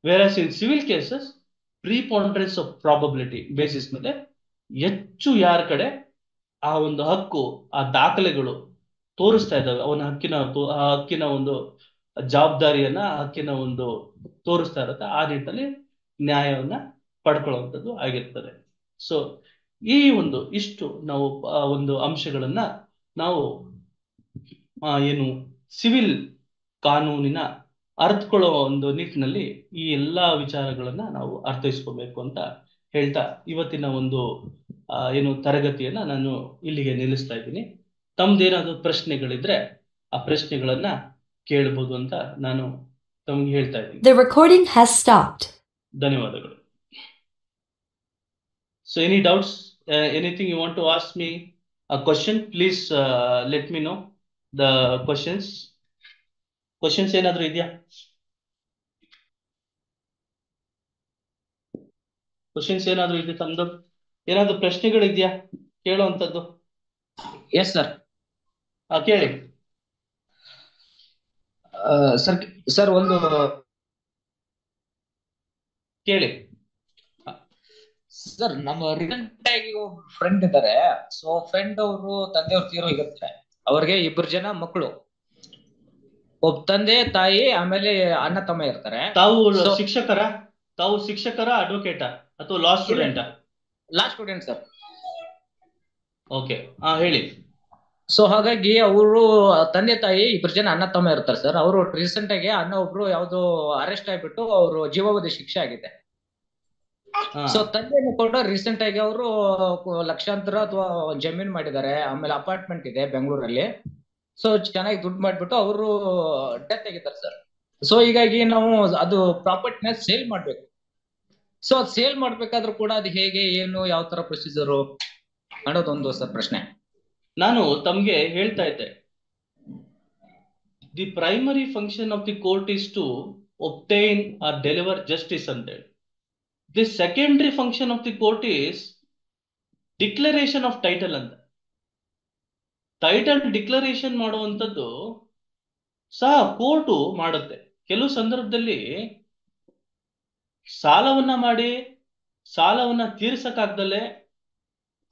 Whereas in civil cases preponderance of probability basis ಮೇಲೆ ಹೆಚ್ಚು ಯಾರ ಕಡೆ ಆ ಒಂದು ಹಕ್ಕು, ಆ ದಾಖಲೆಗಳು ತೋರಿಸ್ತಾ ಇದ್ದಾವೆ, ಅವನ ಹಕ್ಕಿನ ಒಂದು ಜವಾಬ್ದಾರಿಯನ್ನ, ಹಕ್ಕಿನ ಒಂದು ತೋರಿಸ್ತಾ ಇರುತ್ತೆ, ಆ ನಿಟ್ಟಿನಲ್ಲಿ ನ್ಯಾಯವನ್ನ ಪಡ್ಕೊಳ್ಳುವಂಥದ್ದು ಆಗಿರ್ತದೆ. ಸೊ ಈ ಇಷ್ಟು ನಾವು ಒಂದು ಅಂಶಗಳನ್ನ ನಾವು ಏನು ಸಿವಿಲ್ ಕಾನೂನಿನ ಅರ್ಥಕೊಳ್ಳೋ ಒಂದು ನಿಟ್ಟಿನಲ್ಲಿ ಈ ಎಲ್ಲಾ ವಿಚಾರಗಳನ್ನ ನಾವು ಅರ್ಥೈಸ್ಕೋಬೇಕು ಅಂತ ಹೇಳ್ತಾ ಇವತ್ತಿನ ಏನು ತರಗತಿಯನ್ನ ನಾನು ಇಲ್ಲಿಗೆ ನಿಲ್ಲಿಸ್ತಾ ಇದ್ದೀನಿ. ತಮ್ದೇನಾದ್ರು ಪ್ರಶ್ನೆಗಳಿದ್ರೆ ಆ ಪ್ರಶ್ನೆಗಳನ್ನ ಕೇಳಬಹುದು ಅಂತ ನಾನು ತಮ್ಗೆ ಹೇಳ್ತಾ ಇದ್ದೀನಿ. The recording has stopped. ಧನ್ಯವಾದಗಳು. So any doubts, anything you want to ask me a question, please let me know the questions. Questions ಏನಾದ್ರು ಇದೆಯಾ? ಕ್ವಶನ್ಸ್ ಏನಾದ್ರು ಇದೆ ತಮ್ದು? ಏನಾದ್ರು ಪ್ರಶ್ನೆಗಳಿದ್ಯಾ ಕೇಳುವಂತದ್ದು? Yes sir. ಕೇಳಿ ಸರ್ ಸರ್ ಒಂದು ಕೇಳಿ. ಸರ್ ನಮ್ಮ ರೀಸೆಂಟ್ ಆಗಿ ಫ್ರೆಂಡ್ ಇದ್ದಾರೆ. ಸೊ ಫ್ರೆಂಡ್ ಅವರು ತಂದೆಯವ್ರು ತೀರೋ ಹೋಗಿರ್ತಾರೆ. ಅವ್ರಿಗೆ 2 ಜನ ಮಕ್ಕಳು, ಒಬ್ಬ ತಂದೆ ತಾಯಿ ಆಮೇಲೆ ಅಣ್ಣ ತಮ್ಮ ಇರ್ತಾರೆ. ತಾವು ಶಿಕ್ಷಕರ ಅಡ್ವೊಕೇಟಾ ಅಥವಾ ಲಾ ಸ್ಟೂಡೆಂಟಾ? ಲಾ ಸ್ಟೂಡೆಂಟ್ ಸರ್. ಓಕೆ, ಹೇಳಿ. ಸೊ ಹಾಗಾಗಿ ಅವರು ತಂದೆ ತಾಯಿ 2 ಜನ ಅಣ್ಣ ತಮ್ಮ ಇರ್ತಾರೆ ಸರ್. ಅವರು ರೀಸೆಂಟ್ ಆಗಿ ಅಣ್ಣ ಒಬ್ರು ಯಾವ್ದೋ ಅರೆಸ್ಟ್ ಆಗ್ಬಿಟ್ಟು ಅವರು ಜೀವಾವಧಿ ಶಿಕ್ಷೆ ಆಗಿದೆ. ಸೊ ತಂದೆ ಕೂಡ ರೀಸೆಂಟ್ ಆಗಿ ಅವರು ಲಕ್ಷಾಂತರ ಅಥವಾ ಜಮೀನ್ ಮಾಡಿದ್ದಾರೆ, ಆಮೇಲೆ ಅಪಾರ್ಟ್ಮೆಂಟ್ ಇದೆ ಬೆಂಗಳೂರಲ್ಲಿ. ಸೊ ಚೆನ್ನಾಗಿ ದುಡ್ಡು ಮಾಡ್ಬಿಟ್ಟು ಅವರು ಡೆತ್ ಆಗಿದ್ದಾರೆ ಸರ್. ಸೊ ಹೀಗಾಗಿ ನಾವು ಅದು ಪ್ರಾಪರ್ಟಿನ ಸೇಲ್ ಮಾಡ್ಬೇಕು. ಸೊ ಅದು ಸೇಲ್ ಮಾಡ್ಬೇಕಾದ್ರೂ ಕೂಡ ಅದು ಹೇಗೆ, ಏನು, ಯಾವ ತರ ಪ್ರೊಸೀಜರು ಅನ್ನೋದೊಂದು ಸರ್ ಪ್ರಶ್ನೆ. ನಾನು ತಮ್ಗೆ ಹೇಳ್ತಾ ಇದ್ದೆ, the primary function of the court is to obtain or deliver justice ಅಂತೇಳಿ. The secondary function of the court is declaration of title ಅಂತ. ಟೈಟಲ್ ಡಿಕ್ಲರೇಷನ್ ಮಾಡುವಂಥದ್ದು ಸಹ ಕೋರ್ಟು ಮಾಡುತ್ತೆ. ಕೆಲವು ಸಂದರ್ಭದಲ್ಲಿ ಸಾಲವನ್ನ ತೀರ್ಸಕ್ಕಾಗ್ದಲೆ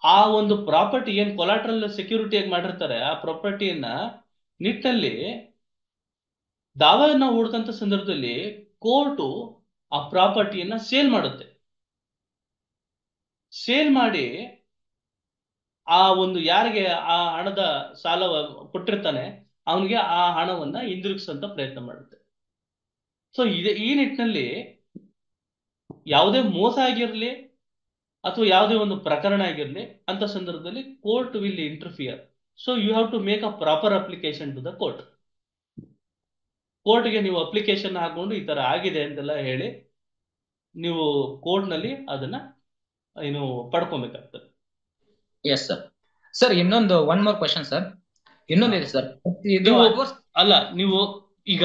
ಆ ಒಂದು ಪ್ರಾಪರ್ಟಿ ಏನ್ ಕೊಲಾಟ್ರಲ್ ಸೆಕ್ಯೂರಿಟಿಯಾಗಿ ಮಾಡಿರ್ತಾರೆ ಆ ಪ್ರಾಪರ್ಟಿಯನ್ನ ನಿಟ್ಟಿನಲ್ಲಿ ದಾವೆಯನ್ನ ಹೂಡ್ತಂತ ಸಂದರ್ಭದಲ್ಲಿ ಕೋರ್ಟು ಆ ಪ್ರಾಪರ್ಟಿಯನ್ನ ಸೇಲ್ ಮಾಡುತ್ತೆ. ಸೇಲ್ ಮಾಡಿ ಆ ಯಾರಿಗೆ ಆ ಹಣದ ಸಾಲ ಕೊಟ್ಟಿರ್ತಾನೆ ಅವನಿಗೆ ಆ ಹಣವನ್ನ ಹಿಂದಿರುಗಿಸಂತ ಪ್ರಯತ್ನ ಮಾಡುತ್ತೆ. ಸೊ ಈ ನಿಟ್ಟಿನಲ್ಲಿ ಯಾವುದೇ ಮೋಸ ಆಗಿರ್ಲಿ ಅಥವಾ ಯಾವುದೇ ಒಂದು ಪ್ರಕರಣ ಆಗಿರ್ಲಿ ಅಂತ ಸಂದರ್ಭದಲ್ಲಿ court will interfere. So you have to make a proper application to the court. ಕೋರ್ಟ್ಗೆ ನೀವು ಅಪ್ಲಿಕೇಶನ್ ಹಾಕೊಂಡು ಈ ತರ ಆಗಿದೆ ಅಂತೆಲ್ಲ ಹೇಳಿ ನೀವು ಕೋರ್ಟ್ ನಲ್ಲಿ ಅದನ್ನ ಪಡ್ಕೊಬೇಕಾಗ್ತದೆ. Yes sir. ಸರ್ ಇನ್ನೊಂದು ಒನ್ ಮೋರ್ ಕ್ವಶನ್ ಸರ್. ಇನ್ನೊಂದಿದೆ ಸರ್. ನೀವು ಈಗ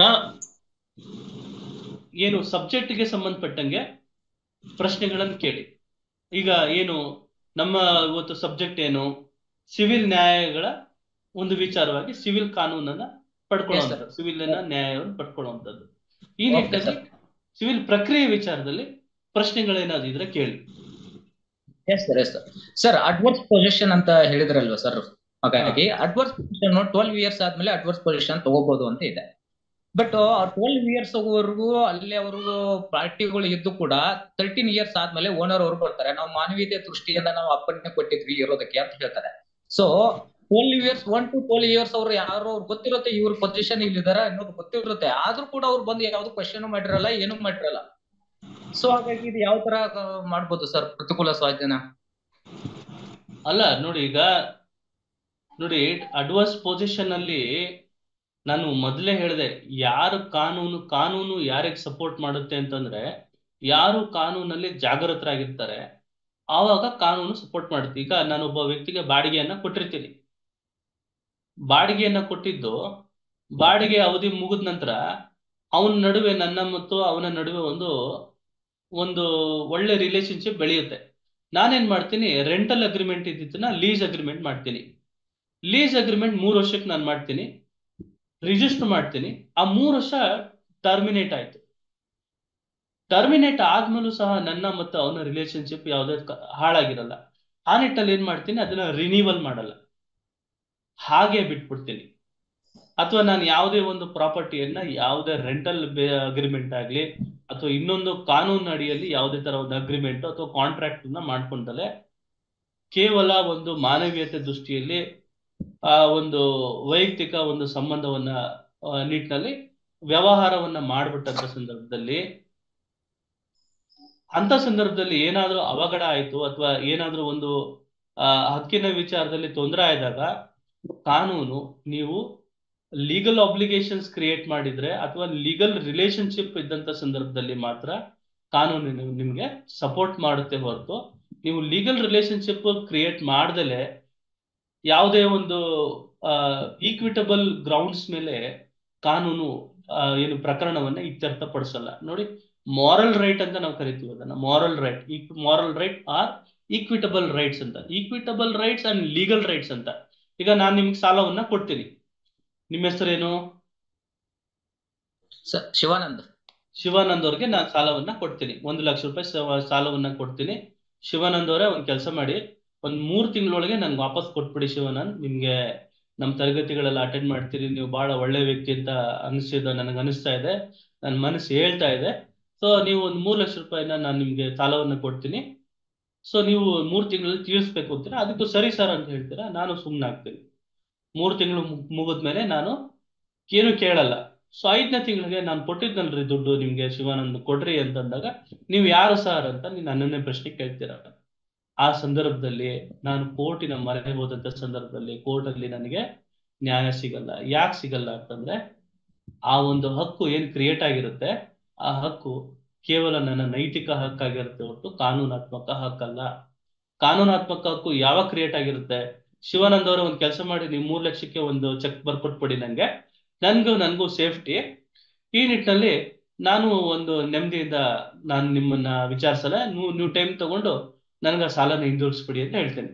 ಏನು ಸಬ್ಜೆಕ್ಟ್ಗೆ ಸಂಬಂಧಪಟ್ಟಂಗೆ ಪ್ರಶ್ನೆಗಳನ್ನು ಕೇಳಿ. ಈಗ ನಮ್ಮ ಇವತ್ತು ಸಬ್ಜೆಕ್ಟ್ ಸಿವಿಲ್ ನ್ಯಾಯಗಳ ಒಂದು ವಿಚಾರವಾಗಿ ಸಿವಿಲ್ ಕಾನೂನನ್ನ ಪಡ್ಕೊಳ್ಳುವಂಥದ್ದು, ಸಿವಿಲ್ ನ್ಯಾಯವನ್ನು ಪಡ್ಕೊಳ್ಳುವಂಥದ್ದು. ಈ ನಿಟ್ಟಿನಲ್ಲಿ ಸಿವಿಲ್ ಪ್ರಕ್ರಿಯೆ ವಿಚಾರದಲ್ಲಿ ಪ್ರಶ್ನೆಗಳೇನಾದ್ರು ಇದ್ರೆ ಕೇಳಿ. Yes sir. S sir. Sir adverse position ಅಂತ ಹೇಳಿದ್ರಲ್ವಾ ಸರ್, ಹಾಗಾಗಿ ಅಡ್ವರ್ಸ್ ಪೊಸಿಷನ್ 12 ಇಯರ್ಸ್ ಆದ್ಮೇಲೆ ಅಡ್ವರ್ಸ್ ಪೊಸಿಷನ್ ತಗೋಬಹುದು ಅಂತ ಇದೆ. ಬಟ್ 12 ಇಯರ್ಸ್ ವರೆಗೂ ಅಲ್ಲಿ ಅವ್ರಿಗೂ ಪಾರ್ಟಿಗಳು ಇದ್ದು ಕೂಡ 13 ಇಯರ್ಸ್ ಆದ್ಮೇಲೆ ಓನರ್ ಅವರು ಬರ್ತಾರೆ, ನಾವು ಮಾನವೀಯತೆ ದೃಷ್ಟಿಯಿಂದ ನಾವು ಅಪ್ಪಣೆ ಕೊಟ್ಟಿದ್ವಿ ಇರೋದಕ್ಕೆ ಅಂತ ಹೇಳ್ತಾರೆ. ಸೊ 12 ಇಯರ್ಸ್ 1 to 12 ಇಯರ್ಸ್ ಅವ್ರು ಯಾರು ಗೊತ್ತಿರುತ್ತೆ ಇವ್ರ ಪೊಸಿಷನ್ ಇಲ್ಲಿದಾರ ಅನ್ನೋದು ಗೊತ್ತಿರುತ್ತೆ. ಆದ್ರೂ ಕೂಡ ಅವ್ರು ಬಂದು ಯಾವ್ದು ಕ್ವಶನ್ ಮಾಡಿರಲ್ಲ, ಏನು ಮಾಡಿರಲ್ಲ. ಸೊ ಹಾಗಾಗಿ ಇದು ಯಾವ ತರ ಮಾಡ್ಬೋದು ಸರ್ ಪ್ರತಿಕೂಲ ಸ್ವಾಧೀನ? ಅಲ್ಲ ನೋಡಿ ಅಡ್ವರ್ಸ್ ಪೊಸಿಷನ್ ಅಲ್ಲಿ ನಾನು ಮೊದಲೇ ಹೇಳಿದೆ, ಯಾರು ಕಾನೂನು ಯಾರಿಗೆ ಸಪೋರ್ಟ್ ಮಾಡುತ್ತೆ ಅಂತಂದ್ರೆ ಯಾರು ಕಾನೂನಲ್ಲಿ ಜಾಗೃತರಾಗಿರ್ತಾರೆ ಆವಾಗ ಕಾನೂನು ಸಪೋರ್ಟ್ ಮಾಡುತ್ತೆ. ಈಗ ನಾನೊಬ್ಬ ವ್ಯಕ್ತಿಗೆ ಬಾಡಿಗೆಯನ್ನ ಕೊಟ್ಟಿರ್ತೀನಿ, ಬಾಡಿಗೆಯನ್ನ ಕೊಟ್ಟಿದ್ದು ಬಾಡಿಗೆ ಅವಧಿ ಮುಗಿದ ನಂತರ ಅವನ ನಡುವೆ ನನ್ನ ಮತ್ತು ಅವನ ನಡುವೆ ಒಂದು ಒಳ್ಳೆ ರಿಲೇಶನ್ಶಿಪ್ ಬೆಳೆಯುತ್ತೆ. ನಾನೇನ್ ಮಾಡ್ತೀನಿ, ರೆಂಟಲ್ ಅಗ್ರಿಮೆಂಟ್ ಇದ್ದಿದ್ದನ್ನ ಲೀಸ್ ಅಗ್ರಿಮೆಂಟ್ ಮಾಡ್ತೀನಿ. ಲೀಸ್ ಅಗ್ರಿಮೆಂಟ್ 3 ವರ್ಷಕ್ಕೆ ನಾನು ಮಾಡ್ತೀನಿ, ರಿಜಿಸ್ಟರ್ ಮಾಡ್ತೀನಿ. ಆ 3 ವರ್ಷ ಟರ್ಮಿನೇಟ್ ಆಯ್ತು. ಟರ್ಮಿನೇಟ್ ಆದ್ಮೇಲೂ ಸಹ ನನ್ನ ಮತ್ತು ಅವನ ರಿಲೇಶನ್ಶಿಪ್ ಯಾವುದೇ ಹಾಳಾಗಿರಲ್ಲ. ಆ ನಿಟ್ಟಲ್ಲಿ ಏನ್ ಮಾಡ್ತೀನಿ, ಅದನ್ನ ರಿನಿವಲ್ ಮಾಡಲ್ಲ, ಹಾಗೆ ಬಿಟ್ಬಿಡ್ತೀನಿ. ಅಥವಾ ನಾನು ಯಾವುದೇ ಒಂದು ಪ್ರಾಪರ್ಟಿಯನ್ನ ಯಾವುದೇ ರೆಂಟಲ್ ಅಗ್ರಿಮೆಂಟ್ ಆಗ್ಲಿ ಅಥವಾ ಇನ್ನೊಂದು ಕಾನೂನು ಅಡಿಯಲ್ಲಿ ಯಾವುದೇ ತರ ಒಂದು ಅಗ್ರಿಮೆಂಟ್ ಅಥವಾ ಕಾಂಟ್ರಾಕ್ಟ್ ಮಾಡ್ಕೊಂಡಲೆ ಕೇವಲ ಒಂದು ಮಾನವೀಯತೆ ದೃಷ್ಟಿಯಲ್ಲಿ ಒಂದು ವೈಯಕ್ತಿಕ ಒಂದು ಸಂಬಂಧವನ್ನ ನಿಟ್ಟಿನಲ್ಲಿ ವ್ಯವಹಾರವನ್ನ ಮಾಡ್ಬಿಟ್ಟಂತ ಸಂದರ್ಭದಲ್ಲಿ ಅಂತ ಸಂದರ್ಭದಲ್ಲಿ ಏನಾದ್ರೂ ಅವಘಡ ಆಯ್ತು ಅಥವಾ ಏನಾದ್ರೂ ಒಂದು ಹಕ್ಕಿನ ವಿಚಾರದಲ್ಲಿ ತೊಂದರೆ ಆದಾಗ ಕಾನೂನು ನೀವು ಲೀಗಲ್ ಆಬ್ಲಿಗೇಷನ್ಸ್ ಕ್ರಿಯೇಟ್ ಮಾಡಿದ್ರೆ ಅಥವಾ ಲೀಗಲ್ ರಿಲೇಶನ್ಶಿಪ್ ಇದ್ದಂತ ಸಂದರ್ಭದಲ್ಲಿ ಮಾತ್ರ ಕಾನೂನು ನಿಮ್ಗೆ ಸಪೋರ್ಟ್ ಮಾಡುತ್ತೆ ಹೊರತು ನೀವು ಲೀಗಲ್ ರಿಲೇಶನ್ಶಿಪ್ ಕ್ರಿಯೇಟ್ ಮಾಡ್ದಲೆ ಯಾವುದೇ ಒಂದು ಈಕ್ವಿಟಬಲ್ ಗ್ರೌಂಡ್ಸ್ ಮೇಲೆ ಕಾನೂನು ಏನು ಪ್ರಕರಣವನ್ನ ಇತ್ಯರ್ಥಪಡಿಸಲ್ಲ. ನೋಡಿ, ಮಾರಲ್ ರೈಟ್ ಅಂತ ನಾವು ಕರಿತೀವಿ ಅದನ್ನ. Moral right or equitable rights ಅಂತ. Equitable rights and legal rights ಅಂತ. ಈಗ ನಾನು ನಿಮ್ಗೆ ಸಾಲವನ್ನ ಕೊಡ್ತೀನಿ. ನಿಮ್ಮ ಹೆಸರೇನು? ಶಿವಾನಂದ್ ಅವ್ರಿಗೆ ನಾನು ಸಾಲವನ್ನ ಕೊಡ್ತೀನಿ. 1,00,000 ರೂಪಾಯಿ ಸಾಲವನ್ನ ಕೊಡ್ತೀನಿ. ಶಿವಾನಂದ್ ಅವರೇ ಒಂದ್ ಕೆಲಸ ಮಾಡಿ, ಒಂದ್ 3 ತಿಂಗಳೊಳಗೆ ನನ್ಗೆ ವಾಪಸ್ ಕೊಟ್ಬಿಡಿ ಶಿವಾನಂದ್. ನಿಮ್ಗೆ ನಮ್ಮ ತರಗತಿಗಳೆಲ್ಲ ಅಟೆಂಡ್ ಮಾಡ್ತೀರಿ, ನೀವು ಬಹಳ ಒಳ್ಳೆ ವ್ಯಕ್ತಿ ಅಂತ ನನಗೆ ಅನಿಸ್ತಾ ಇದೆ, ನನ್ನ ಮನಸ್ಸು ಹೇಳ್ತಾ ಇದೆ. ಸೊ ನೀವು ಒಂದು 3,00,000 ರೂಪಾಯಿನ ನಾನು ನಿಮ್ಗೆ ಸಾಲವನ್ನ ಕೊಡ್ತೀನಿ. ಸೊ ನೀವು 3 ತಿಂಗಳಲ್ಲಿ ತೀರಿಸ್ಬೇಕು ಅಂತೀರಾ. ಅದಕ್ಕೂ ಸರಿ ಸರ್ ಅಂತ ಹೇಳ್ತೀರಾ. ನಾನು ಸುಮ್ಮನೆ ಆಗ್ತೀನಿ. 3 ತಿಂಗಳು ಮುಗಿದ್ಮೇಲೆ ನಾನು ಏನು ಕೇಳಲ್ಲ. ಸೊ 5ನೇ ತಿಂಗಳಿಗೆ ನಾನು ಕೊಟ್ಟಿದ್ನಲ್ರಿ ದುಡ್ಡು ನಿಮ್ಗೆ ಶಿವಾನಂದ್ ಕೊಡ್ರಿ ಅಂತಂದಾಗ ನೀವು ಯಾರು ಸರ್ ಅಂತ ನೀನು ನನ್ನನ್ನೇ ಪ್ರಶ್ನೆ ಕೇಳ್ತೀರ. ಆ ಸಂದರ್ಭದಲ್ಲಿ ನಾನು ಕೋರ್ಟಿನ ಮೊರೆ ಹೋದಂತ ಸಂದರ್ಭದಲ್ಲಿ ಕೋರ್ಟಲ್ಲಿ ನನಗೆ ನ್ಯಾಯ ಸಿಗಲ್ಲ. ಯಾಕೆ ಸಿಗಲ್ಲ ಅಂತಂದ್ರೆ ಆ ಒಂದು ಹಕ್ಕು ಏನ್ ಕ್ರಿಯೇಟ್ ಆಗಿರುತ್ತೆ ಆ ಹಕ್ಕು ಕೇವಲ ನನ್ನ ನೈತಿಕ ಹಕ್ಕಾಗಿರುತ್ತೆ ಹೊರತು ಕಾನೂನಾತ್ಮಕ ಹಕ್ಕಲ್ಲ. ಕಾನೂನಾತ್ಮಕ ಹಕ್ಕು ಯಾವಾಗ ಕ್ರಿಯೇಟ್ ಆಗಿರುತ್ತೆ? ಶಿವಾನಂದ್ ಅವರ ಒಂದು ಕೆಲಸ ಮಾಡಿ, ನೀವು 3 ಲಕ್ಷಕ್ಕೆ ಒಂದು ಚೆಕ್ ಬರ್ಕೊಟ್ಬಿಡಿ ನಂಗೆ, ನನ್ಗೂ ಸೇಫ್ಟಿ. ಈ ನಿಟ್ಟಿನಲ್ಲಿ ನಾನು ಒಂದು ನೆಮ್ಮದಿಯಿಂದ ನಾನು ನಿಮ್ಮನ್ನ ವಿಚಾರಿಸಲ್ಲ, ನೀವು ಟೈಮ್ ತಗೊಂಡು ನನಗೆ ಆ ಸಾಲನ ಹಿಂದಿರುಗಿಸ್ಬಿಡಿ ಅಂತ ಹೇಳ್ತೇನೆ.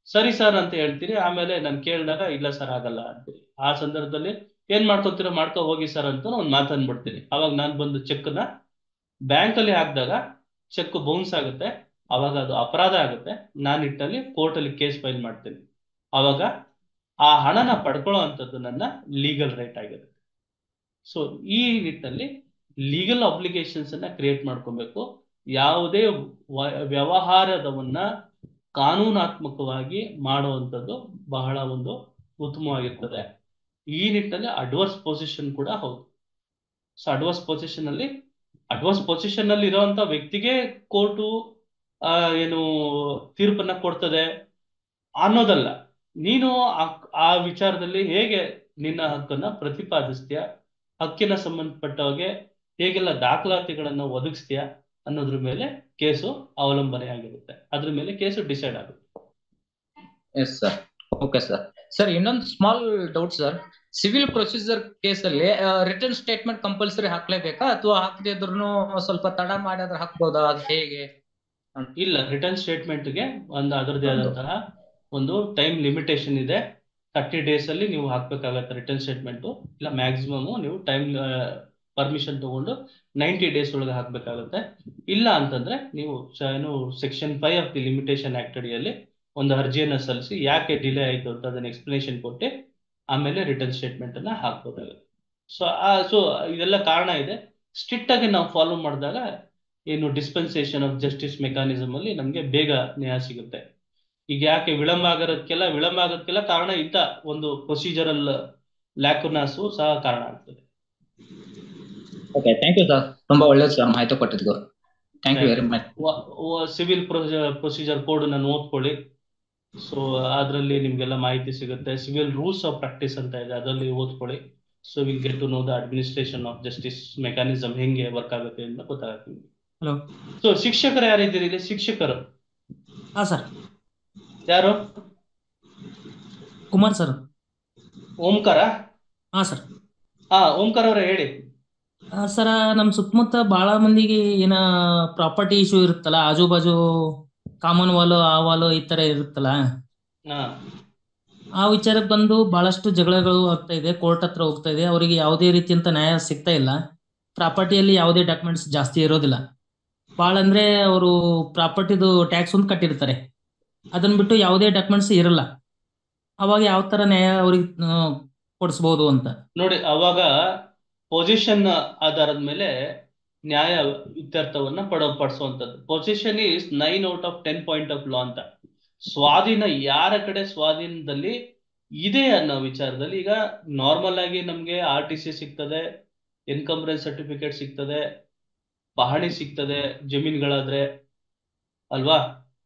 ಸರಿ ಸರ್ ಅಂತ ಹೇಳ್ತೀರಿ. ಆಮೇಲೆ ನಾನು ಕೇಳಿದಾಗ ಇಲ್ಲ ಸರ್ ಆಗಲ್ಲ ಅಂತೀರಿ. ಆ ಸಂದರ್ಭದಲ್ಲಿ ಏನ್ ಮಾಡ್ಕೊತೀರೋ ಮಾಡ್ಕೊ ಹೋಗಿ ಸರ್ ಅಂತ ಒಂದು ಮಾತನ್ಬಿಡ್ತೀನಿ. ಅವಾಗ ನಾನು ಬಂದು ಚೆಕ್ನ ಬ್ಯಾಂಕಲ್ಲಿ ಹಾಕಿದಾಗ ಚೆಕ್ ಬೌನ್ಸ್ ಆಗುತ್ತೆ. ಅವಾಗ ಅದು ಅಪರಾಧ ಆಗುತ್ತೆ. ನಾನು ನಿಟ್ಟಿನಲ್ಲಿ ಕೋರ್ಟಲ್ಲಿ ಕೇಸ್ ಫೈಲ್ ಮಾಡ್ತೀನಿ. ಅವಾಗ ಆ ಹಣನ ಪಡ್ಕೊಳ್ಳೋ ಅಂಥದ್ದು ನನ್ನ ಲೀಗಲ್ ರೈಟ್ ಆಗಿರುತ್ತೆ. ಸೊ ಈ ನಿಟ್ಟಿನಲ್ಲಿ ಲೀಗಲ್ ಅಬ್ಲಿಗೇಷನ್ಸ್ ಅನ್ನ ಕ್ರಿಯೇಟ್ ಮಾಡ್ಕೊಬೇಕು. ಯಾವುದೇ ವ್ಯವಹಾರದವನ್ನ ಕಾನೂನಾತ್ಮಕವಾಗಿ ಮಾಡುವಂಥದ್ದು ಬಹಳ ಒಂದು ಉತ್ತಮವಾಗಿರ್ತದೆ. ಈ ನಿಟ್ಟಿನಲ್ಲಿ ಅಡ್ವರ್ಸ್ ಪೊಸಿಷನ್ ಕೂಡ ಹೌದು. ಸೊ ಅಡ್ವರ್ಸ್ ಪೊಸಿಷನ್ ಅಲ್ಲಿ ಇರುವಂತ ವ್ಯಕ್ತಿಗೆ ಕೋರ್ಟು ಏನು ತೀರ್ಪನ್ನ ಕೊಡ್ತದೆ ಅನ್ನೋದಲ್ಲ, ನೀನು ಆ ವಿಚಾರದಲ್ಲಿ ಹೇಗೆ ನಿನ್ನ ಹಕ್ಕನ್ನ ಪ್ರತಿಪಾದಿಸ್ತೀಯ, ಹಕ್ಕಿನ ಸಂಬಂಧಪಟ್ಟವಾಗೆ ಹೇಗೆಲ್ಲ ದಾಖಲಾತಿಗಳನ್ನ ಒದಗಿಸ್ತೀಯ ಅನ್ನೋದ್ರ ಮೇಲೆ ಕೇಸು ಅವಲಂಬನೆ ಆಗಿರುತ್ತೆ. ಅದ್ರ ಮೇಲೆ ಕೇಸು ಡಿಸೈಡ್ ಆಗುತ್ತೆ. Yes sir, okay sir. Sir, ಇನ್ನೊಂದು small doubt sir. Civil procedure ಕೇಸಲ್ಲಿ ರಿಟರ್ನ್ ಸ್ಟೇಟ್ಮೆಂಟ್ ಕಂಪಲ್ಸರಿ ಹಾಕ್ಲೇಬೇಕಾ ಅಥವಾ ಹಾಕದೇ ಇದ್ರೂ ಸ್ವಲ್ಪ ತಡ ಮಾಡಿದ್ರೆ ಹಾಕ್ಬೋದಾ? ಅದು ಹೇಗೆ? ಇಲ್ಲ, ರಿಟರ್ನ್ ಸ್ಟೇಟ್ಮೆಂಟ್ಗೆ ಒಂದು ಅದರದೇ ಆದಂತಹ ಒಂದು ಟೈಮ್ ಲಿಮಿಟೇಷನ್ ಇದೆ. 30 days ಅಲ್ಲಿ ನೀವು ಹಾಕ್ಬೇಕಾಗತ್ತೆ ರಿಟರ್ನ್ ಸ್ಟೇಟ್ಮೆಂಟ್. ಇಲ್ಲ ಮ್ಯಾಕ್ಸಿಮಮ್ ನೀವು ಟೈಮ್ ಪರ್ಮಿಷನ್ ತಗೊಂಡು 90 days ಒಳಗೆ ಹಾಕ್ಬೇಕಾಗತ್ತೆ. ಇಲ್ಲ ಅಂತಂದ್ರೆ ನೀವು section 5 of the limitation act ಅಡಿಯಲ್ಲಿ ಒಂದು ಅರ್ಜಿಯನ್ನ ಸಲ್ಲಿಸಿ ಯಾಕೆ ಡಿಲೇ ಆಯ್ತು ಅಂತ ಅದನ್ನ ಎಕ್ಸ್ಪ್ಲನೇಷನ್ ಕೊಟ್ಟು ಆಮೇಲೆ ರಿಟರ್ನ್ ಸ್ಟೇಟ್ಮೆಂಟ್ ಅನ್ನ ಹಾಕ್ಬೋದಾಗುತ್ತೆ. ಸೊ ಇದೆಲ್ಲ ಕಾರಣ ಇದೆ. ಸ್ಟ್ರಿಕ್ಟ್ ಆಗಿ ನಾವು ಫಾಲೋ ಮಾಡಿದಾಗ ಏನು ಡಿಸ್ಪೆನ್ಸೇಷನ್ ಆಫ್ ಜಸ್ಟಿಸ್ ಮೆಕಾನಿಸಮ್ ಅಲ್ಲಿ ನಮ್ಗೆ ಬೇಗ ನ್ಯಾಯ ಸಿಗುತ್ತೆ. ಈಗ ಯಾಕೆ ವಿಳಂಬ ಆಗೋದಕ್ಕೆಲ್ಲ ಕಾರಣ ಇಂಥ ಒಂದು ಪ್ರೊಸೀಜರಲ್ ಲ್ಯಾಕುನಾಸು ಸಹ ಕಾರಣ ಆಗ್ತದೆ. Okay, thank you sir. ತುಂಬಾ ಒಳ್ಳೆಯದು ಸರ್ ಮಾಹಿತಿ ಕೊಟ್ಟಿದ್ದು. Thank you very much. Civil procedure code ಅನ್ನು ಓದ್ಕೊಳ್ಳಿ. ಸೊ ಅದರಲ್ಲಿ ನಿಮ್ಗೆಲ್ಲ ಮಾಹಿತಿ ಸಿಗುತ್ತೆ. ಸಿವಿಲ್ ರೂಲ್ಸ್ ಆಫ್ ಪ್ರಾಕ್ಟೀಸ್ ಅಂತ ಇದೆ, ಅದರಲ್ಲಿ ಓದ್ಕೊಳ್ಳಿ. So will get to know the administration of justice mechanism ಹೆಂಗೆ ವರ್ಕ್ ಆಗುತ್ತೆ ಅಂತ ಗೊತ್ತಾಗುತ್ತೆ. ಹಲೋ. ಸೊ ಶಿಕ್ಷಕರು ಯಾರಿದ್ದೀರಿ ಇಲ್ಲಿ? ಶಿಕ್ಷಕರು ಹಾ ಸರ್. ಯಾರು? ಕುಮಾರ್ ಸರ್. ಓಂಕಾರ? ಹಾ ಸರ್. ಓಂಕಾರ ಅವರೇ ಹೇಳಿ. ಸರ, ನಮ್ಮ ಸುತ್ತಮುತ್ತ ಬಹಳ ಮಂದಿಗೆ ಏನ ಪ್ರಾಪರ್ಟಿ ಇಶ್ಯೂ ಇರುತ್ತಲ್ಲ, ಆಜು ಬಾಜು ಕಾಮನ್ ವಾಲು ಆ ವಾಲು ಈ ತರ ಇರುತ್ತಲ್ಲ, ಆ ವಿಚಾರಕ್ಕೆ ಬಂದು ಬಹಳಷ್ಟು ಜಗಳಗಳು ಆಗ್ತಾ ಇದೆ, ಕೋರ್ಟ್ ಹತ್ರ ಹೋಗ್ತಾ ಇದೆ. ಅವರಿಗೆ ಯಾವುದೇ ರೀತಿಯಂತ ನ್ಯಾಯ ಸಿಗ್ತಾ ಇಲ್ಲ. ಪ್ರಾಪರ್ಟಿಯಲ್ಲಿ ಯಾವುದೇ ಡಾಕ್ಯುಮೆಂಟ್ಸ್ ಜಾಸ್ತಿ ಇರೋದಿಲ್ಲ. ಭಾಳ ಅಂದ್ರೆ ಅವರು ಪ್ರಾಪರ್ಟಿದು ಟ್ಯಾಕ್ಸ್ ಒಂದು ಕಟ್ಟಿರ್ತಾರೆ, ಅದನ್ನ ಬಿಟ್ಟು ಯಾವುದೇ ಡಾಕ್ಯುಮೆಂಟ್ಸ್ ಇರಲ್ಲ. ಅವಾಗ ಯಾವ ತರ ನ್ಯಾಯ ಅವ್ರಿಗೆ ಕೊಡಿಸ್ಬೋದು ಅಂತ ನೋಡಿ. ಅವಾಗ ಪೊಸಿಷನ್ ಆಧಾರದ ಮೇಲೆ ನ್ಯಾಯ ಇತ್ಯರ್ಥವನ್ನ ಪಡಿಸುವಂಥದ್ದು. Position is 9 out of 10 point of law ಅಂತ. ಸ್ವಾಧೀನ ಯಾರ ಕಡೆ ಸ್ವಾಧೀನದಲ್ಲಿ ಇದೆ ಅನ್ನೋ ವಿಚಾರದಲ್ಲಿ ಈಗ ನಾರ್ಮಲ್ ಆಗಿ ನಮ್ಗೆ RTC ಸಿಗ್ತದೆ, ಎನ್ಕಂಬ್ರೆನ್ಸ್ ಸರ್ಟಿಫಿಕೇಟ್ ಸಿಗ್ತದೆ, ಪಹಣಿ ಸಿಗ್ತದೆ ಜಮೀನುಗಳಾದ್ರೆ ಅಲ್ವಾ.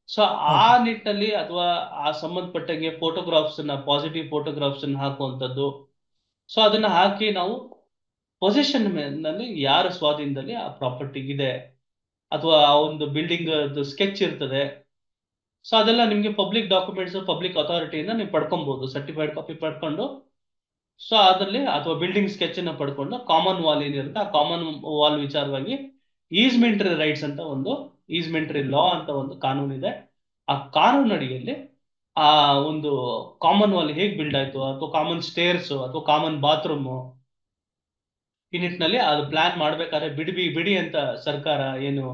ಸೊ ಆ ಹೌದು. ನಿಟ್ಟಿನಲ್ಲಿ ಅಥವಾ ಆ ಸಂಬಂಧಪಟ್ಟಂಗೆ ಫೋಟೋಗ್ರಾಫ್ಸ್ ಪಾಸಿಟಿವ್ ಫೋಟೋಗ್ರಾಫ್ಸ್ ಹಾಕುವಂಥದ್ದು. ಸೊ ಅದನ್ನ ಹಾಕಿ ನಾವು ಪೊಸಿಷನ್ ನಲ್ಲಿ ಯಾರ ಸ್ವಾಧೀನದಲ್ಲಿ ಆ ಪ್ರಾಪರ್ಟಿ ಇದೆ ಅಥವಾ ಆ ಒಂದು ಬಿಲ್ಡಿಂಗ್ ಸ್ಕೆಚ್ ಇರ್ತದೆ. ಸೊ ಅದೆಲ್ಲ ನಿಮ್ಗೆ ಪಬ್ಲಿಕ್ ಡಾಕ್ಯುಮೆಂಟ್ಸ್ ಪಬ್ಲಿಕ್ ಅಥಾರಿಟಿಯಿಂದ ನೀವು ಪಡ್ಕೊಬಹುದು, ಸರ್ಟಿಫೈಡ್ ಕಾಪಿ ಪಡ್ಕೊಂಡು. ಸೊ ಅದರಲ್ಲಿ ಅಥವಾ ಬಿಲ್ಡಿಂಗ್ ಸ್ಕೆಚ್ ಅನ್ನ ಪಡ್ಕೊಂಡು ಕಾಮನ್ ವಾಲ್ ಏನಿರುತ್ತೆ ಆ ಕಾಮನ್ ವಾಲ್ ವಿಚಾರವಾಗಿ ಈಸ್ಮೆಂಟ್ರಿ ರೈಟ್ಸ್ ಅಂತ ಒಂದು ಈಸ್ಮೆಂಟ್ರಿ ಲಾ ಅಂತ ಒಂದು ಕಾನೂನು ಇದೆ. ಆ ಕಾನೂನು ಅಡಿಯಲ್ಲಿ ಆ ಒಂದು ಕಾಮನ್ ವಾಲ್ ಹೇಗ್ ಬಿಲ್ಡ್ ಆಯ್ತು ಅಥವಾ ಕಾಮನ್ ಸ್ಟೇರ್ಸ್ ಅಥವಾ ಕಾಮನ್ ಬಾತ್ರೂಮ್ ಈ ನಿಟ್ಟಿನಲ್ಲಿ ಅದು ಪ್ಲಾನ್ ಮಾಡ್ಬೇಕಾದ್ರೆ ಬಿಡಿ ಅಂತ ಸರ್ಕಾರ ಏನು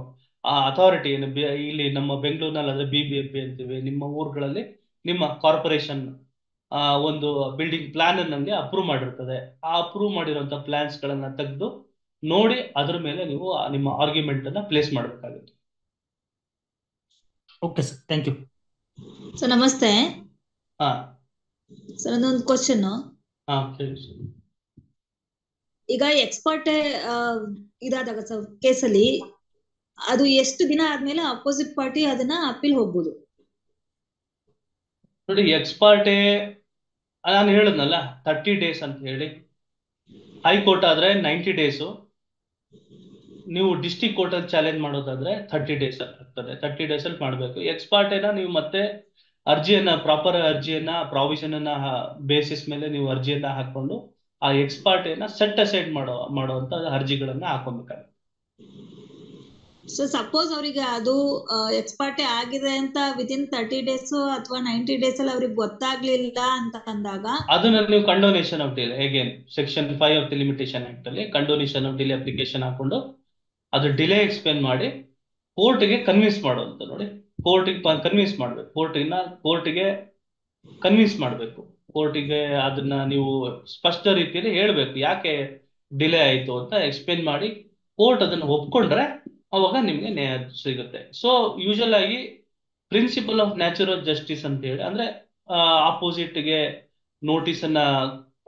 ಆ ಅಥಾರಿಟಿ ಏನು ಇಲ್ಲಿ ನಮ್ಮ ಬೆಂಗಳೂರಿನಲ್ಲಿ ಆದ್ರೆ BBMP ಅಂತೀವಿ, ನಿಮ್ಮ ಊರುಗಳಲ್ಲಿ ನಿಮ್ಮ ಕಾರ್ಪೊರೇಷನ್ ಒಂದು ಬಿಲ್ಡಿಂಗ್ ಪ್ಲಾನ್ ನಮಗೆ ಅಪ್ರೂವ್ ಮಾಡಿರ್ತದೆ. ಆ ಅಪ್ರೂವ್ ಮಾಡಿರುವಂತ ಪ್ಲಾನ್ಸ್ ಗಳನ್ನ ತೆಗೆದು ನೋಡಿ ಅದ್ರ ಮೇಲೆ ನೀವು ನಿಮ್ಮ ಆರ್ಗ್ಯುಮೆಂಟ್ ಅನ್ನ ಪ್ಲೇಸ್ ಮಾಡಬೇಕಾಗುತ್ತೆ. Okay sir, thank you. Sir ನಮಸ್ತೆ. ಹಾ ಸರ್ ಅದೊಂದು ಕ್ವಶನ್. ಹಾ ಸರಿ ಸರಿ. ಈಗ ಎಕ್ಸ್ಪರ್ಟ್ ಇದಾದಾಗ ಸರ್ ಕೇಸಲ್ಲಿ ಅದು ಎಷ್ಟು ದಿನ ಆದ್ಮೇಲೆ ಅಪೋಸಿಟ್ ಪಾರ್ಟಿ ಅದನ್ನ ಅಪೀಲ್ ಹೋಗ್ಬೋದು? ನೋಡಿ ಎಕ್ಸ್ಪರ್ಟೇ ನಾನು ಹೇಳದ್ನಲ್ಲ 30 days ಅಂತ ಹೇಳಿ. ಹೈಕೋರ್ಟ್ ಆದ್ರೆ 90 days, ನೀವು ಡಿಸ್ಟ್ರಿಕ್ಟ್ ಕೋರ್ಟ್ ಅಲ್ಲಿ ಚಾಲೆಂಜ್ ಮಾಡೋದಾದ್ರೆ 30 days ಆಗ್ತದೆ. 30 days ಅಲ್ಲಿ ಮಾಡ್ಬೇಕು. ಎಕ್ಸ್ಪರ್ಟೇನ ನೀವು ಮತ್ತೆ ಅರ್ಜಿಯನ್ನ ಪ್ರಾಪರ್ ಅರ್ಜಿಯನ್ನ ಪ್ರಾವಿಷನ್ ಅನ್ನ ಬೇಸಿಸ್ ಮೇಲೆ ನೀವು ಅರ್ಜಿಯನ್ನ ಹಾಕೊಂಡು ಆ ಎಕ್ಸ್ಪರ್ಟೇನ ಸೆಟ್ ಅಸೈಡ್ ಮಾಡುವಂತ ಅರ್ಜಿಗಳನ್ನ ಹಾಕೊಬೇಕಾಗುತ್ತೆ. ಸೊ ಸಪೋಸ್ ಅವರಿಗೆ ಅದು ಎಕ್ಸ್ಪರ್ಟೇ ಆಗಿದೆ ಅಂತ ವಿತಿನ್ 30 days ಅಥವಾ 90 days ಅಲ್ಲಿ ಅವ್ರಿಗೆ ಗೊತ್ತಾಗ್ಲಿಲ್ಲ ಅಂತ ಅಂದಾಗ ಅದನ್ನ ನೀವು condonation of delay again section 5 of the limitation act ಅಲ್ಲಿ ಕಂಡೋನೇಷನ್ ಆಫ್ ಡಿಲೇ ಅಪ್ಲಿಕೇಶನ್ ಹಾಕೊಂಡು ಅದು ಡಿಲೇ ಎಕ್ಸ್ಪ್ಲೇನ್ ಮಾಡಿ ಕೋರ್ಟ್ಗೆ ಕನ್ವಿನ್ಸ್ ಮಾಡುವಂತ. ನೋಡಿ ಕೋರ್ಟಿಗೆ ಕನ್ವಿನ್ಸ್ ಮಾಡ್ಬೇಕು, ಕೋರ್ಟಿಗೆ ಕನ್ವಿನ್ಸ್ ಮಾಡ್ಬೇಕು. ಕೋರ್ಟಿಗೆ ಅದನ್ನ ನೀವು ಸ್ಪಷ್ಟ ರೀತಿಯಲ್ಲಿ ಹೇಳ್ಬೇಕು ಯಾಕೆ ಡಿಲೇ ಆಯ್ತು ಅಂತ ಎಕ್ಸ್ಪ್ಲೇನ್ ಮಾಡಿ ಕೋರ್ಟ್ ಅದನ್ನ ಒಪ್ಕೊಂಡ್ರೆ ಅವಾಗ ನಿಮ್ಗೆ ನ್ಯಾಯ ಸಿಗುತ್ತೆ. ಸೊ ಯೂಶಲ್ ಆಗಿ ಪ್ರಿನ್ಸಿಪಲ್ ಆಫ್ ನ್ಯಾಚುರಲ್ ಜಸ್ಟಿಸ್ ಅಂತ ಹೇಳಿ ಅಂದ್ರೆ ಆಪೋಸಿಟ್ಗೆ ನೋಟಿಸ್ ಅನ್ನ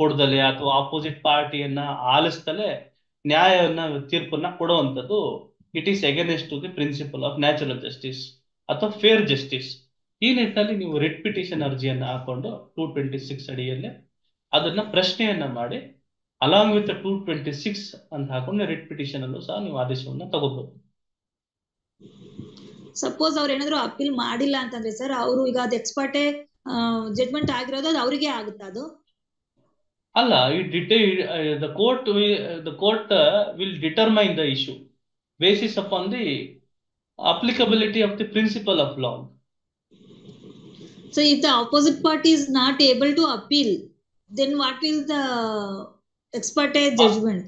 ಕೊಡ್ದಲೆ ಅಥವಾ ಆಪೋಸಿಟ್ ಪಾರ್ಟಿಯನ್ನ ಆಲಿಸ್ದಲೆ ನ್ಯಾಯವನ್ನ ತೀರ್ಪನ್ನ ಕೊಡುವಂಥದ್ದು it is against to the principle of natural justice ಅಥವಾ ಫೇರ್ ಜಸ್ಟಿಸ್. ಈ ನಿಟ್ಟಿನಲ್ಲಿ ನೀವು ರಿಟ್ ಪಿಟಿಷನ್ ಅರ್ಜಿಯನ್ನ ಹಾಕೊಂಡು 226 ಅಡಿಯಲ್ಲಿ ಅದನ್ನ ಪ್ರಶ್ನೆಯನ್ನ ಮಾಡಿ ಅಲಾಂಗ್ ವಿತ್ 226 ಅಂತ ಹಾಕೊಂಡು ರಿಟ್ ಪಿಟಿಷನ್ ಅಲ್ಲೂ ಸಹ ನೀವು ಆದೇಶವನ್ನ ತಗೋಬಹುದು. ಸಪೋಸ್ ಅವ್ರು ಏನಾದ್ರು ಅಪೀಲ್ ಮಾಡಿಲ್ಲ ಅಂತಂದ್ರೆ ಸರ್ ಅವರು ಈಗ ಅದು ಎಕ್ಸ್ಪರ್ಟೇ ಜಡ್ಜ್ಮೆಂಟ್ ಆಗಿರೋದು ಅದು ಅವರಿಗೆ ಆಗುತ್ತಾ ಅದು? ಅಲ್ಲ, the court will determine the issue basis upon the applicability of the principle of law. So if the opposite party is not able to appeal, then what will the expert judgment?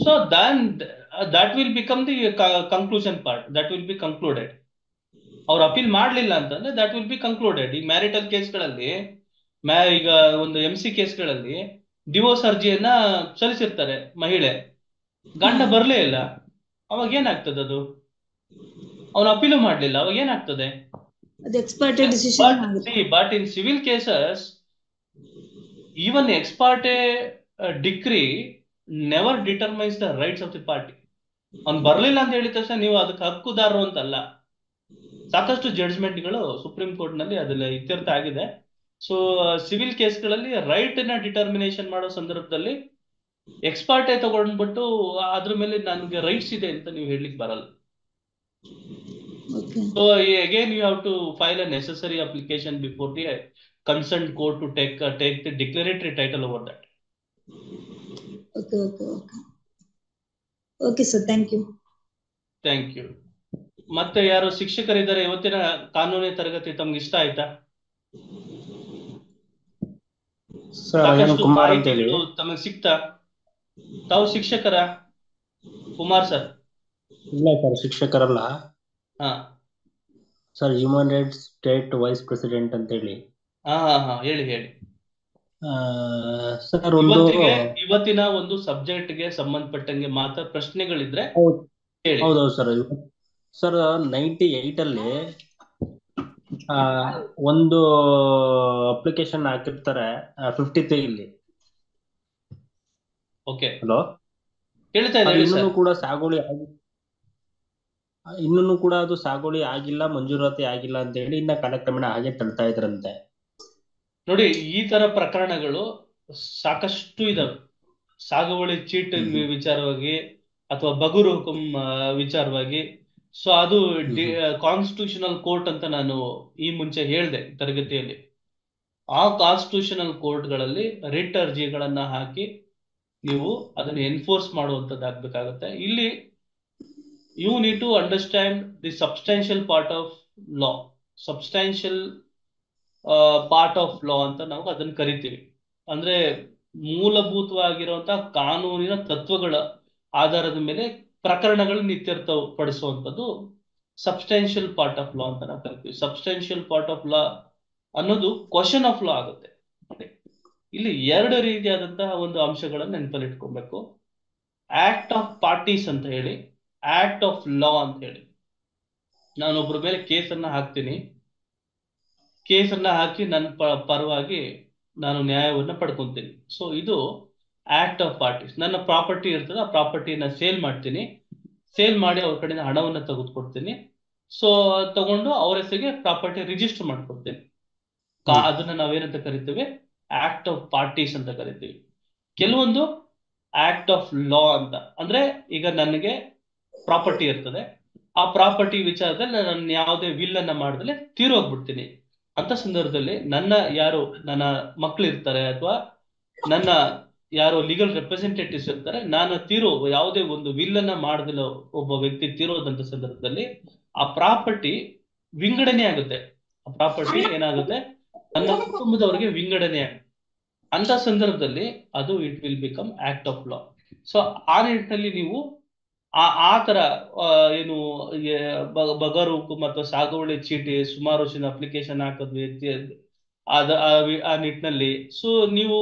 So then that will become the conclusion part. That will be concluded. ಅವ್ರು appeal ಮಾಡ್ಲಿಲ್ಲ ಅಂತಂದ್ರೆ that will be concluded. ಈ marital ಕೇಸ್ಗಳಲ್ಲಿ ಈಗ ಒಂದು MC ಕೇಸ್ಗಳಲ್ಲಿ divorce ಅರ್ಜಿಯನ್ನ ಸಲ್ಲಿಸಿರ್ತಾರೆ ಮಹಿಳೆ, ಗಂಡ ಬರ್ಲೇ ಇಲ್ಲ, ಅವಾಗ ಏನಾಗ್ತದೆ? ಅದು ಅವನು ಅಪೀಲು ಮಾಡ್ಲಿಲ್ಲ, ಅವಾಗ ಏನಾಗ್ತದೆ? ಅದು ಎಕ್ಸ್ಪರ್ಟ್ ಡಿಸಿಷನ್ ಆಗುತ್ತೆ. But in civil cases even ಎಕ್ಸ್ಪರ್ಟೇ decree never determines the rights of the party. ಅವ್ನು ಬರ್ಲಿಲ್ಲ ಅಂತ ಹೇಳಿದ ತಕ್ಷಣ ನೀವು ಅದಕ್ಕೆ ಹಕ್ಕುದಾರರು ಅಂತಲ್ಲ. ಸಾಕಷ್ಟು ಜಡ್ಜ್ಮೆಂಟ್ಗಳು ಸುಪ್ರೀಂ ಕೋರ್ಟ್ ನಲ್ಲಿ ಅದೆಲ್ಲ ಇತ್ಯರ್ಥ ಆಗಿದೆ. ಸೊ ಸಿವಿಲ್ ಕೇಸ್ಗಳಲ್ಲಿ ರೈಟ್ ನ ಡಿಟರ್ಮಿನೇಷನ್ ಮಾಡೋ ಸಂದರ್ಭದಲ್ಲಿ ಎಕ್ಸ್ಪರ್ಟೇ ತಗೊಂಡ್ಬಿಟ್ಟು ಅದ್ರ ಮೇಲೆ ನನಗೆ ರೈಟ್ಸ್ ಇದೆ ಅಂತ ನೀವು ಹೇಳಲಿಕ್ಕೆ ಬರಲ್ಲ. So again you have to file a necessary application before the concern court to take the declaratory title over that. Okay sir, thank you. Thank you. ಮತ್ತೆ ಯಾರು ಶಿಕ್ಷಕರಿದ್ದಾರೆ? ಇವತ್ತಿನ ಕಾನೂನಿನ ತರಗತಿ ತಮ್ಗೆ ಇಷ್ಟ ಆಯ್ತಾ? ಸಾಕಷ್ಟು ಮಾಹಿತಿಗಳು ತಮಗೆ ಸಿಕ್ತಾ? ತಾವು ಶಿಕ್ಷಕರ? ಕುಮಾರ್ ಸರ್? ಇಲ್ಲ ಸರ್, ಶಿಕ್ಷಕರಲ್ಲ. ಹಾ sir, human rights state vice president ಅಂತ ಹೇಳಿ. ಹಾ ಹಾ ಹೇಳಿ ಹೇಳಿ ಸರ್. ಒಂದು ಇವತ್ತಿನ ಒಂದು ಸಬ್ಜೆಕ್ಟ್ ಗೆ ಸಂಬಂಧಪಟ್ಟಂಗೆ ಮಾತ್ರ ಪ್ರಶ್ನೆಗಳಿದ್ರೆ ಹೇಳಿ. ಹೌದೌದು ಸರ್. ಸರ್ 98 ಅಲ್ಲಿ ಆ, ಒಂದು ಅಪ್ಲಿಕೇಶನ್ ಹಾಕಿರ್ತಾರೆ 53 ಇಲ್ಲಿ. ಓಕೆ, ಹಲೋ, ಕೇಳ್ತಾ ಇದೆ ಅದು ಹೇಳಿ ಸರ್. ಇನ್ನೂ ಕೂಡ ಸಾಗುವಳಿ ಇನ್ನೂ ಕೂಡ ಅದು ಸಾಗುವಳಿ ಆಗಿಲ್ಲ, ಮಂಜೂರಾತಿ ಆಗಿಲ್ಲ ಅಂತ ಹೇಳಿ ಇನ್ನ ಕಾಲಕ್ರಮೇಣ ಹಾಗೆ ತಳ್ತಾ ಇದ್ರಂತೆ. ನೋಡಿ, ಈ ತರ ಪ್ರಕರಣಗಳು ಸಾಕಷ್ಟು ಇದಾವೆ. ಸಾಗುವಳಿ ಚೀಟ್ ವಿಚಾರವಾಗಿ ಅಥವಾ ಬಗೂರು ಹುಕುಂ ವಿಚಾರವಾಗಿ. ಸೊ ಅದು ಕಾನ್ಸ್ಟಿಟ್ಯೂಷನಲ್ ಕೋರ್ಟ್ ಅಂತ ನಾನು ಈ ಮುಂಚೆ ಹೇಳಿದೆ ತರಗತಿಯಲ್ಲಿ. ಆ ಕಾನ್ಸ್ಟಿಟ್ಯೂಷನಲ್ ಕೋರ್ಟ್ಗಳಲ್ಲಿ ರಿಟ್ ಅರ್ಜಿಗಳನ್ನ ಹಾಕಿ ನೀವು ಅದನ್ನ ಎನ್ಫೋರ್ಸ್ ಮಾಡುವಂತದ್ದಾಗಬೇಕಾಗುತ್ತೆ. ಇಲ್ಲಿ you need to understand the substantial part of law. Substantial part of law ಅಂತ ನಾವು ಅದನ್ನ ಕರಿತೀವಿ. ಅಂದ್ರೆ ಮೂಲಭೂತವಾಗಿರುವಂತಹ ಕಾನೂನಿನ ತತ್ವಗಳ ಆಧಾರದ ಮೇಲೆ ಪ್ರಕರಣಗಳನ್ನ ಇತ್ಯರ್ಥಪಡಿಸುವಂಥದ್ದು ಸಬ್ಸ್ಟಾನ್ಷಿಯಲ್ ಪಾರ್ಟ್ ಆಫ್ ಲಾ ಅಂತ ನಾವು ಕರಿತೀವಿ. ಸಬ್ಸ್ಟಾನ್ಷಿಯಲ್ ಪಾರ್ಟ್ ಆಫ್ ಲಾ ಅನ್ನೋದು ಕ್ವಶನ್ ಆಫ್ ಲಾ ಆಗುತ್ತೆ. ಇಲ್ಲಿ ಎರಡು ರೀತಿಯಾದಂತಹ ಒಂದು ಅಂಶಗಳನ್ನು ನೆನಪಲ್ಲಿ ಇಟ್ಕೊಬೇಕು. ಆಕ್ಟ್ ಆಫ್ ಪಾರ್ಟೀಸ್ ಅಂತ ಹೇಳಿ, ಆಕ್ಟ್ ಆಫ್ ಲಾ ಅಂತ ಹೇಳಿ. ನಾನೊಬ್ಬರ ಮೇಲೆ ಕೇಸನ್ನ ಹಾಕ್ತೀನಿ, ಕೇಸನ್ನ ಹಾಕಿ ನನ್ನ ಪರವಾಗಿ ನಾನು ನ್ಯಾಯವನ್ನ ಪಡ್ಕೊಂತೀನಿ. ಸೊ ಇದು ಆಕ್ಟ್ ಆಫ್ ಪಾರ್ಟೀಸ್. ನನ್ನ ಪ್ರಾಪರ್ಟಿ ಇರ್ತದೆ, ಆ ಪ್ರಾಪರ್ಟಿನ ಸೇಲ್ ಮಾಡ್ತೀನಿ, ಸೇಲ್ ಮಾಡಿ ಅವ್ರ ಕಡೆಯಿಂದ ಹಣವನ್ನ ತೆಗೆದುಕೊಡ್ತೀನಿ. ಸೊ ತಗೊಂಡು ಅವ್ರ ಹೆಸರಿಗೆ ಪ್ರಾಪರ್ಟಿ ರಿಜಿಸ್ಟರ್ ಮಾಡ್ಕೊಡ್ತೀನಿ. ಅದನ್ನ ನಾವೇನಂತ ಕರಿತೀವಿ? ಆಕ್ಟ್ ಆಫ್ ಪಾರ್ಟೀಸ್ ಅಂತ ಕರಿತೀವಿ. ಕೆಲವೊಂದು ಆಕ್ಟ್ ಆಫ್ ಲಾ ಅಂತ ಅಂದ್ರೆ, ಈಗ ನನಗೆ ಪ್ರಾಪರ್ಟಿ ಇರ್ತದೆ, ಆ ಪ್ರಾಪರ್ಟಿ ವಿಚಾರದಲ್ಲಿ ನಾನು ಯಾವುದೇ ವಿಲ್ ಅನ್ನ ಮಾಡಿದ್ರೆ ತೀರೋಗ್ಬಿಡ್ತೀನಿ. ಅಂತ ಸಂದರ್ಭದಲ್ಲಿ ನನ್ನ ಮಕ್ಳು ಇರ್ತಾರೆ ಅಥವಾ ನನ್ನ ಯಾರೋ ಲೀಗಲ್ ರೆಪ್ರೆಸೆಂಟೇಟಿವ್ಸ್ ಇರ್ತಾರೆ, ನಾನು ಯಾವುದೇ ಒಂದು ವಿಲ್ ಅನ್ನ ಮಾಡದಿಲ್ಲ ಒಬ್ಬ ವ್ಯಕ್ತಿ ತೀರೋದಂತ ಸಂದರ್ಭದಲ್ಲಿ ಆ ಪ್ರಾಪರ್ಟಿ ವಿಂಗಡಣೆ ಆಗುತ್ತೆ. ಆ ಪ್ರಾಪರ್ಟಿ ಏನಾಗುತ್ತೆ? ನನ್ನ ಕುಟುಂಬದವರಿಗೆ ವಿಂಗಡಣೆ ಆಗುತ್ತೆ. ಅಂತ ಸಂದರ್ಭದಲ್ಲಿ ಅದು it will become act of law. So ಆ ನಿಟ್ಟಿನಲ್ಲಿ ನೀವು ಆ ತರ ಏನು ಬಗರ್ ಹುಕುಂ ಅಥವಾ ಸಾಗುವಳಿ ಚೀಟಿ ಸುಮಾರು ವರ್ಷದ ಅಪ್ಲಿಕೇಶನ್ ಹಾಕಿದ್ವಿ ಆ ನಿಟ್ಟಿನಲ್ಲಿ. ಸೊ ನೀವು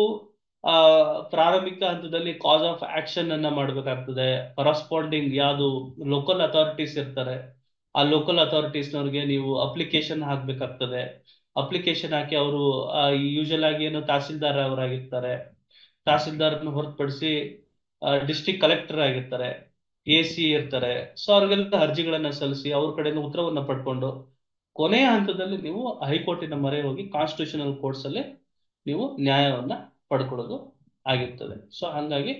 ಪ್ರಾರಂಭಿಕ ಹಂತದಲ್ಲಿ ಕಾಸ್ ಆಫ್ ಆಕ್ಷನ್ ಅನ್ನ ಮಾಡಬೇಕಾಗ್ತದೆ. ಕರಸ್ಪಾಂಡಿಂಗ್ ಯಾವುದು ಲೋಕಲ್ ಅಥಾರಿಟೀಸ್ ಇರ್ತಾರೆ, ಆ ಲೋಕಲ್ ಅಥಾರಿಟೀಸ್ನವ್ರಿಗೆ ನೀವು ಅಪ್ಲಿಕೇಶನ್ ಹಾಕ್ಬೇಕಾಗ್ತದೆ. ಅಪ್ಲಿಕೇಶನ್ ಹಾಕಿ ಅವರು ಯೂಶಲ್ ಆಗಿ ಏನು ತಹಸೀಲ್ದಾರ್ ಅವರಾಗಿರ್ತಾರೆ, ತಹಸೀಲ್ದಾರ್ನ ಹೊರತುಪಡಿಸಿ ಡಿಸ್ಟ್ರಿಕ್ಟ್ ಕಲೆಕ್ಟರ್ ಆಗಿರ್ತಾರೆ, AC ಇರ್ತಾರೆ. ಸೊ ಅವ್ರಿಗೆಲ್ಲ ಅರ್ಜಿಗಳನ್ನ ಸಲ್ಲಿಸಿ ಅವ್ರ ಕಡೆಯಿಂದ ಉತ್ತರವನ್ನ ಪಡ್ಕೊಂಡು ಕೊನೆಯ ಹಂತದಲ್ಲಿ ನೀವು ಹೈಕೋರ್ಟಿನ ಮೊರೆ ಹೋಗಿ ಕಾನ್ಸ್ಟಿಟ್ಯೂಷನಲ್ ಕೋರ್ಟ್ಸ್ ಅಲ್ಲಿ ನೀವು ನ್ಯಾಯವನ್ನ ಪಡ್ಕೊಳ್ಳೋದು ಆಗಿರ್ತದೆ. ಸೊ ಹಂಗಾಗಿ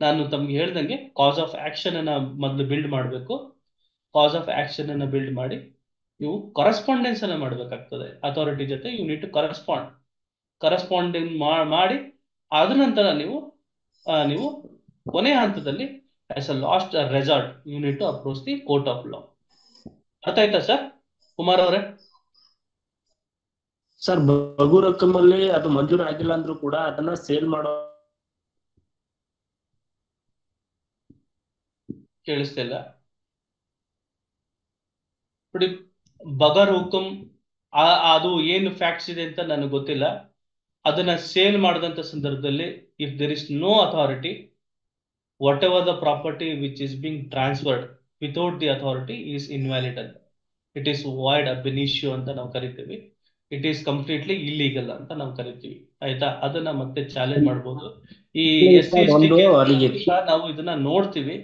ನಾನು ತಮ್ಗೆ ಹೇಳ್ದಂಗೆ ಕಾಸ್ ಆಫ್ ಆಕ್ಷನ್ ಅನ್ನ ಮೊದಲು ಬಿಲ್ಡ್ ಮಾಡಬೇಕು. ಕಾಸ್ ಆಫ್ ಆಕ್ಷನ್ ಅನ್ನ ಬಿಲ್ಡ್ ಮಾಡಿ ನೀವು ಕರೆಸ್ಪಾಂಡೆನ್ಸ್ ಅನ್ನ ಮಾಡಬೇಕಾಗ್ತದೆ ಅಥಾರಿಟಿ ಜೊತೆ. ಯು ನೀಡ್ ಟು ಕರೆಸ್ಪಾಂಡಿಂಗ್ ಮಾಡಿ ಅದ ನಂತರ ನೀವು ಕೊನೆಯ ಹಂತದಲ್ಲಿ as a last resort you need to approach the court of law. ಅರ್ಥ ಆಯ್ತಾ ಸರ್ ಕುಮಾರ್ ಅವರೇ? ಸರ್, ಬಗೂರ್ ಹುಕುಂ ಅಲ್ಲಿ ಅದು ಮಂಜೂರು ಆಗಿಲ್ಲ ಅಂದ್ರೂ ಕೂಡ ಅದನ್ನ ಸೇಲ್ ಮಾಡೋ ಕೇಳಿಸ್ತಿಲ್ಲ ನೋಡಿ. ಬಗರ್ ಹುಕುಂ ಅದು ಏನು ಫ್ಯಾಕ್ಟ್ಸ್ ಇದೆ ಅಂತ ನನಗೆ ಗೊತ್ತಿಲ್ಲ. ಅದನ್ನ ಸೇಲ್ ಮಾಡಿದಂತ ಸಂದರ್ಭದಲ್ಲಿ if there is no authority, whatever the property which is being transferred without the authority is invalid ಅಂತ. ಇಟ್ ಈಸ್ ವಾಯ್ಡ್ ಅಬ್ ಇನಿಷಿಯೋ ಅಂತ ನಾವು ಕರಿತೀವಿ. ಇಟ್ ಈಸ್ ಕಂಪ್ಲೀಟ್ಲಿ ಇಲ್ಲಿಗಲ್ ಅಂತ ನಾವು ಕರಿತೀವಿ. ಆಯ್ತಾ? ಅದನ್ನ ಮತ್ತೆ ಚಾಲೆಂಜ್ ಮಾಡ್ಬೋದು. ಈ SC ST ನಾವು ಇದನ್ನ ನೋಡ್ತೀವಿ.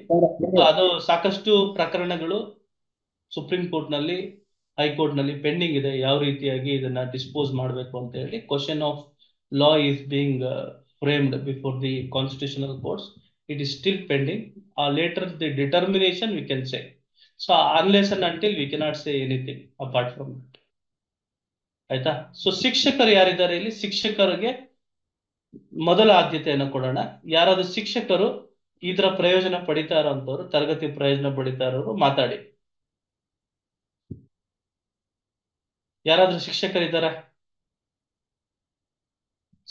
ಅದು ಸಾಕಷ್ಟು ಪ್ರಕರಣಗಳು ಸುಪ್ರೀಂ ಕೋರ್ಟ್ ನಲ್ಲಿ, ಹೈಕೋರ್ಟ್ ನಲ್ಲಿ ಪೆಂಡಿಂಗ್ ಇದೆ. ಯಾವ ರೀತಿಯಾಗಿ ಇದನ್ನ ಡಿಸ್ಪೋಸ್ ಮಾಡಬೇಕು ಅಂತ ಹೇಳಿ question of law is being framed before the constitutional courts. It is still pending. Later the determination we can say. So unless and until we cannot say anything apart from that. ಆಯ್ತಾ? So ಶಿಕ್ಷಕರು ಯಾರಿದ್ದಾರೆ ಇಲ್ಲಿ, ಶಿಕ್ಷಕರಿಗೆ ಮೊದಲ ಆದ್ಯತೆಯನ್ನು ಕೊಡೋಣ. ಯಾರಾದ್ರೂ ಶಿಕ್ಷಕರು ಇದರ ಪ್ರಯೋಜನ ಪಡಿತಾ ಇರೋಂಥವ್ರು, ತರಗತಿ ಪ್ರಯೋಜನ ಪಡಿತಾ ಇರೋರು ಮಾತಾಡಿ. ಯಾರಾದ್ರೂ ಶಿಕ್ಷಕರಿದ್ದಾರಾ?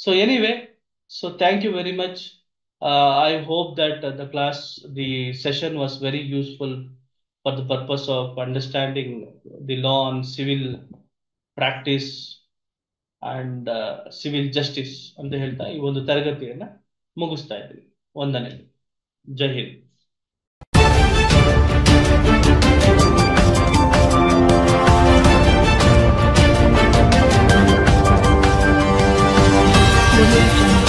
So anyway, so thank you very much. I hope that the session was very useful for the purpose of understanding the law on civil practice and civil justice ಅಂತ ಹೇಳ್ತಾ ಈ ಒಂದು ತರಗತಿಯನ್ನ ಮುಗಿಸ್ತಾ ಇದ್ದೀನಿ. ವಂದನೆಗಳು. ಜೈ ಹಿಂದ್. Audio Jungle.